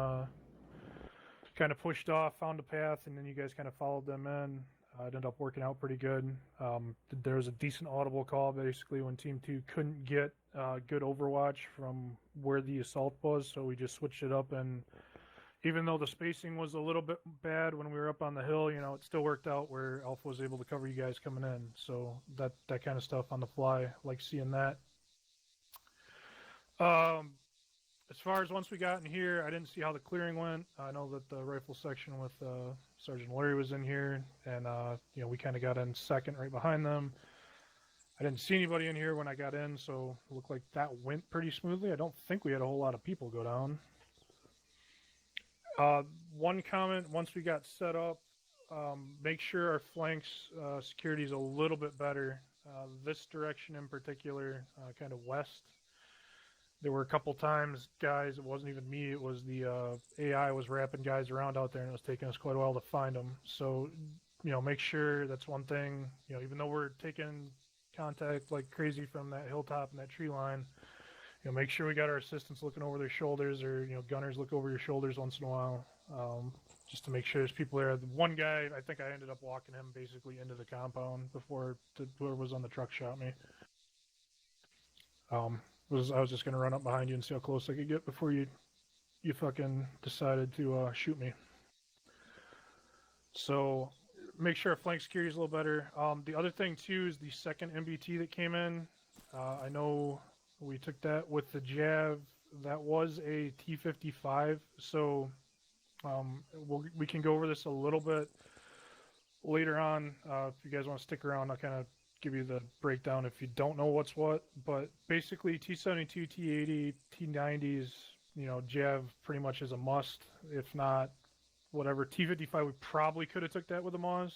kind of pushed off, found a path, and then you guys kind of followed them in. It ended up working out pretty good. There was a decent audible call, basically, when Team 2 couldn't get good overwatch from where the assault was, so we just switched it up, and even though the spacing was a little bit bad when we were up on the hill, it still worked out where Alpha was able to cover you guys coming in. So that kind of stuff on the fly, like seeing that. As far as once we got in here, I didn't see how the clearing went. I know that the rifle section with Sergeant Larry was in here, and we kind of got in second right behind them. I didn't see anybody in here when I got in, so it looked like that went pretty smoothly. I don't think we had a whole lot of people go down. One comment, once we got set up, make sure our flanks security is a little bit better. This direction in particular, kind of west. There were a couple times, guys, it wasn't even me, it was the AI was wrapping guys around out there, and it was taking us quite a while to find them. So, make sure that's one thing, even though we're taking contact like crazy from that hilltop and that tree line, make sure we got our assistants looking over their shoulders, or, gunners look over your shoulders once in a while, just to make sure there's people there. The one guy, I think I ended up walking him basically into the compound before whoever was on the truck shot me. I was just going to run up behind you and see how close I could get before you fucking decided to shoot me. So make sure our flank security is a little better. The other thing, too, is the second MBT that came in. I know we took that with the Jav. That was a T-55, so we can go over this a little bit later on. If you guys want to stick around, I'll kind of give you the breakdown if you don't know what's what. But basically, T-72, T-80, T-90s, Jav pretty much is a must. If not, whatever. T-55, we probably could have took that with a Moz.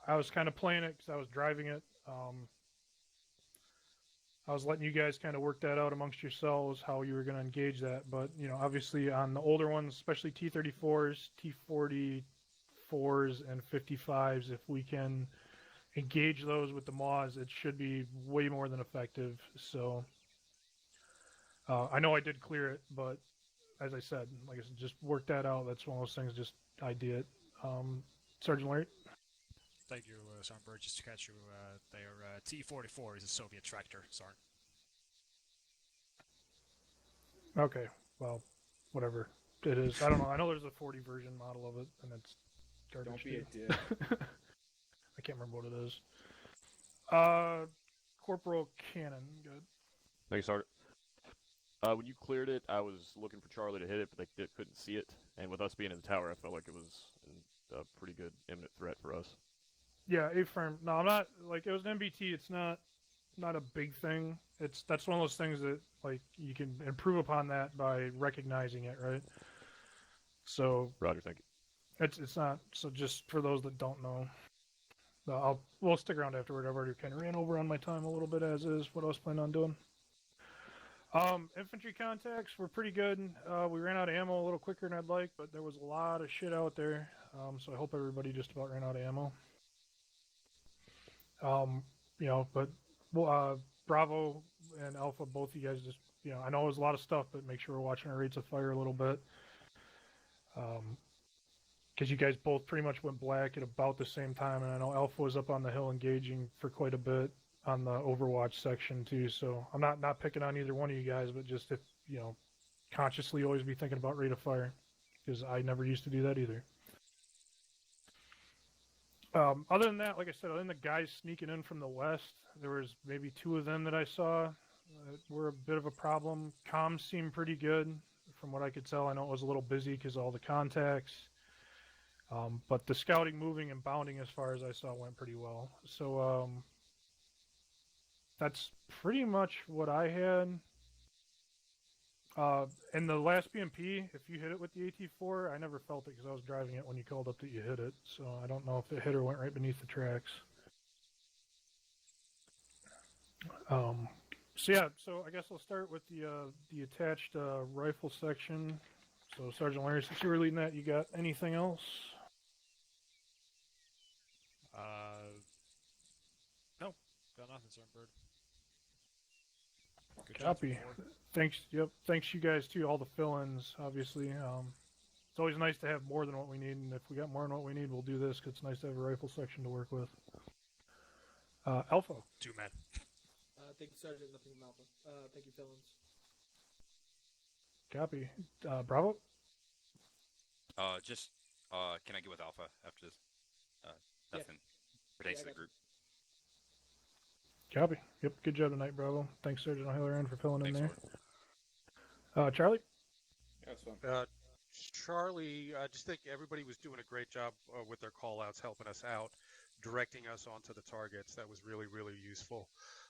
I was kind of playing it because I was driving it. I was letting you guys kind of work that out amongst yourselves, how you were going to engage that. But, obviously on the older ones, especially T-34s, T-44s, and 55s, if we can engage those with the Moz, it should be way more than effective. So I know I did clear it, but as I said, like I said, just work that out. That's one of those things, just idea it. Sergeant Larry? Thank you, Sergeant. Just to catch you, their T-44 is a Soviet tractor, Sergeant. Okay, well, whatever it is. I don't know. I know there's a 40 version model of it, and it's garbage. Don't be a dick. I can't remember what it is. Corporal Cannon, good. Thanks, Sergeant. When you cleared it, I was looking for Charlie to hit it, but they couldn't see it. And with us being in the tower, I felt like it was a pretty good imminent threat for us. Yeah, A-firm. No, I'm not, like, it was an MBT. It's not a big thing. That's one of those things that, like, you can improve upon that by recognizing it, right? So Roger, thank you. It's not, so just for those that don't know, we'll stick around afterward. I've already kind of ran over on my time a little bit as is what I was planning on doing. Infantry contacts were pretty good. We ran out of ammo a little quicker than I'd like, but there was a lot of shit out there. So I hope everybody just about ran out of ammo. But Bravo and Alpha, both of you guys just, I know it was a lot of stuff, but make sure we're watching our rates of fire a little bit. Because you guys both pretty much went black at about the same time, and I know Alpha was up on the hill engaging for quite a bit on the Overwatch section too. So I'm not picking on either one of you guys, but just if consciously always be thinking about rate of fire, because I never used to do that either. Other than that, like I said, other than the guys sneaking in from the west, there was maybe 2 of them that I saw were a bit of a problem. Comms seemed pretty good from what I could tell. I know it was a little busy because of all the contacts. But the scouting, moving, and bounding, as far as I saw, went pretty well. So that's pretty much what I had. And the last PMP, if you hit it with the AT4, I never felt it because I was driving it when you called up that you hit it. So I don't know if it hit or went right beneath the tracks. So yeah, so I guess I'll start with the attached rifle section. So Sergeant Larry, since you were leading that, you got anything else? No, got nothing, Sergeant Bird. Good Copy. job, Thanks. Yep. Thanks you guys too. All the fill-ins, obviously. It's always nice to have more than what we need, and if we got more than what we need, we'll do this because it's nice to have a rifle section to work with. Alpha. 2 men. Thank you, Sergeant. Nothing from Alpha. Thank you, Fillins. Copy. Bravo. Can I get with Alpha after this? Nothing pertains to the group. Copy. Yep. Good job tonight, Bravo. Thanks, Sergeant O'Halloran, for filling in there. Charlie. Yeah, that's fine. Charlie, I just think everybody was doing a great job with their call-outs, helping us out, directing us onto the targets. That was really, really useful.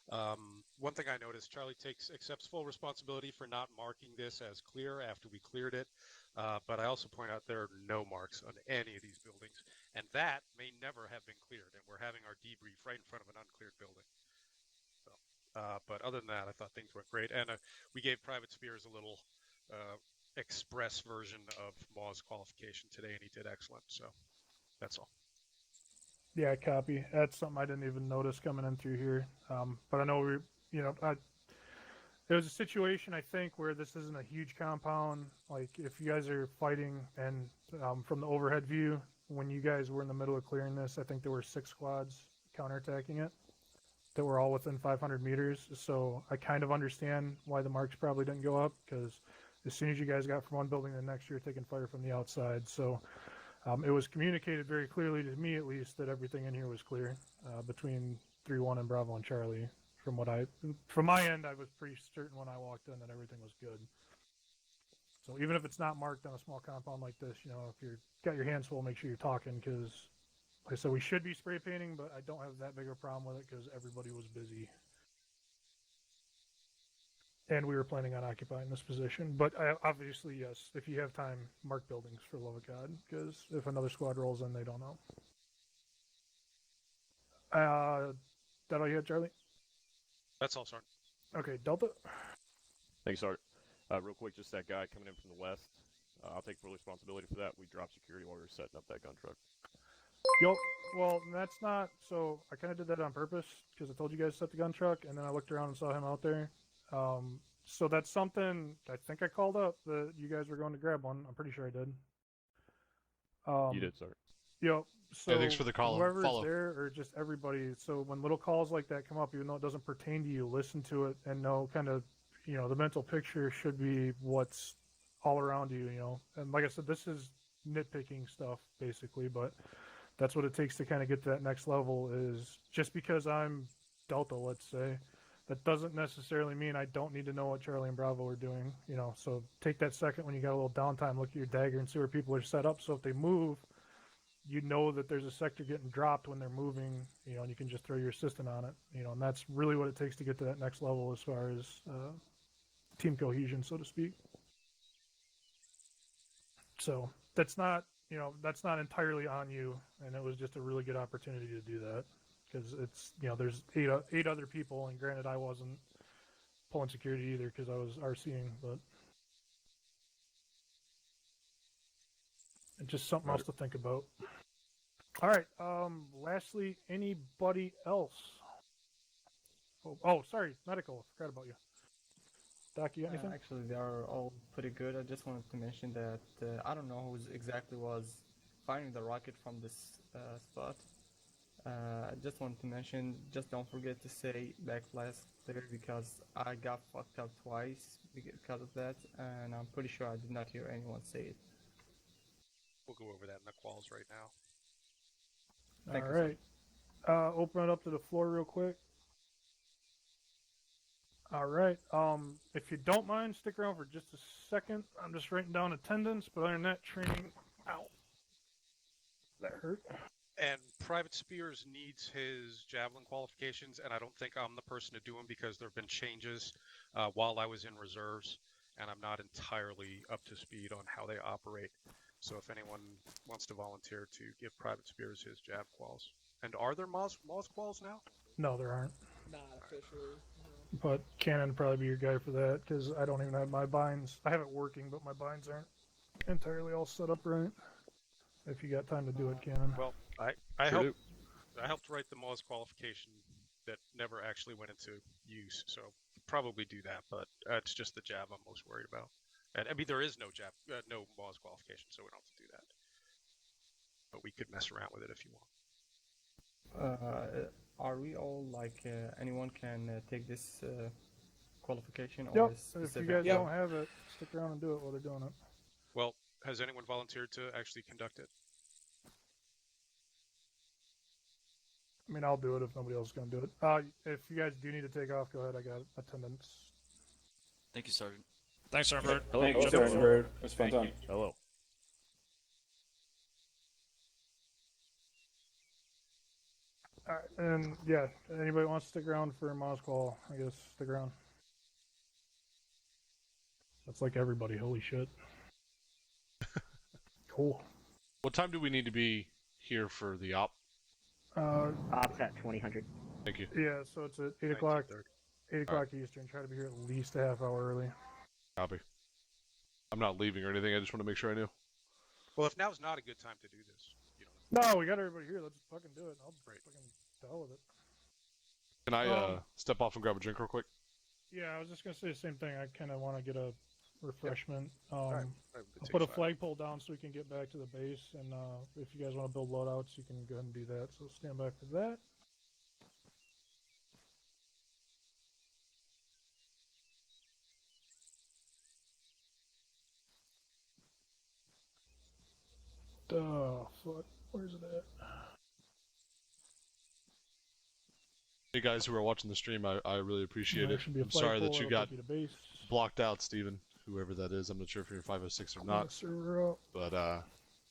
One thing I noticed, Charlie accepts full responsibility for not marking this as clear after we cleared it. But I also point out there are no marks on any of these buildings. And that may never have been cleared. And we're having our debrief right in front of an uncleared building. So, but other than that, I thought things went great. And we gave Private Spears a little express version of Maw's qualification today, and he did excellent. So that's all. Yeah, copy. That's something I didn't even notice coming in through here. But I know there was a situation, I think, where this isn't a huge compound. Like, if you guys are fighting and from the overhead view, when you guys were in the middle of clearing this, I think there were 6 squads counterattacking it that were all within 500 meters. So I kind of understand why the marks probably didn't go up, because as soon as you guys got from one building to the next, you're taking fire from the outside. So it was communicated very clearly to me, at least, that everything in here was clear between 3-1 and Bravo and Charlie. From my end, I was pretty certain when I walked in that everything was good. So even if it's not marked on a small compound like this, if you've got your hands full, make sure you're talking, because like I said, we should be spray painting, but I don't have that big of a problem with it because everybody was busy. And we were planning on occupying this position. But obviously, yes, if you have time, mark buildings for the love of God, because if another squad rolls in, they don't know. That all you had, Charlie? That's all, Sergeant. Okay, Delta? Thanks, Sergeant. Real quick, just that guy coming in from the west. I'll take full responsibility for that. We dropped security while we were setting up that gun truck. Yo, well, that's not... So, I kind of did that on purpose, because I told you guys to set the gun truck, and then I looked around and saw him out there. So that's something I think I called up that you guys were going to grab one. I'm pretty sure I did. You did, sir. Yo, so yeah, thanks for the call. Whoever's Follow. there, or just everybody. So when little calls like that come up, even though it doesn't pertain to you, listen to it and know kind of, the mental picture should be what's all around you, And like I said, this is nitpicking stuff basically, but that's what it takes to kind of get to that next level. Is just because I'm Delta, let's say, that doesn't necessarily mean I don't need to know what Charlie and Bravo are doing, So take that second when you got a little downtime, look at your dagger and see where people are set up. So if they move, you know that there's a sector getting dropped when they're moving, and you can just throw your assistant on it, and that's really what it takes to get to that next level as far as team cohesion, so to speak. So that's not entirely on you, and it was just a really good opportunity to do that, because it's, there's eight other people, and granted I wasn't pulling security either because I was RCing, but it's just something else to think about. All right. Lastly, anybody else? Oh, sorry, medical. Forgot about you. Doc, you got anything? Actually, they are all pretty good. I just wanted to mention that I don't know who exactly was firing the rocket from this spot. I just wanted to mention, just don't forget to say backblast clear because I got fucked up twice because of that, and I'm pretty sure I did not hear anyone say it. We'll go over that in the quals right now. Thank All you, sir. right. Open it up to the floor real quick. All right. If you don't mind, stick around for just a second. I'm just writing down attendance, but other than that, training out. That hurt. And Private Spears needs his javelin qualifications, and I don't think I'm the person to do them because there have been changes while I was in reserves, and I'm not entirely up to speed on how they operate. So if anyone wants to volunteer to give Private Spears his jav quals. And are there Moz quals now? No, there aren't. Not officially. No. But Cannon would probably be your guy for that because I don't even have my binds. I have it working, but my binds aren't entirely all set up right. If you got time to do it, Cannon. Well, I helped write the Moz qualification that never actually went into use, so probably do that. But it's just the jav I'm most worried about. And I mean, there is no no Moz qualification, so we don't have to do that. But we could mess around with it if you want. Are we all like anyone can take this qualification? Yep. Or If you guys don't have it, stick around and do it while they're doing it. Well, has anyone volunteered to actually conduct it? I mean, I'll do it if nobody else is going to do it. If you guys do need to take off, go ahead. I got attendance. Thank you, Sergeant. Thanks, Sergeant Bird. Thank you, Sergeant Bird. It was fun time. Hello. All right, and yeah, anybody wants to stick around for Moscow, I guess stick around. That's like everybody. Holy shit. Cool. What time do we need to be here for the op? Ops at 2000. Thank you. Yeah, so it's at 8 o'clock. 8 o'clock Eastern. Try to be here at least a half hour early. Copy. I'm not leaving or anything. I just want to make sure I knew. Well, if now's not a good time to do this, you know. No, we got everybody here. Let's fucking do it. I'll fucking the hell with it. Can I step off and grab a drink real quick? Yeah, I was just gonna say the same thing. I kind of want to get a refreshment. Right. I'll put a flagpole down so we can get back to the base, and if you guys want to build loadouts, you can go ahead and do that. So stand by for that. Fuck. Where's it at? Hey guys who are watching the stream, I really appreciate it. Should be a I'm sorry that flagpole, you it'll got take you to base. blocked out, Steven. Whoever that is, I'm not sure if you're 506 or Clean not. the server up. But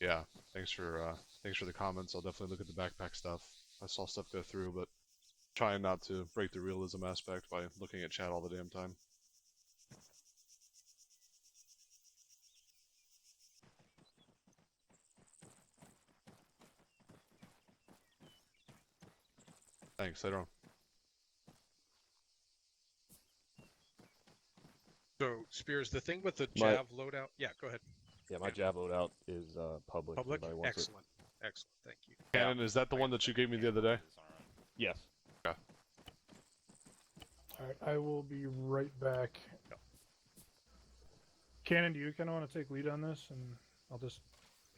yeah, thanks for the comments. I'll definitely look at the backpack stuff. I saw stuff go through, but trying not to break the realism aspect by looking at chat all the damn time. Thanks, later on. So, Spears, the thing with the Jav loadout... Yeah, go ahead. Yeah, my Jav loadout is public. Public? If anybody wants Excellent. Excellent, thank you. Cannon, is that the one that you gave me the other day? Yes. Okay. Alright, I will be right back. Cannon, do you kind of want to take lead on this? And I'll just,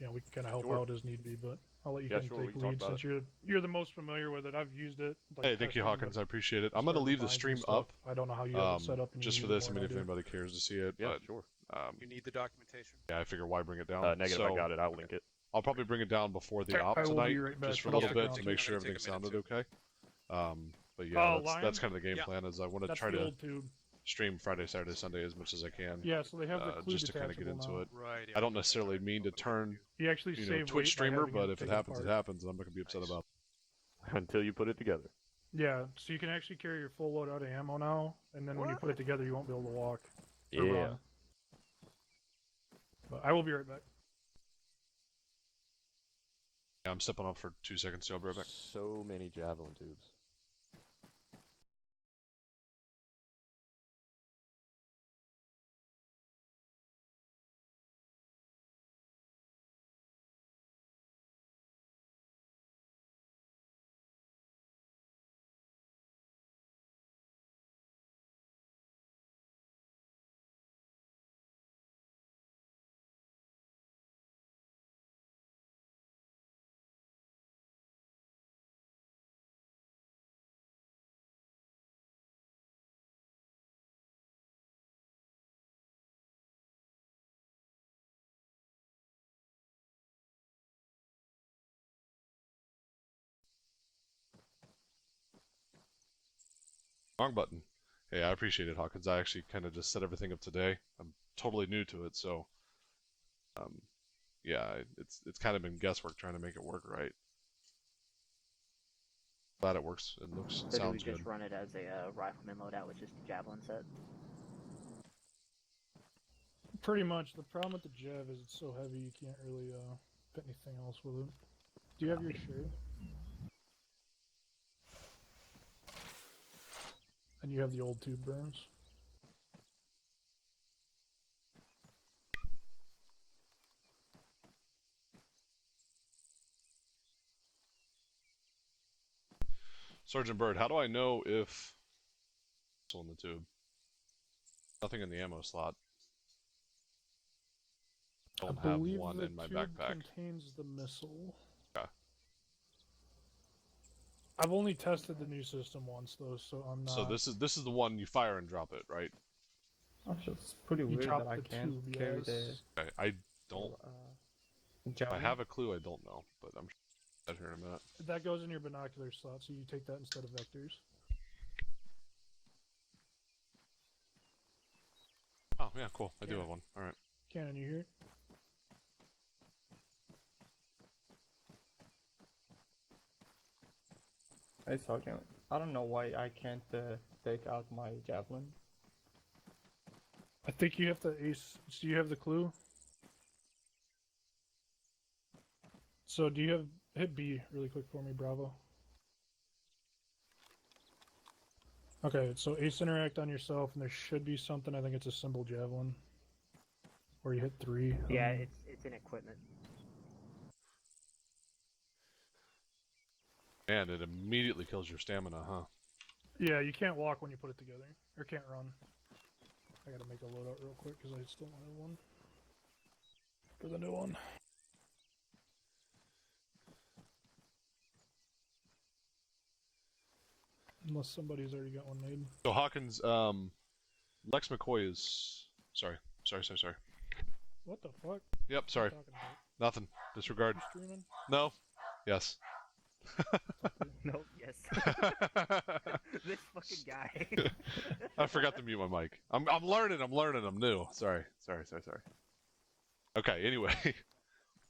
we can kind of help Sure. out as need be, but I'll let you Yeah, kind of sure, we take can talk lead about since you're the most familiar with it. I've used it. Like, Hey, thank you, testing, Hawkins. but I appreciate it. I'm as going to far as leave the binds and stream stuff, up. I don't know how you have it set up. And Just you for use this, it I more mean, than if I do. anybody cares to see it. Yeah, but, sure. You need the documentation? Yeah, I figure why bring it down. Negative, so, I got it. I'll link it. I'll probably bring it down before the Okay, op I will tonight, be right back, just for a but I'll little stick bit around. to make sure I'm gonna everything take a minute sounded okay. But yeah, that's kind of the game Yeah. plan. Is I want to That's try the to old tube. stream Friday, Saturday, Sunday as much as I can. Yeah, so they have the clue just to kind of get detachable into now. it. Right. I don't necessarily mean to turn, You actually save Twitch weight by streamer, having but if it taken happens, it apart. happens, and I'm not gonna be upset about it. Until you put it together. Yeah, so you can actually carry your full load out of ammo now, and then when you put it together, you won't be able to walk. Or Yeah. run. But I will be right back. Yeah, I'm stepping off for 2 seconds, so I'll be right back. So many javelin tubes. Wrong button. Hey, I appreciate it, Hawkins. I actually kind of just set everything up today. I'm totally new to it, so yeah, it's kind of been guesswork trying to make it work right. Glad it works. It looks, So sounds do we good. just run it as a rifleman loadout with just a javelin set? Pretty much. The problem with the Jav is it's so heavy you can't really fit anything else with it. Do you have your shirt? And you have the old tube burns? Sergeant Bird, how do I know if it's on the tube? Nothing in the ammo slot. Don't I have believe one the in my tube backpack. contains the missile. Okay. I've only tested the new system once though, so I'm not. So this is the one you fire and drop it, right? Actually, it's pretty You weird drop that I the can't tube, carry yes. the. Okay, I don't. I javelin. have a clue. I don't know, but I'm sure here in a minute. That goes in your binocular slot, so you take that instead of vectors. Oh yeah, cool. I do Yeah. have one. All right. Cannon, you hear? Hey, Sergeant. I don't know why I can't take out my javelin. I think you have to ace. So you have the clue? So do you have... Hit B really quick for me, Bravo. Okay, so ace interact on yourself, and there should be something. I think it's a symbol javelin. Or you hit 3. Yeah, it's in equipment. Man, it immediately kills your stamina, huh? Yeah, you can't walk when you put it together. Or can't run. I gotta make a loadout real quick, because I still don't have one. For the new one. Unless somebody's already got one made. So Hawkins, Lex McCoy is... Sorry. What the fuck? Yep, What are sorry. you talking about? Nothing. Disregard. You streaming? No. Yes. Nope, yes. This fucking guy. I forgot to mute my mic. I'm learning, I'm new. Sorry. Okay, anyway.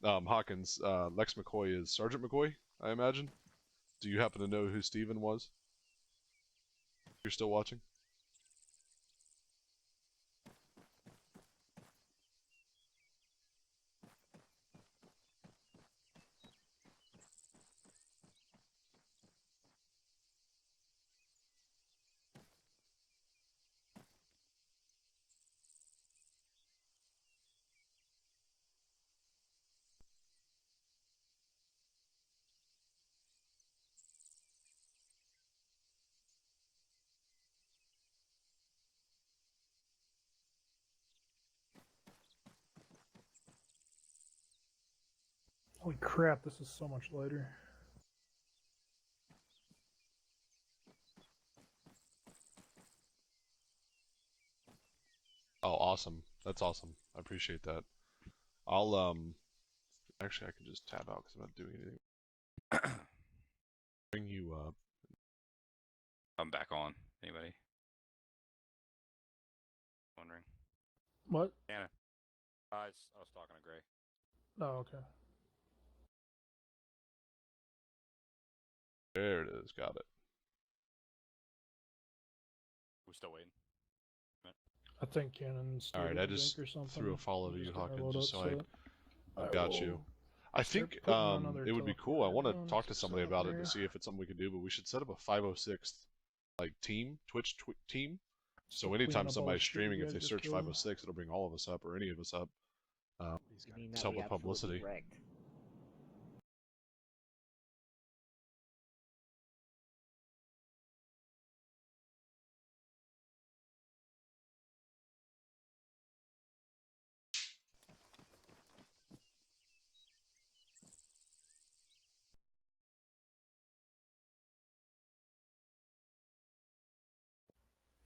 Hawkins, Lex McCoy is Sergeant McCoy, I imagine? Do you happen to know who Steven was? You're still watching? Holy crap, this is so much lighter. Oh, awesome. That's awesome. I appreciate that. I'll, actually I can just tab out because I'm not doing anything. Bring you up. I'm back on. Anybody? Wondering. What? Anna. I was talking to Gray. Oh, okay. There it is. Got it. We're still waiting. I think Cannon's All right, I just or something. threw a follow to you, Just get my Hawkins, load just up, so I got you. will I start think putting on other it would be cool. I want to teleporter talk to drones somebody out about it there. to see if it's something we can do, but we should set up a 506th like team, Twitch team. So Start anytime cleaning up all the somebody's shit you streaming, if guys they just search killed. 506, it'll bring all of us up or any of us up. You mean Just that help we with absolutely publicity. wrecked?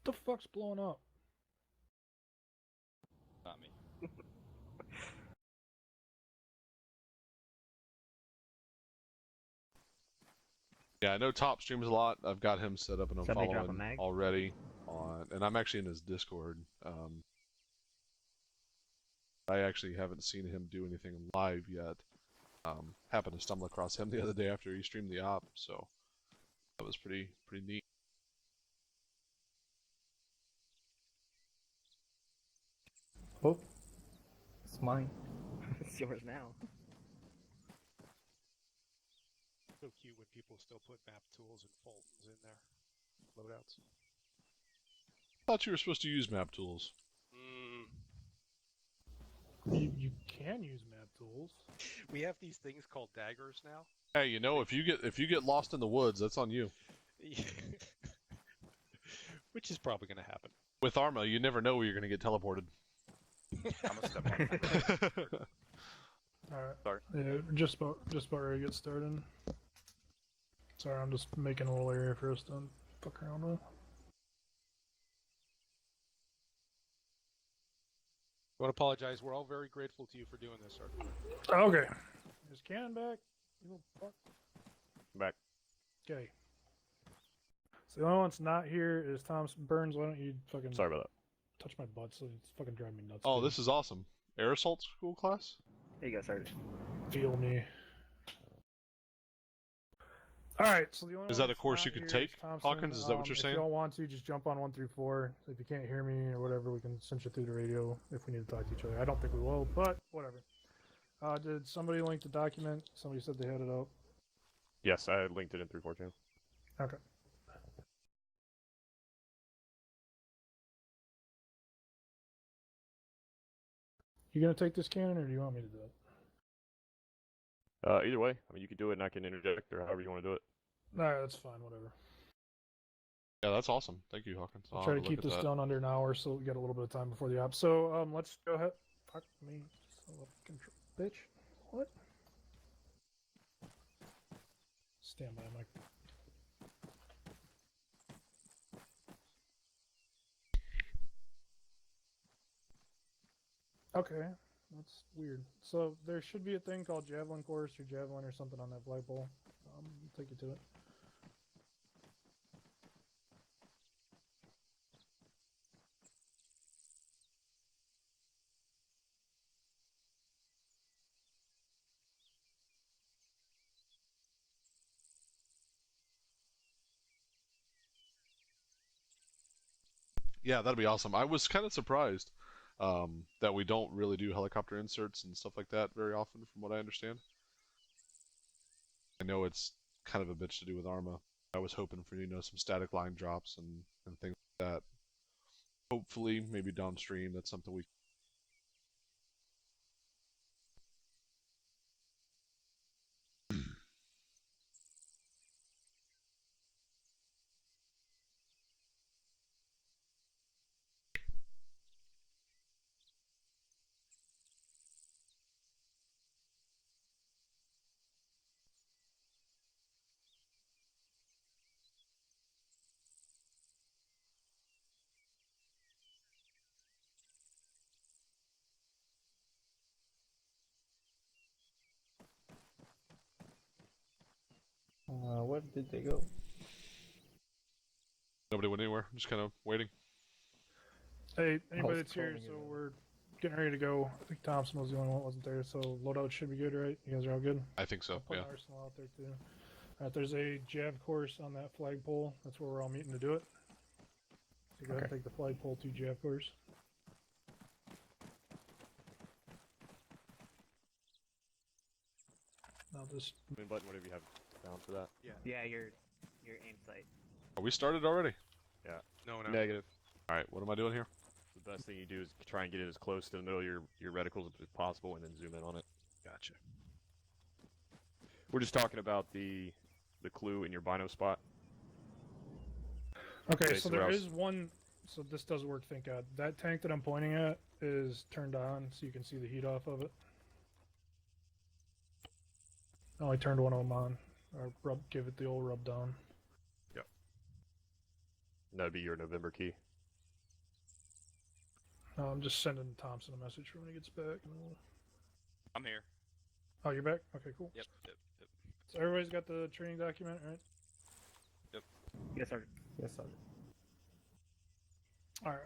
What the fuck's blowing up? Not me. Yeah, I know Top streams a lot. I've got him set up and I'm Somebody drop a following mag? already and I'm actually in his Discord. I actually haven't seen him do anything live yet. Happened to stumble across him the other day after he streamed the op, so that was pretty neat. Oh, it's mine. It's yours now. So cute when people still put map tools and Fultons in their loadouts. I thought you were supposed to use map tools. You can use map tools. We have these things called daggers now. Hey, you know, if you get lost in the woods, that's on you. Which is probably going to happen. With Arma, you never know where you're going to get teleported. I'm gonna step on that. Alright. Sorry. Yeah, just about ready to get started. Sorry, I'm just making a little area for us to fuck around with. I want to apologize. We're all very grateful to you for doing this, sir. Okay. Is Cannon back? You little fuck. Back. Okay. So the only one that's not here is Thompson Burns. Why don't you fucking Sorry about that. touch my butt? So it's fucking driving me nuts. Oh, dude. this is awesome. Air Assault School class? There you go, Sergeant. Feel me. Alright, so the only Is one that a that's course not you could here take, is Thompson. Hawkins? Is that what you're saying? If y'all want to, just jump on 1 through 4. If you can't hear me or whatever, we can send you through the radio if we need to talk to each other. I don't think we will, but whatever. Did somebody link the document? Somebody said they had it up. Yes, I linked it in 342. Okay. You gonna take this cannon, or do you want me to do it? Either way, I mean, you can do it and I can interject, or however you want to do it. Alright, that's fine, whatever. Yeah, that's awesome. Thank you, Hawkins. I'll try to keep this done under an hour so we get a little bit of time before the op. So, let's go ahead. Fuck me. Son of a control bitch. What? Stand by, Mike. Okay, that's weird. So there should be a thing called Javelin Course or Javelin or something on that flagpole. I'll take you to it. Yeah, that'd be awesome. I was kind of surprised that we don't really do helicopter inserts and stuff like that very often, from what I understand. I know it's kind of a bitch to do with Arma. I was hoping for, you know, some static line drops and things like that. Hopefully, maybe downstream, that's something we... Where did they go? Nobody went anywhere, just kind of waiting. Hey, anybody that's here, calling you so then. we're getting ready to go. I think Thompson was the only one that wasn't there, so loadout should be good, right? You guys are all good? I think so, I'll put yeah. an arsenal out there too. Alright, there's a Jav course on that flagpole. That's where we're all meeting to do it. So go ahead and take the flagpole to Jav course. I'll just Main button, whatever you have down for that. Yeah, your aim site. Are we started already? Yeah. No. Negative. Alright, what am I doing here? The best thing you do is try and get it as close to the middle of your reticles as possible, and then zoom in on it. Gotcha. We're just talking about the clue in your bino spot. Okay, so there what is one. So this does work, thank God. That tank that I'm pointing at is turned on, so you can see the heat off of it. I only turned one of them on, or give it the old rub down. Yep. That'd be your November key. I'm just sending Thompson a message for when he gets back. And we'll... I'm here. Oh, you're back? Okay, cool. Yep. So everybody's got the training document, right? Yes, Sergeant. Yes, Sergeant. All right.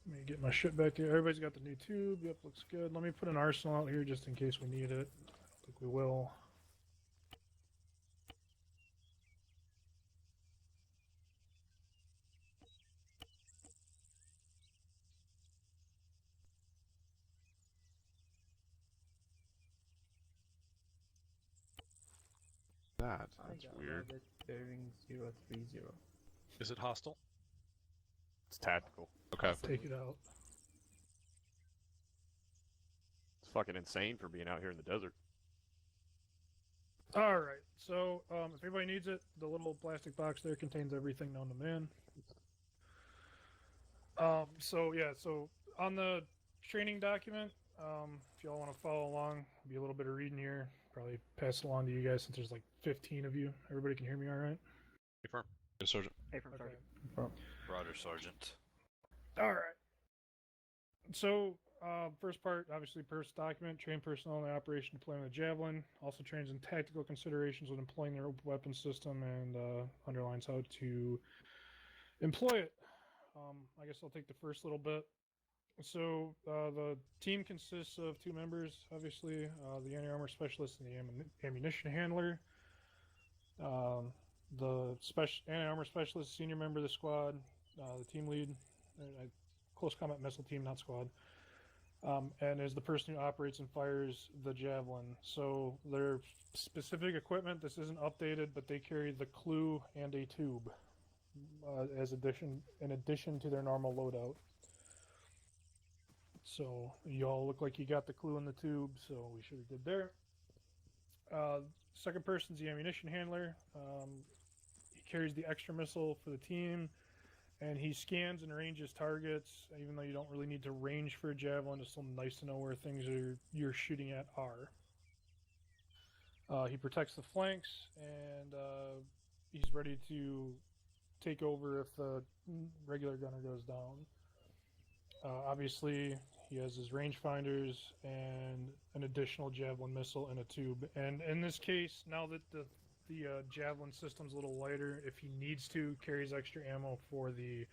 Let me get my shit back here. Everybody's got the new tube. Yep, looks good. Let me put an arsenal out here just in case we need it. I don't think we will. That's got weird. Rabbit bearing 030. Is it hostile? It's tactical. Okay. Take it out. It's fucking insane for being out here in the desert. All right. So, if anybody needs it, the little plastic box there contains everything known to man. So on the training document, if y'all want to follow along, be a little bit of reading here. Probably pass it along to you guys since there's like 15 of you. Everybody can hear me all right? Affirm. Yes, Sergeant. Affirm, Sergeant. Roger, Sergeant. All right. So, first part, obviously, first document, train personnel in the operation deployment of Javelin. Also trains in tactical considerations when employing their open weapon system and underlines how to employ it. I guess I'll take the first little bit. So, the team consists of 2 members, obviously, the anti-armor specialist and the ammunition handler. The anti-armor specialist, senior member of the squad, the team lead, close combat missile team, not squad, and is the person who operates and fires the Javelin. So their specific equipment, this isn't updated, but they carry the clue and a tube in addition to their normal loadout. So you all look like you got the clue and the tube, so we should be good there. Second person's the ammunition handler. He carries the extra missile for the team, and he scans and ranges targets. Even though you don't really need to range for a Javelin, it's still nice to know where things you're shooting at are. He protects the flanks, and he's ready to take over if the regular gunner goes down. Obviously, he has his rangefinders and an additional Javelin missile and a tube. And in this case, now that the Javelin system's a little lighter, if he needs to, carries extra ammo for the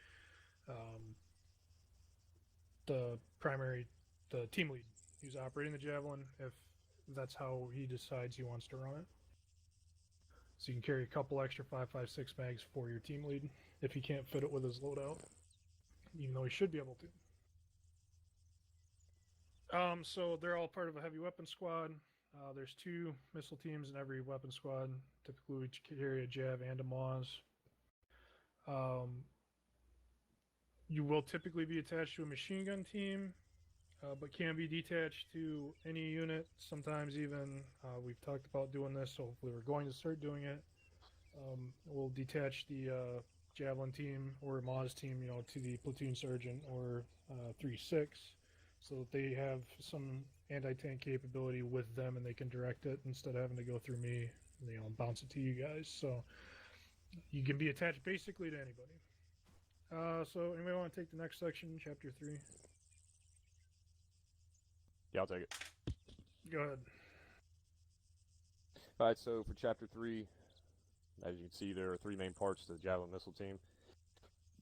team lead who's operating the Javelin, if that's how he decides he wants to run it. So you can carry a couple extra 5.56 mags for your team lead if he can't fit it with his loadout, even though he should be able to. So they're all part of a heavy weapon squad. There's 2 missile teams in every weapon squad. Typically, we carry a Jav and a Maz. You will typically be attached to a machine gun team, but can be detached to any unit. Sometimes even, we've talked about doing this, so hopefully we're going to start doing it. We'll detach the Javelin team or Maz team, to the platoon sergeant or 3-6. So that they have some anti-tank capability with them and they can direct it instead of having to go through me, bounce it to you guys. So you can be attached basically to anybody. So anybody want to take the next section, chapter 3? Yeah, I'll take it. Go ahead. Alright, so for chapter 3, as you can see, there are 3 main parts to the Javelin missile team.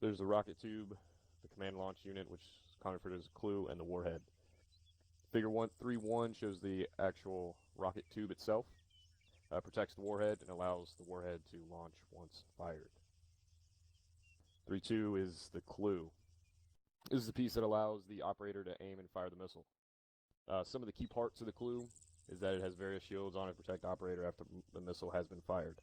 There's the rocket tube, the command launch unit, which is referred as a clue, and the warhead. Figure 3.1 shows the actual rocket tube itself. Protects the warhead and allows the warhead to launch once fired. 3.2 is the clue. This is the piece that allows the operator to aim and fire the missile. Some of the key parts of the clue is that it has various shields on it to protect the operator after the missile has been fired.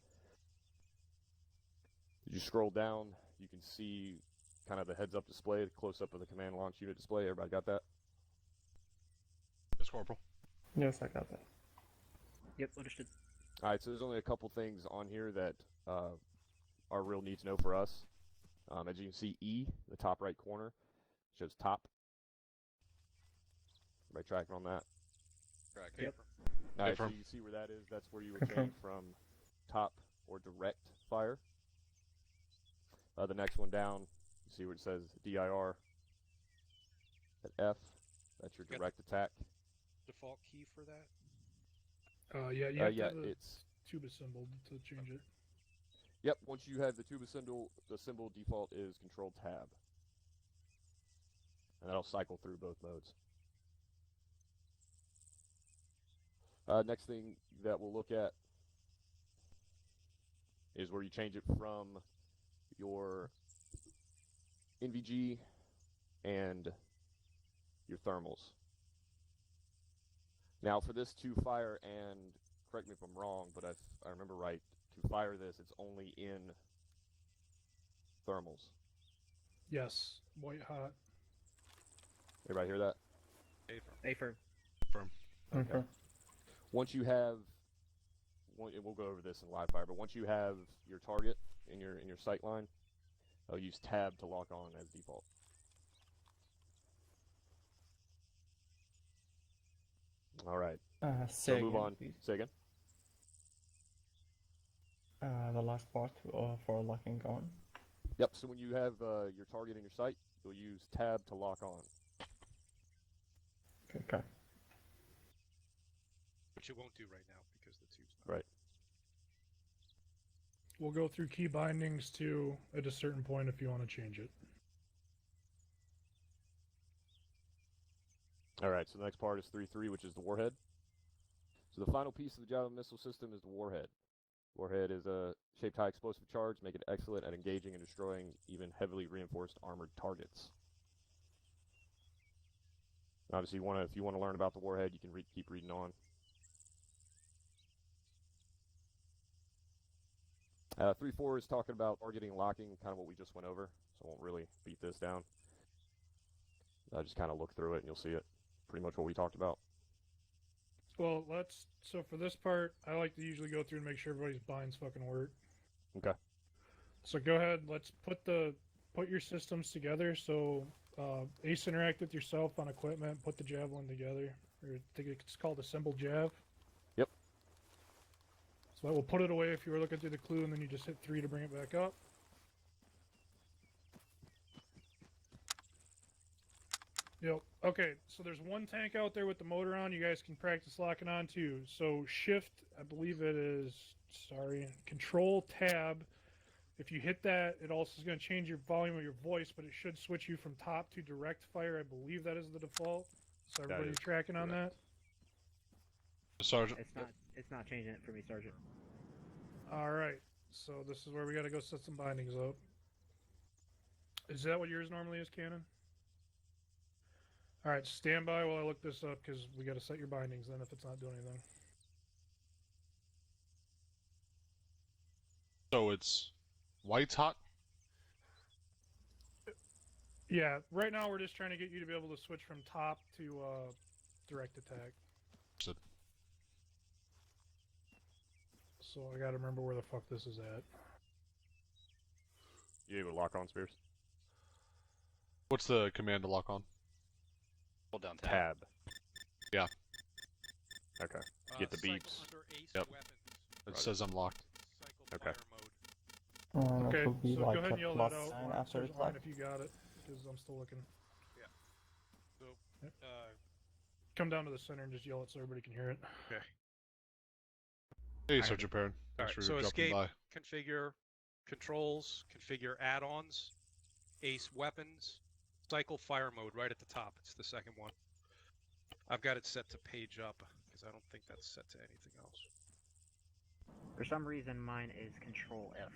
As you scroll down, you can see kind of the heads-up display, the close-up of the command launch unit display. Everybody got that? Yes, Corporal. Yes, I got that. Yep, understood. Alright, so there's only a couple things on here that are real need to know for us. As you can see, E, the top right corner, shows top. Everybody tracking on that? Tracking. Yep. Alright, so you can see where that is. That's where you would change from top or direct fire. The next one down, you see where it says DIR at F. That's your direct attack. Default key for that? Yeah, Yeah, it's tube assembled to change it. Yep, once you have the tube symbol, the symbol default is Control Tab. And that'll cycle through both modes. Next thing that we'll look at is where you change it from your NVG and your thermals. Now for this to fire, and correct me if I'm wrong, but if I remember right, to fire this, it's only in thermals. Yes, white hot. Everybody hear that? Affirm. Okay. Once you have, we'll go over this in live fire, but once you have your target in your sight line, I'll use tab to lock on as default. All right. So move on. Please. Say again. The last part for locking on. Yep. So when you have your target in your sight, you'll use tab to lock on. Okay. Which it won't do right now because the tube's not. Right. We'll go through key bindings too at a certain point if you want to change it. All right. So the next part is 3-3, which is the warhead. So the final piece of the Javelin missile system is the warhead. Warhead is a shaped high explosive charge, make it excellent at engaging and destroying even heavily reinforced armored targets. Obviously, if you want to learn about the warhead, you can keep reading on. 3-4 is talking about targeting and locking, kind of what we just went over, so I won't really beat this down. I'll just kind of look through it and you'll see it. Pretty much what we talked about. Well, so for this part, I like to usually go through and make sure everybody's binds fucking work. Okay. So go ahead, let's put your systems together. So Ace interact with yourself on equipment, put the javelin together. Or I think it's called assemble jav. Yep. So that will put it away if you were looking through the clue, and then you just hit 3 to bring it back up. Yep. Okay, so there's one tank out there with the motor on. You guys can practice locking on too. So shift, I believe it is, Control Tab. If you hit that, it also is going to change your volume of your voice, but it should switch you from top to direct fire. I believe that is the default. So everybody's tracking on that? Sergeant. It's not changing it for me, Sergeant. All right. So this is where we got to go set some bindings up. Is that what yours normally is, Cannon? All right, stand by while I look this up because we got to set your bindings then if it's not doing anything. So it's white's hot? Yeah, right now we're just trying to get you to be able to switch from top to direct attack. So I got to remember where the fuck this is at. You able to lock on, Spears? What's the command to lock on? Hold down tab. Yeah. Okay. Get the beeps. Yep. It says I'm locked. Okay. Okay, it will be so like go ahead a and yell that plus out. sign Or after Sergeant attack. Ryan, if you got it, because I'm still looking. Yeah. So, Come down to the center and just yell it so everybody can hear it. okay. Hey, Sergeant Perrin. Thanks for so dropping escape, by. configure, controls, configure add-ons, ace weapons, cycle fire mode right at the top. It's the second one. I've got it set to page up because I don't think that's set to anything else. For some reason, mine is Control F.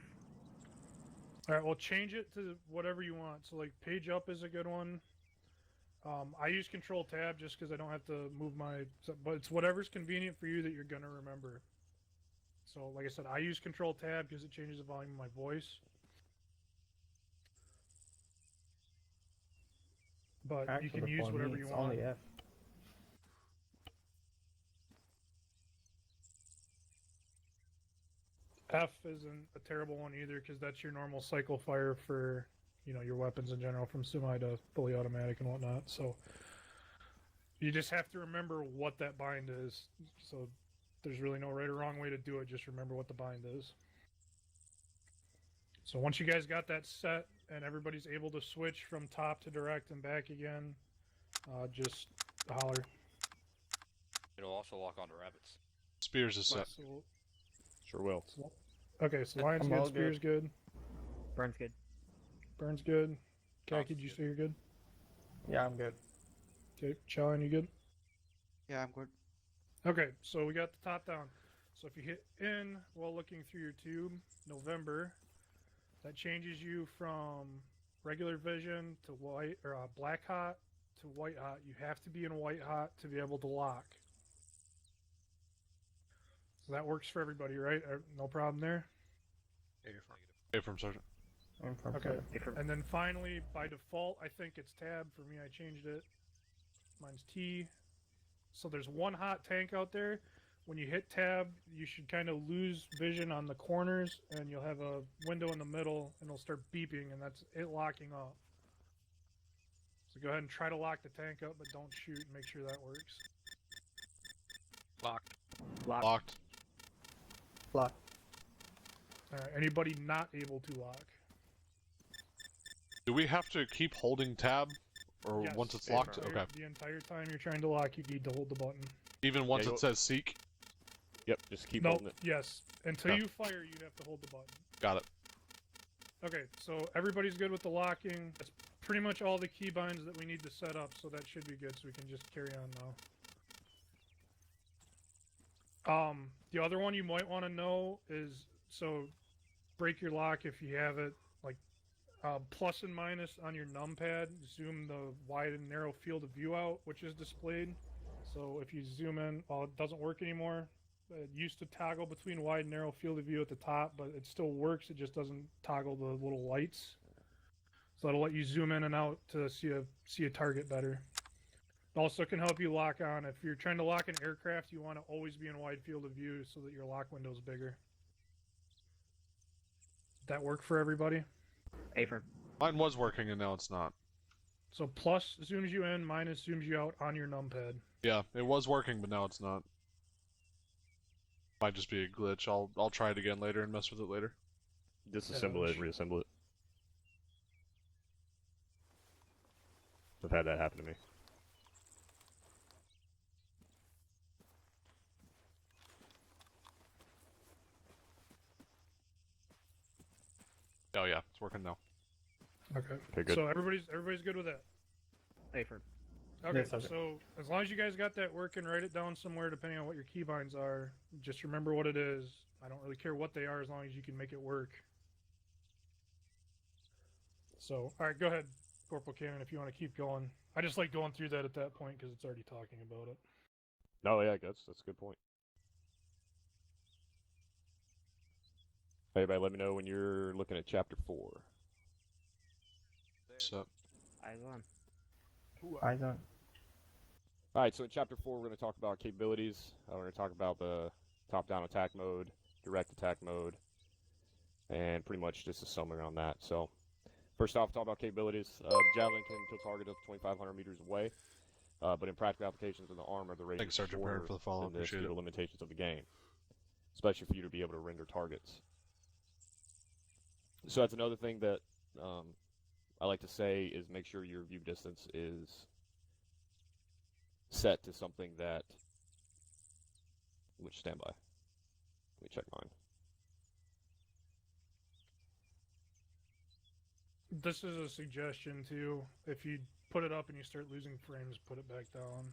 All right, well, change it to whatever you want. So, like, page up is a good one. I use Control Tab just because I don't have to move my... But it's whatever's convenient for you that you're going to remember. So, like I said, I use Control Tab because it changes the volume of my voice. But you can Actually, use for whatever me, you it's want. only F. F isn't a terrible one either because that's your normal cycle fire for, you know, your weapons in general from semi to fully automatic and whatnot. So you just have to remember what that bind is. So there's really no right or wrong way to do it. Just remember what the bind is. So once you guys got that set and everybody's able to switch from top to direct and back again, just holler. It'll also lock onto rabbits. Spears is set. So Sure will. Okay, so Lions I'm good, all Spear's good. Burns good. Burns good. Khaki, did you say you're good? Yeah, I'm good. Okay, Challen, you good? Yeah, I'm good. Okay, so we got the top down. So if you hit in while looking through your tube, November, that changes you from regular vision to white or black hot to white hot. You have to be in white hot to be able to lock. So that works for everybody, right? No problem there? Affirm, Sergeant. Okay, and then finally, by default, I think it's tab. For me, I changed it. Mine's T. So there's one hot tank out there. When you hit tab, you should kind of lose vision on the corners, and you'll have a window in the middle, and it'll start beeping, and that's it locking up. So go ahead and try to lock the tank up, but don't shoot. Make sure that works. Locked. Locked. Locked. Alright, anybody not able to lock? Do we have to keep holding tab, or Yes, once it's locked? the Okay. The entire time you're trying to lock, you need to hold the button. Even once it says seek. Yep, just keep Nope, holding it. yes. Until Okay. you fire, you have to hold the button. Got it. Okay, so everybody's good with the locking. That's pretty much all the keybinds that we need to set up, so that should be good, so we can just carry on now. The other one you might want to know is, so break your lock if you have it, like plus and minus on your numpad, zoom the wide and narrow field of view out, which is displayed. So if you zoom in, well, it doesn't work anymore. It used to toggle between wide and narrow field of view at the top, but it still works. It just doesn't toggle the little lights. So that'll let you zoom in and out to see a target better. It also can help you lock on. If you're trying to lock an aircraft, you want to always be in wide field of view so that your lock window is bigger. Did that work for everybody? Affirm. Mine was working and now it's not. So plus zooms you in, minus zooms you out on your numpad. Yeah, it was working, but now it's not. Might just be a glitch. I'll try it again later and mess with it later. Disassemble it and reassemble it. I've had that happen to me. Oh yeah, it's working now. Okay. Okay, good. So everybody's good with that. Affirm. Okay, Yes, okay. so as long as you guys got that working, write it down somewhere depending on what your keybinds are. Just remember what it is. I don't really care what they are as long as you can make it work. So, alright, go ahead, Corporal Cannon, if you want to keep going. I just like going through that at that point because it's already talking about it. No, yeah, that's a good point. Everybody, let me know when you're looking at Chapter 4. So, Eyes on. Eyes on. Alright, so in Chapter 4, we're going to talk about capabilities. We're going to talk about the top-down attack mode, direct attack mode, and pretty much just a summary on that. So, first off, talk about capabilities. The Javelin can kill target up to 2,500 meters away, but in practical applications in the armor, the range Thanks, is Sergeant shorter Barrett, for the follow-up. than the Appreciate speed it. limitations of the game, especially for you to be able to render targets. So that's another thing that I like to say is make sure your view distance is set to something that, which standby. Let me check mine. This is a suggestion too. If you put it up and you start losing frames, put it back down.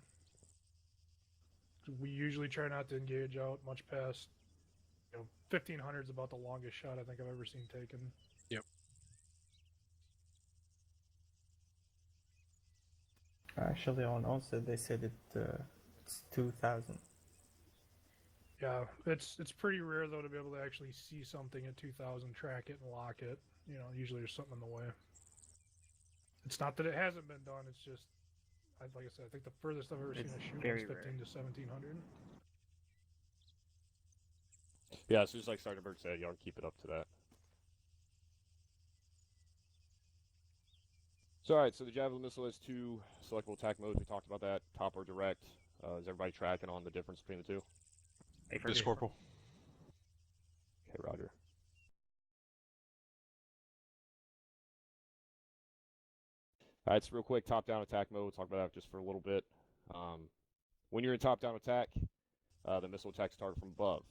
We usually try not to engage out much past, 1500 is about the longest shot I think I've ever seen taken. Yep. Actually, on also they said it's 2,000. Yeah, it's pretty rare though to be able to actually see something at 2000, track it, and lock it. Usually there's something in the way. It's not that it hasn't been done. It's just, like I said, I think the furthest I've ever seen a shoot was 15 to 1700. Yeah, so just like Sergeant Berg said, y'all keep it up to that. So alright, so the Javelin missile has two selectable attack modes. We talked about that, top or direct. Is everybody tracking on the difference between the two? Yes, Corporal. Okay, roger. Alright, so real quick, top-down attack mode. We'll talk about that just for a little bit. When you're in top-down attack, the missile attacks target from above.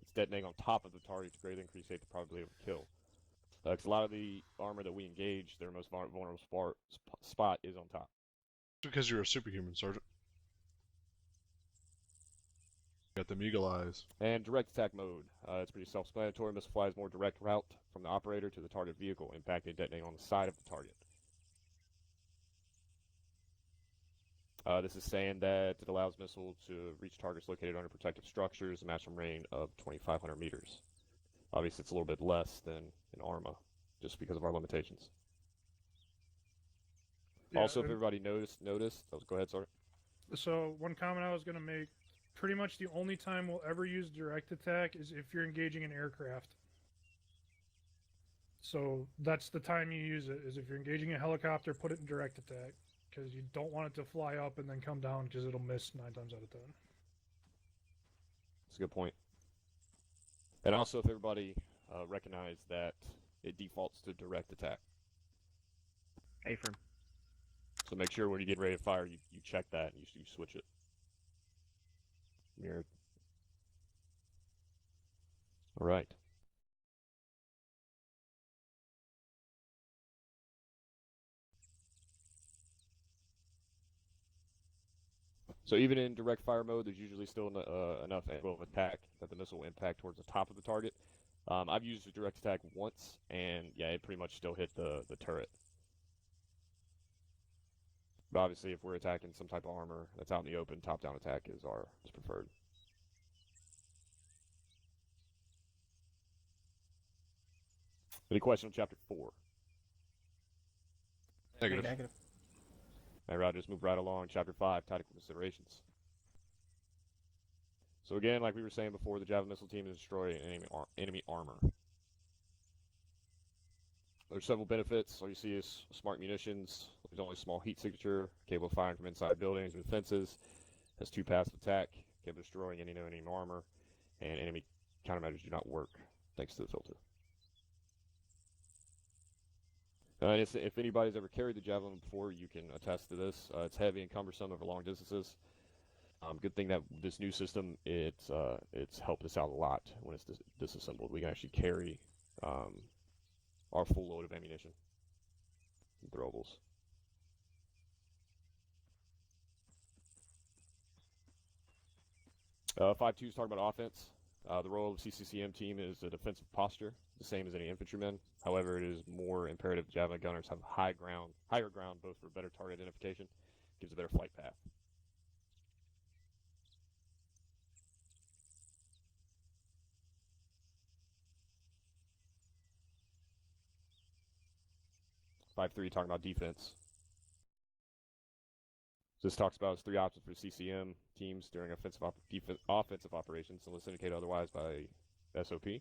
it's detonating on top of the target to greatly increase the probability of a kill. Because a lot of the armor that we engage, their most vulnerable spot is on top. Because you're a superhuman, Sergeant. Got them eagle eyes. And direct attack mode. It's pretty self-explanatory. Missile flies more direct route from the operator to the target vehicle, impacting and detonating on the side of the target. This is saying that it allows missile to reach targets located under protective structures, a maximum range of 2,500 meters. Obviously, it's a little bit less than in Arma, just because of our limitations. Yeah, also, if everybody noticed, go ahead, sorry. So one comment I was going to make, pretty much the only time we'll ever use direct attack is if you're engaging an aircraft. So that's the time you use it, is if you're engaging a helicopter, put it in direct attack. Because you don't want it to fly up and then come down, because it'll miss 9 times out of 10. That's a good point. And also, if everybody recognize that it defaults to direct attack. Affirm. So make sure when you get ready to fire, you check that and you switch it. Mirror. All right. So even in direct fire mode, there's usually still enough angle of attack that the missile will impact towards the top of the target. I've used the direct attack once, and yeah, it pretty much still hit the turret. But obviously, if we're attacking some type of armor that's out in the open, top-down attack is preferred. Any question on Chapter 4? Negative. All right, just move right along. Chapter 5, Tactical Considerations. So again, like we were saying before, the Javelin missile team is destroying enemy armor. There's several benefits. All you see is smart munitions. There's only a small heat signature, capable of firing from inside buildings and fences. Has 2 paths of attack, capable of destroying any known enemy armor, and enemy countermeasures do not work, thanks to the filter. If anybody's ever carried the Javelin before, you can attest to this. It's heavy and cumbersome over long distances. Good thing that this new system, it's helped us out a lot when it's disassembled. We can actually carry our full load of ammunition and throwables. 5.2 is talking about offense. The role of the CCCM team is a defensive posture, the same as any infantrymen. However, it is more imperative Javelin gunners have higher ground, both for better target identification, gives a better flight path. .3 talking about defense. So this talks about 3 options for CCM teams during offensive operations, unless indicated otherwise by SOP.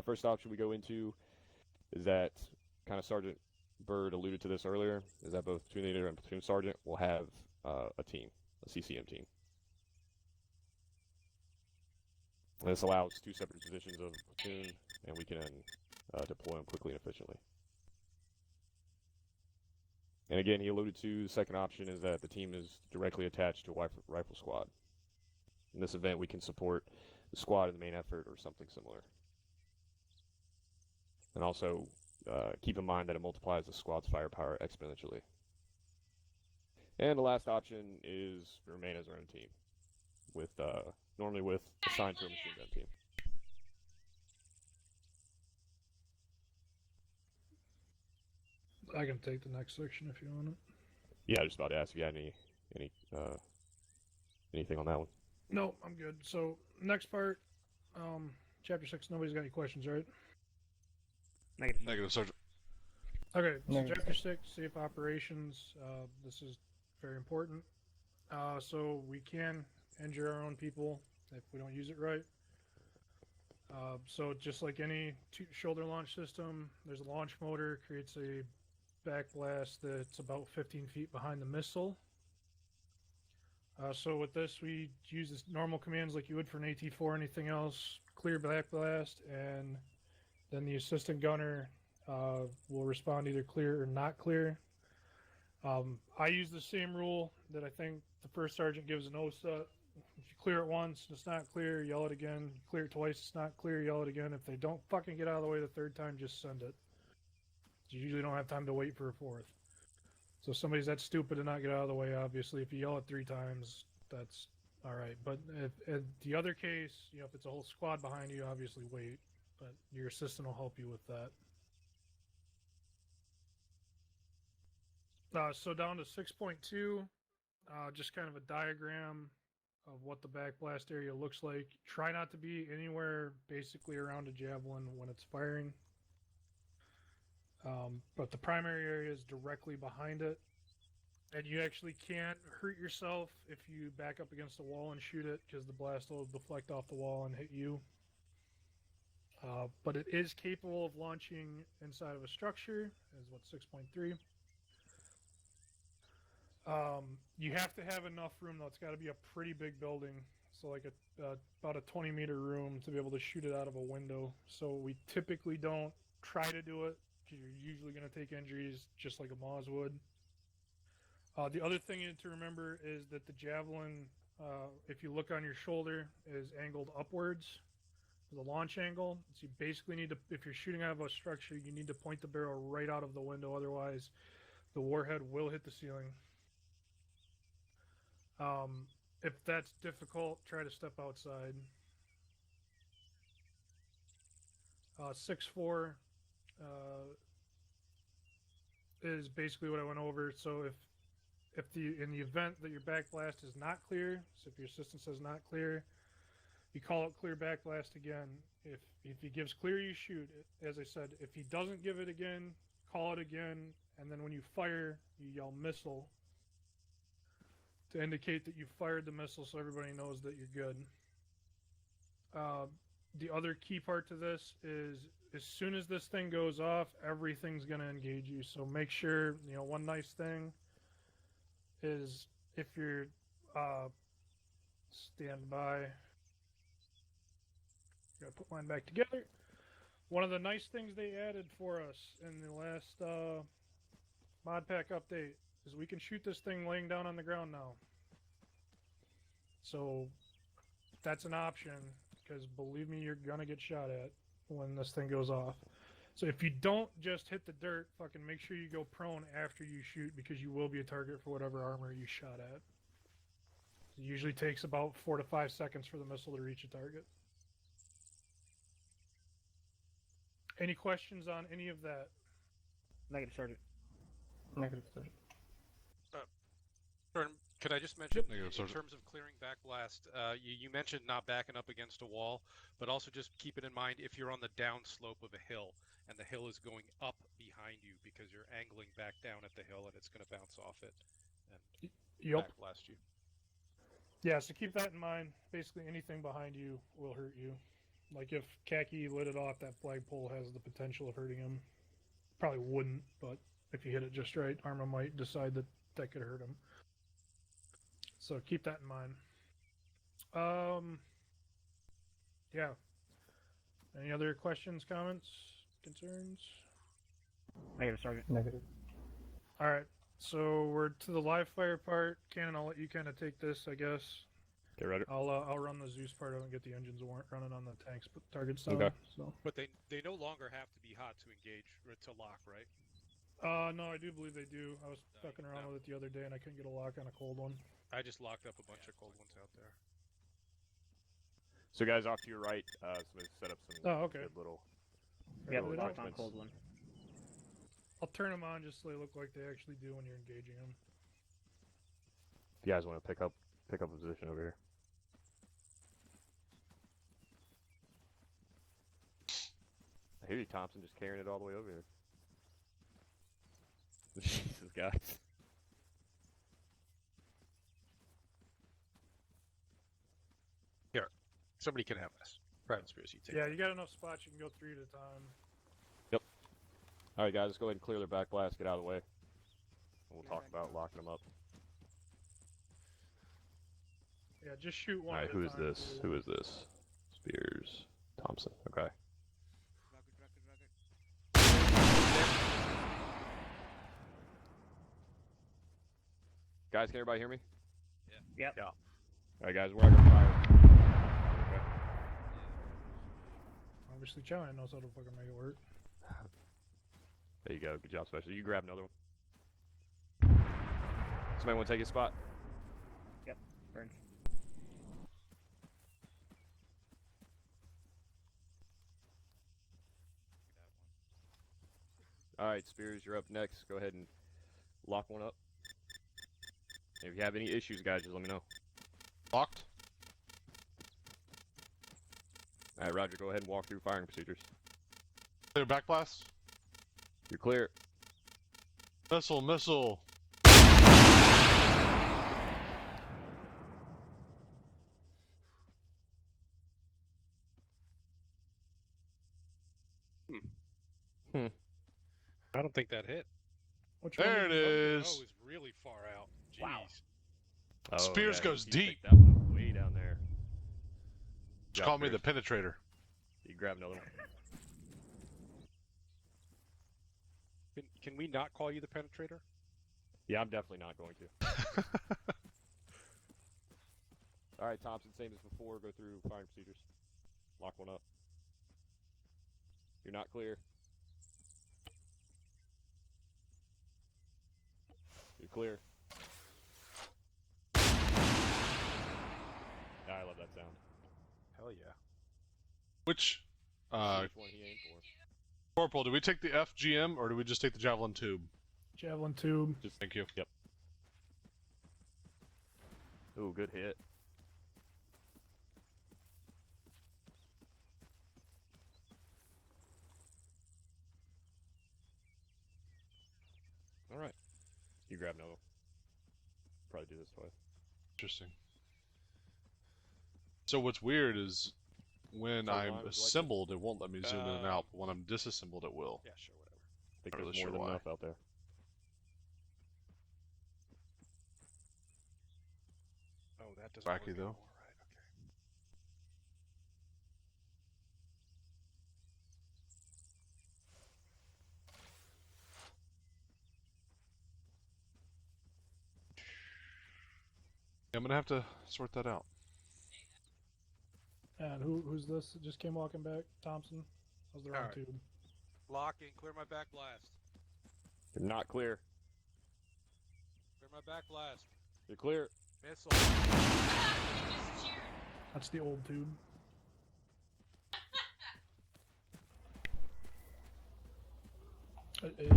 First option we go into is that, kind of Sergeant Bird alluded to this earlier, is that both platoon leader and platoon sergeant will have a team, a CCM team. And this allows 2 separate positions of platoon, and we can deploy them quickly and efficiently. And again, he alluded to the second option is that the team is directly attached to a rifle squad. In this event, we can support the squad in the main effort or something similar. And also, keep in mind that it multiplies the squad's firepower exponentially. And the last option is to remain as our own team, with normally assigned to a machine gun team. I can take the next section if you want it. Yeah, I was just about to ask if you had anything on that one. No, I'm good. So next part, chapter 6. Nobody's got any questions, right? Negative, Sergeant. Okay, so Negative. chapter 6, safe operations. This is very important. So we can injure our own people if we don't use it right. So just like any shoulder launch system, there's a launch motor, creates a backblast that's about 15 feet behind the missile. So with this, we use this normal commands like you would for an AT-4 or anything else. Clear backblast, and then the assistant gunner will respond either clear or not clear. I use the same rule that I think the first sergeant gives an OSA. If you clear it once and it's not clear, yell it again. Clear it twice, it's not clear, yell it again. If they don't fucking get out of the way the third time, just send it. You usually don't have time to wait for a fourth. So if somebody's that stupid to not get out of the way, obviously, if you yell it 3 times, that's alright. But if the other case, you know, if it's a whole squad behind you, obviously wait. But your assistant will help you with that. So down to 6.2, just kind of a diagram of what the backblast area looks like. Try not to be anywhere basically around a javelin when it's firing. But the primary area is directly behind it. And you actually can't hurt yourself if you back up against the wall and shoot it, because the blast will deflect off the wall and hit you. But it is capable of launching inside of a structure, is what 6.3. You have to have enough room, though. It's got to be a pretty big building. So like about a 20-meter room to be able to shoot it out of a window. So we typically don't try to do it, because you're usually going to take injuries just like a Moz would. The other thing you need to remember is that the javelin, if you look on your shoulder, is angled upwards. The launch angle. So you basically need to, if you're shooting out of a structure, you need to point the barrel right out of the window. Otherwise, the warhead will hit the ceiling. If that's difficult, try to step outside. 6.4 is basically what I went over. So if in the event that your backblast is not clear, so if your assistant says not clear, you call it clear backblast again. If he gives clear, you shoot it. As I said, if he doesn't give it again, call it again, and then when you fire, you yell missile to indicate that you fired the missile, so everybody knows that you're good. The other key part to this is as soon as this thing goes off, everything's going to engage you. So make sure, you know, one nice thing is if you're stand by. Gotta put mine back together. One of the nice things they added for us in the last mod pack update is we can shoot this thing laying down on the ground now. So that's an option, because believe me, you're gonna get shot at when this thing goes off. So if you don't just hit the dirt, fucking make sure you go prone after you shoot, because you will be a target for whatever armor you shot at. It usually takes about 4 to 5 seconds for the missile to reach a target. Any questions on any of that? Negative, Sergeant. Negative, Sergeant. Could I just mention, Negative, in Sergeant. terms of clearing backblast, you mentioned not backing up against a wall, but also just keep it in mind if you're on the down slope of a hill and the hill is going up behind you, because you're angling back down at the hill and it's going to bounce off it and backblast you. Yeah, so keep that in mind. Basically, anything behind you will hurt you. Like if Khaki lit it off, that flagpole has the potential of hurting him. Probably wouldn't, but if you hit it just right, Arma might decide that that could hurt him. So keep that in mind. Yeah. Any other questions, comments, concerns? Negative, Sergeant. Negative. All right. So we're to the live fire part. Cannon, I'll let you kind of take this, I guess. Get ready. I'll run the Zeus part. I don't get the engines running on the tanks, but target style. Okay. So. But they no longer have to be hot to engage or to lock, right? No, I do believe they do. I was fucking around with it the other day and I couldn't get a lock on a cold one. I just locked up a bunch of cold ones out there. So guys, off to your right, somebody set up some good little. Yeah, little locked on attachments. cold one. I'll turn them on just so they look like they actually do when you're engaging them. If you guys want to pick up a position over here. I hear you, Thompson, just carrying it all the way over here. Jesus, guys. Here, somebody can have this. Private conspiracy. Yeah, you got enough spots. You can go 3 at a time. Yep. All right, guys, let's go ahead and clear their back blast. Get out of the way. We'll talk about locking them up. Yeah, just shoot one. All right, at a who is time. this? Who is this? Spears. Thompson. Okay. Guys, can everybody hear me? Yep. Yeah. Alright, guys, we're not gonna fire. Okay. Obviously, China knows how to fucking make it work. There you go. Good job, Special. You grab another one. Somebody want to take his spot? Yep, Burns. Alright, Spears, you're up next. Go ahead and lock one up. And if you have any issues, guys, just let me know. Locked. Alright, Roger, go ahead and walk through firing procedures. Clear backblast. You're clear. Missile, missile. I don't think that hit. There it is. Oh, it's really far out. Jeez. Wow. Oh, Spears yeah, goes you deep. picked that one up way down there. Just call me the penetrator. You grab another one. Can we not call you the penetrator? Yeah, I'm definitely not going to. Alright, Thompson, same as before. Go through firing procedures. Lock one up. You're not clear. You're clear. I love that sound. Hell yeah. Which Which one he aimed for? Corporal, do we take the FGM or do we just take the javelin tube? Javelin tube. Thank you. Yep. Ooh, good hit. Alright. You grab another one. Probably do this twice. Interesting. So what's weird is when So I'm Ron, would you like assembled, it won't let me zoom in and out, but when I'm disassembled, it will. Yeah, sure, whatever. I think Not there's really more sure than why. enough out there. Oh, that doesn't Wacky work though. anymore, right? Okay. I'm gonna have to sort that out. And who's this that just came walking back? Thompson? That was the wrong Alright. tube. Locking. Clear my back blast. You're not clear. Clear my back blast. You're clear. Missile. That's the old tube. Good hit.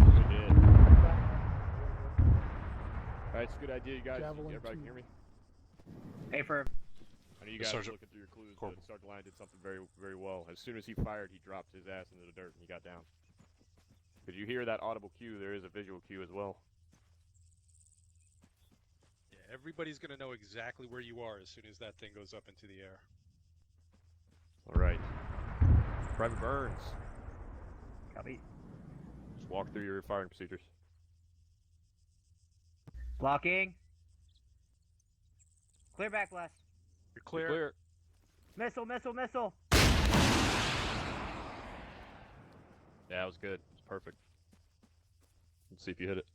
Alright, it's a good idea, you guys. Javelin Everybody tube. can hear me? Hey, for I know you Yes, guys are Sergeant. looking through your clues, Corporal. but Sergeant Lyon did something very, very well. As soon as he fired, he dropped his ass into the dirt and he got down. Did you hear that audible cue? There is a visual cue as well. Yeah, everybody's gonna know exactly where you are as soon as that thing goes up into the air. Alright. Private Burns, copy. just walk through your firing procedures. Locking. Clear back blast. You're clear. Clear. Missile, missile, missile. Yeah, that was good. It was perfect. Let's see if you hit it.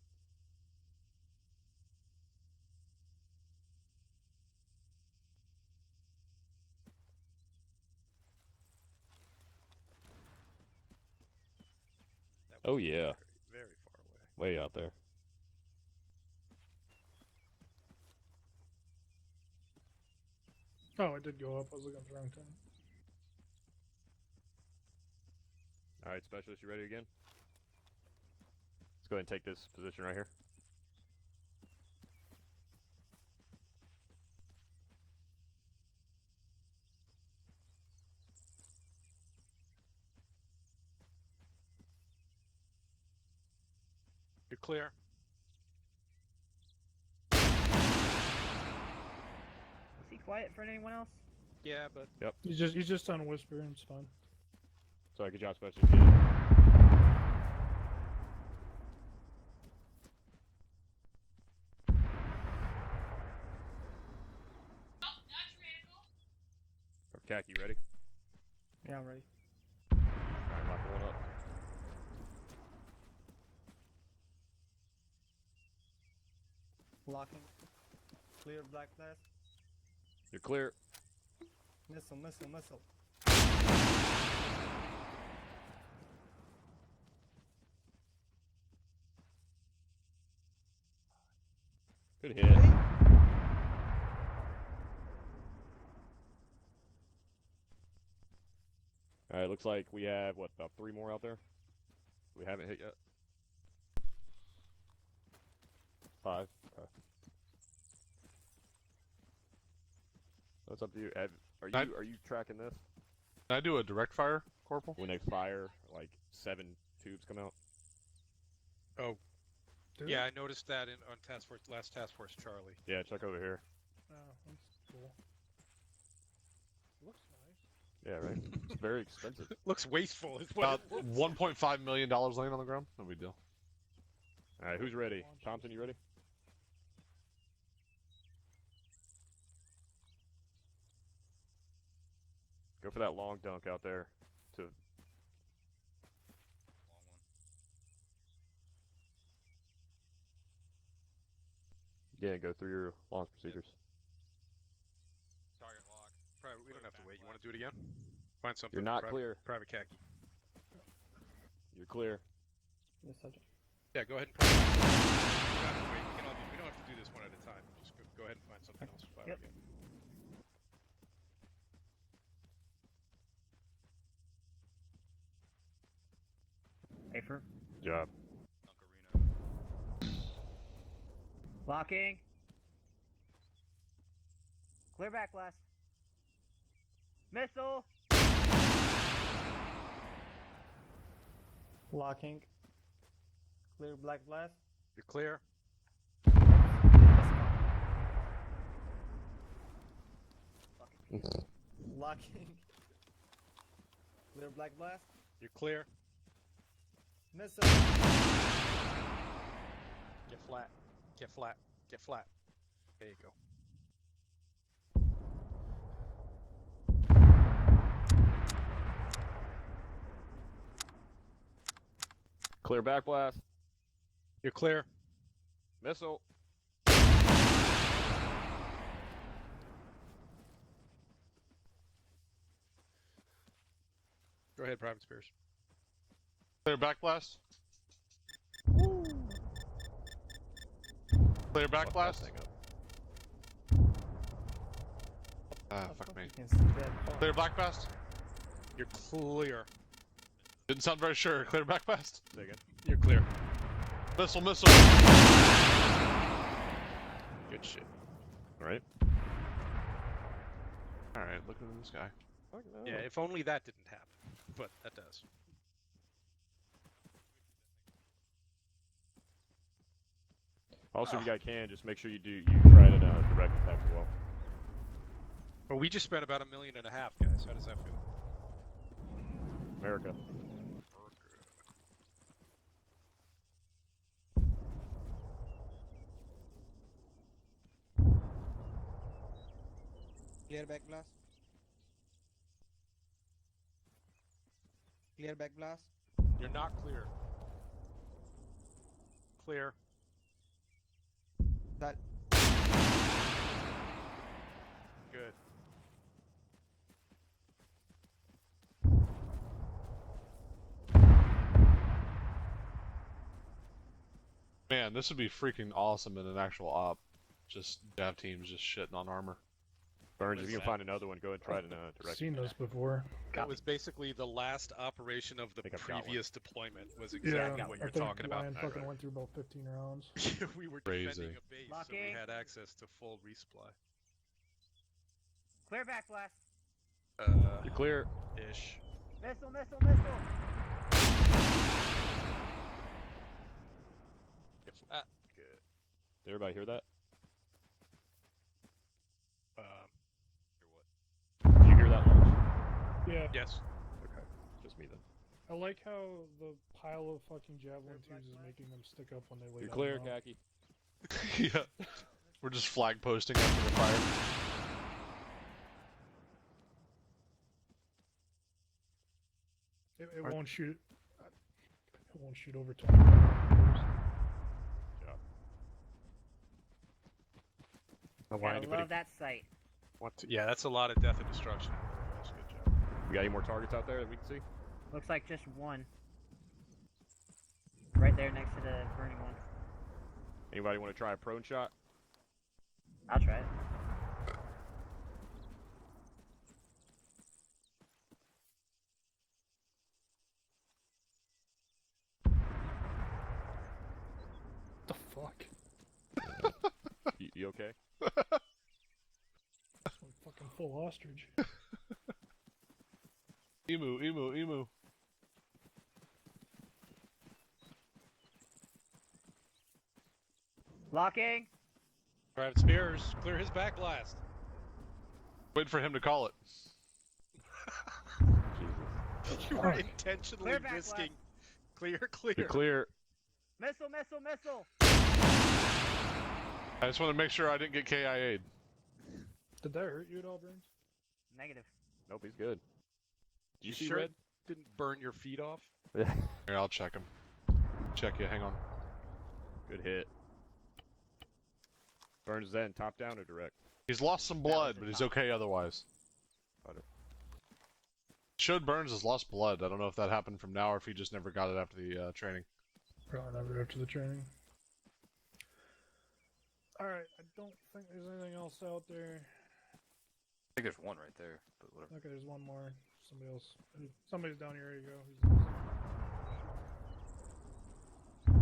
That Oh was yeah, very, very far away. way out there. Oh, it did go up. I was looking at the wrong time. Alright, Specialist, you ready again? Let's go ahead and take this position right here. You're clear. Is he quiet for anyone else? Yeah, but Yep. He's just on whisper and it's fine. Sorry, good job, Specialist. You hit it. Khaki, you ready? Yeah, I'm ready. Alright, lock one up. Locking. Clear black blast. You're clear. Missile, missile, missile. Good hit. Alright, looks like we have, what, about 3 more out there? We haven't hit yet? 5. Okay. What's up to you? Are you tracking this? Can I do a direct fire, Corporal? When they fire, like 7 tubes come out? Oh. Yeah, I noticed that on last Task Force Charlie. Yeah, check over here. Oh, that's cool. Looks nice. Yeah, right? It's very expensive. Looks wasteful. Is About what it looks. $1.5 million laying on the ground. No big deal. Alright, who's ready? Thompson, you ready? Go for that long dunk out there. Yeah, go through your launch procedures. Target lock. We don't have to wait. You want to do it again? Find something. You're not clear. Private khaki. You're clear. Yes, Sergeant. Yeah, go ahead and we don't have to wait. We don't have to do this one at a time. Just go ahead and find something else to fire again. Afer. Job. Locking. Clear back blast. Missile. Locking. Clear black blast. You're clear. Locking. Clear black blast. You're clear. Missile. Get flat. Get flat. Get flat. There you go. Clear back blast. You're clear. Missile. Go ahead, Private Spears. Clear back blast. Clear back blast. Ah, fuck me. Clear back blast. You're clear. Didn't sound very sure. Clear back blast. Say again. You're clear. Missile, missile. Good shit. Alright. Alright, look at this guy. Yeah, if only that didn't happen. But that does. Also, if you guys can, just make sure you try it in direct attack as well. Well, we just spent about $1.5 million, guys. How does that feel? America. Clear back blast. Clear back blast. You're not clear. Clear. That. Good. Man, this would be freaking awesome in an actual op. Just Jav teams just shitting on armor. Burns, if you can find another one, go ahead and try it in a direct. Seen those before. That was basically the last operation of the think I've got previous deployment. Was exactly what you're talking about. Lion fucking went through about 15 rounds. We were Crazy. defending a base, so we had access to full resupply. Clear back blast. You're clear. Ish. Missile, missile, missile. Get flat. Good. Did everybody hear that? Did you hear that launch? Yeah. Yes. Okay. Just me then. I like how the pile of fucking javelin tubes is making them stick up when they lay You're down clear, low. Khaki. Yeah. We're just flag posting after the fire. It won't shoot. It won't shoot over 20 meters. Job. I love that sight. Yeah, that's a lot of death and destruction out there, guys. Good job. We got any more targets out there that we can see? Looks like just one. Right there next to the burning one. Anybody want to try a prone shot? I'll try it. The fuck? You okay? Some fucking full ostrich. Emu. Locking. Private Spears, clear his back blast. Wait for him to call it. You were intentionally Clear back risking. blast. Clear. You're clear. Missile. I just want to make sure I didn't get KIA'd. Did that hurt you at all, Burns? Negative. Nope, he's good. You see sure red? it didn't burn your feet off? Yeah. Here, I'll check him. Check you, hang on. Good hit. Burns then, top down or direct? He's lost some blood, but he's okay otherwise. Showed Burns has lost blood. I don't know if that happened from now or if he just never got it after the training. Probably never after the training. Alright, I don't think there's anything else out there. I think there's one right there, but whatever. Okay, there's one more. Somebody's down here. There you go.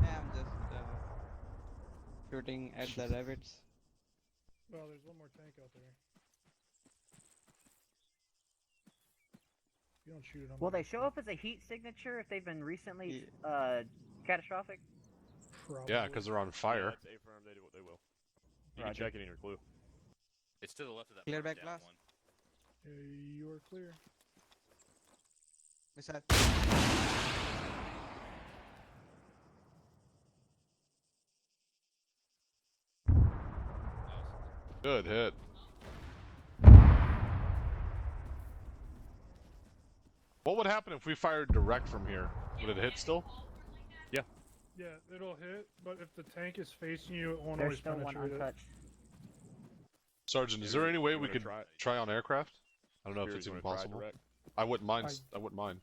Yeah, I'm just shooting at the rabbits. Well, there's one more tank out there. You don't shoot it on. Will they show up as a heat signature if they've been recently catastrophic? Probably. Yeah, because they're on fire. Yeah, that's A-firm, they will. You can check it in your clue. It's to the left of that Clear burned back down glass. one. You are clear. Missile. Good hit. What would happen if we fired direct from here? Would it hit still? Yeah. Yeah, it'll hit, but if the tank is facing you, it won't There's always still one penetrate it. untouched. Sergeant, is there any way You we wanna could try on aircraft? I don't know if Spears, it's you even wanna try possible. direct? I wouldn't mind. I wouldn't mind.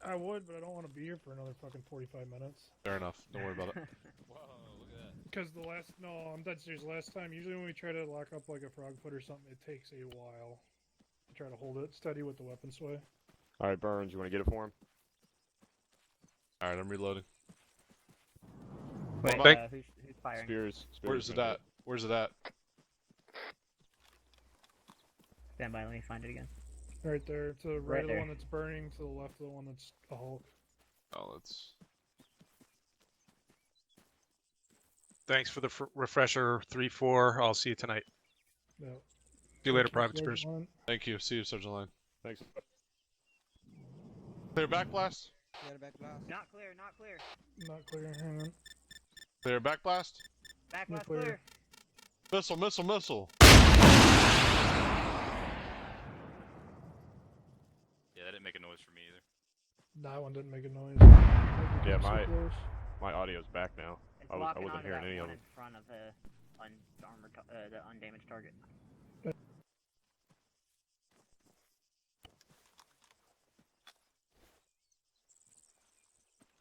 I would, but I don't want to be here for another fucking 45 minutes. Fair enough. Don't worry about it. Whoa, look at that. Because I'm dead serious, last time, usually when we try to lock up like a frog foot or something, it takes a while to try to hold it steady with the weapon sway. Alright, Burns, you want to get it for him? Alright, I'm reloading. Wait, Thank- who's firing? Spears. Where's it at? Where's it at? Stand by, let me find it again. Right there, to the right Right of the there. one that's burning, to the left of the one that's a Hulk. Oh, let's. Thanks for the refresher, 3-4. I'll see you tonight. No. See you later, Private Spears. Thank you. See you, Sergeant Line. Thanks. Clear back blast. Clear back glass. Not clear, not clear. Not clear, hang on. Clear back blast. Back Not left clear. clear. Missile. Yeah, that didn't make a noise for me either. That one didn't make a noise. Yeah, So close. my audio's back now. It's I locking wasn't onto hearing that any of one them. in front of the the undamaged target.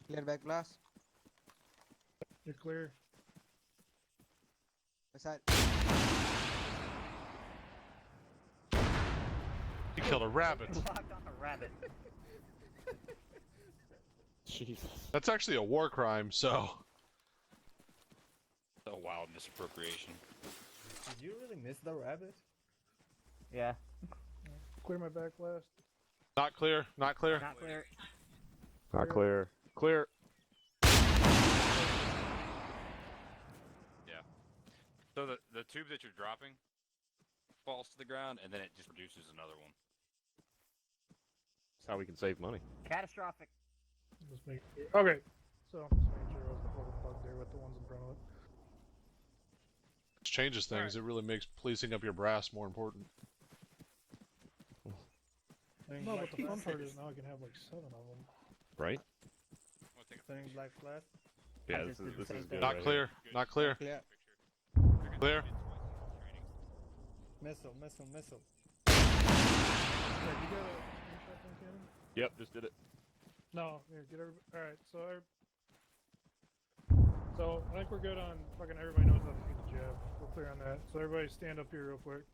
Clear back glass. You're clear. Missile. He killed a rabbit. Locked on a rabbit. Jesus. That's actually a war crime, so. A wild misappropriation. Did you really miss the rabbit? Yeah. Clear my back blast. Not clear. Not clear. Not clear. Not clear. Clear. Yeah. So the tube that you're dropping falls to the ground, and then it just produces another one. That's how we can save money. Catastrophic. Just make okay. So just making sure I was the fucking bug there with the ones in front of it. Which changes things. It really makes policing up your brass more important. No, but the fun part is now I can have like 7 of them. Right? Turning black flash. Yeah, this is good. Not right clear. here. Not clear. Clear. Clear. Missile, missile, missile. Yeah, you got a slingshot thing, cannon? Yep, just did it. No, here, get everybody. Alright, so I think we're good on fucking everybody knows how to shoot the jab. We're clear on that. So everybody stand up here real quick.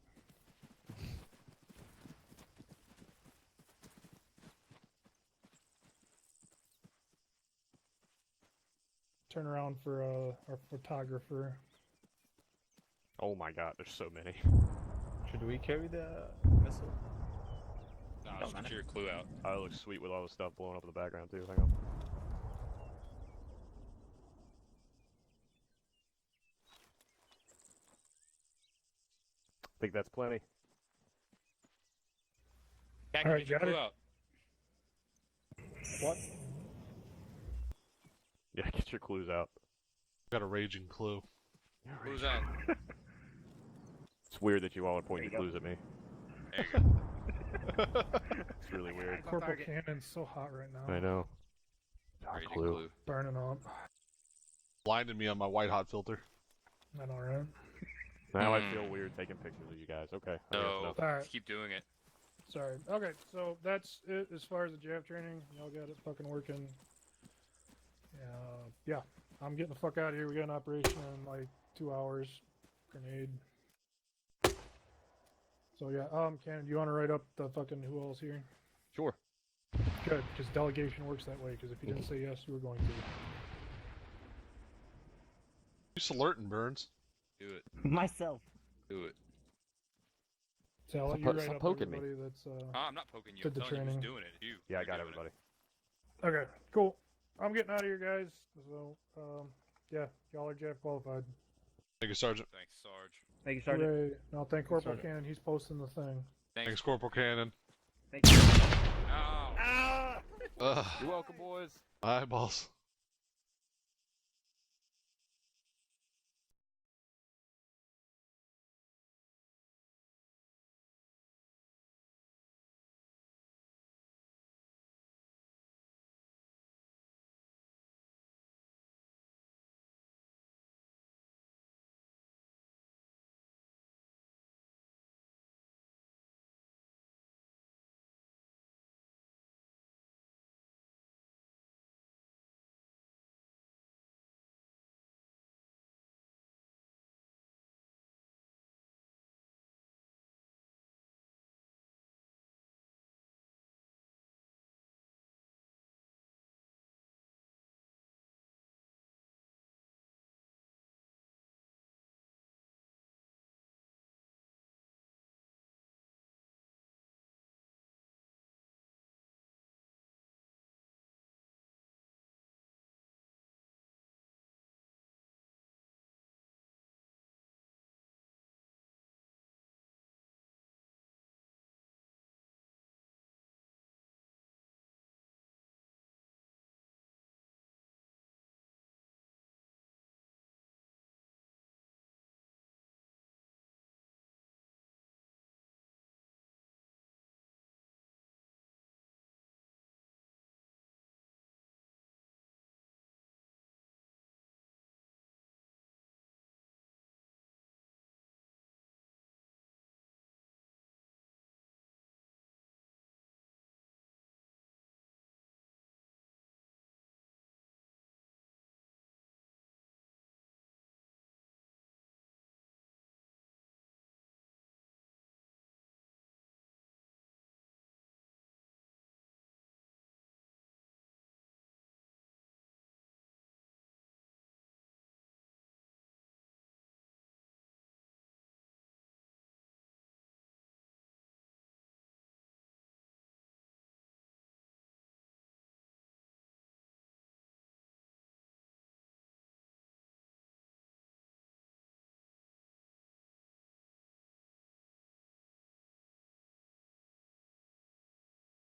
Turn around for our photographer. Oh my god, there's so many. Should we carry the missile? No, just get your clue out. Oh, it looks sweet with all the stuff blowing up in the background too. Hang on. I think that's plenty. Cat, Alright, get your got clue it. out. What? Yeah, get your clues out. Got a raging clue. Clue's out. It's weird that you all are pointing There you clues at me. There you go. It's really weird. Corporal Cannon's so hot right now. I know. Raging Clue. clue. Burning up. Blinded me on my white hot filter. I know, right? Now I feel weird taking pictures of you guys. Okay. I guess No, nothing. Alright. just keep doing it. Sorry. Okay, so that's it as far as the jab training. Y'all got it fucking working. Yeah, I'm getting the fuck out of here. We got an operation in like 2 hours. Grenade. So yeah, Cannon, do you want to write up the fucking who else here? Sure. Good, because delegation works that way. Because if you didn't say yes, you were going to. Just alerting, Burns. Do it. Myself. Do it. So I'll let you Stop write up poking me. everybody that's I'm not poking you. did I'm the telling you who's training. doing it. You. Yeah, I You're got doing everybody. Okay, cool. I'm getting out of here, guys. So, yeah, y'all are jab qualified. Thank you, Sergeant. It. Thanks, Sarge. Thank you, Sergeant. Hooray. And I'll thank Corporal Sergeant. Cannon. He's posting the thing. Thanks, Corporal Cannon. Thank you. Ow. Ugh. You're welcome, boys. Eyeballs.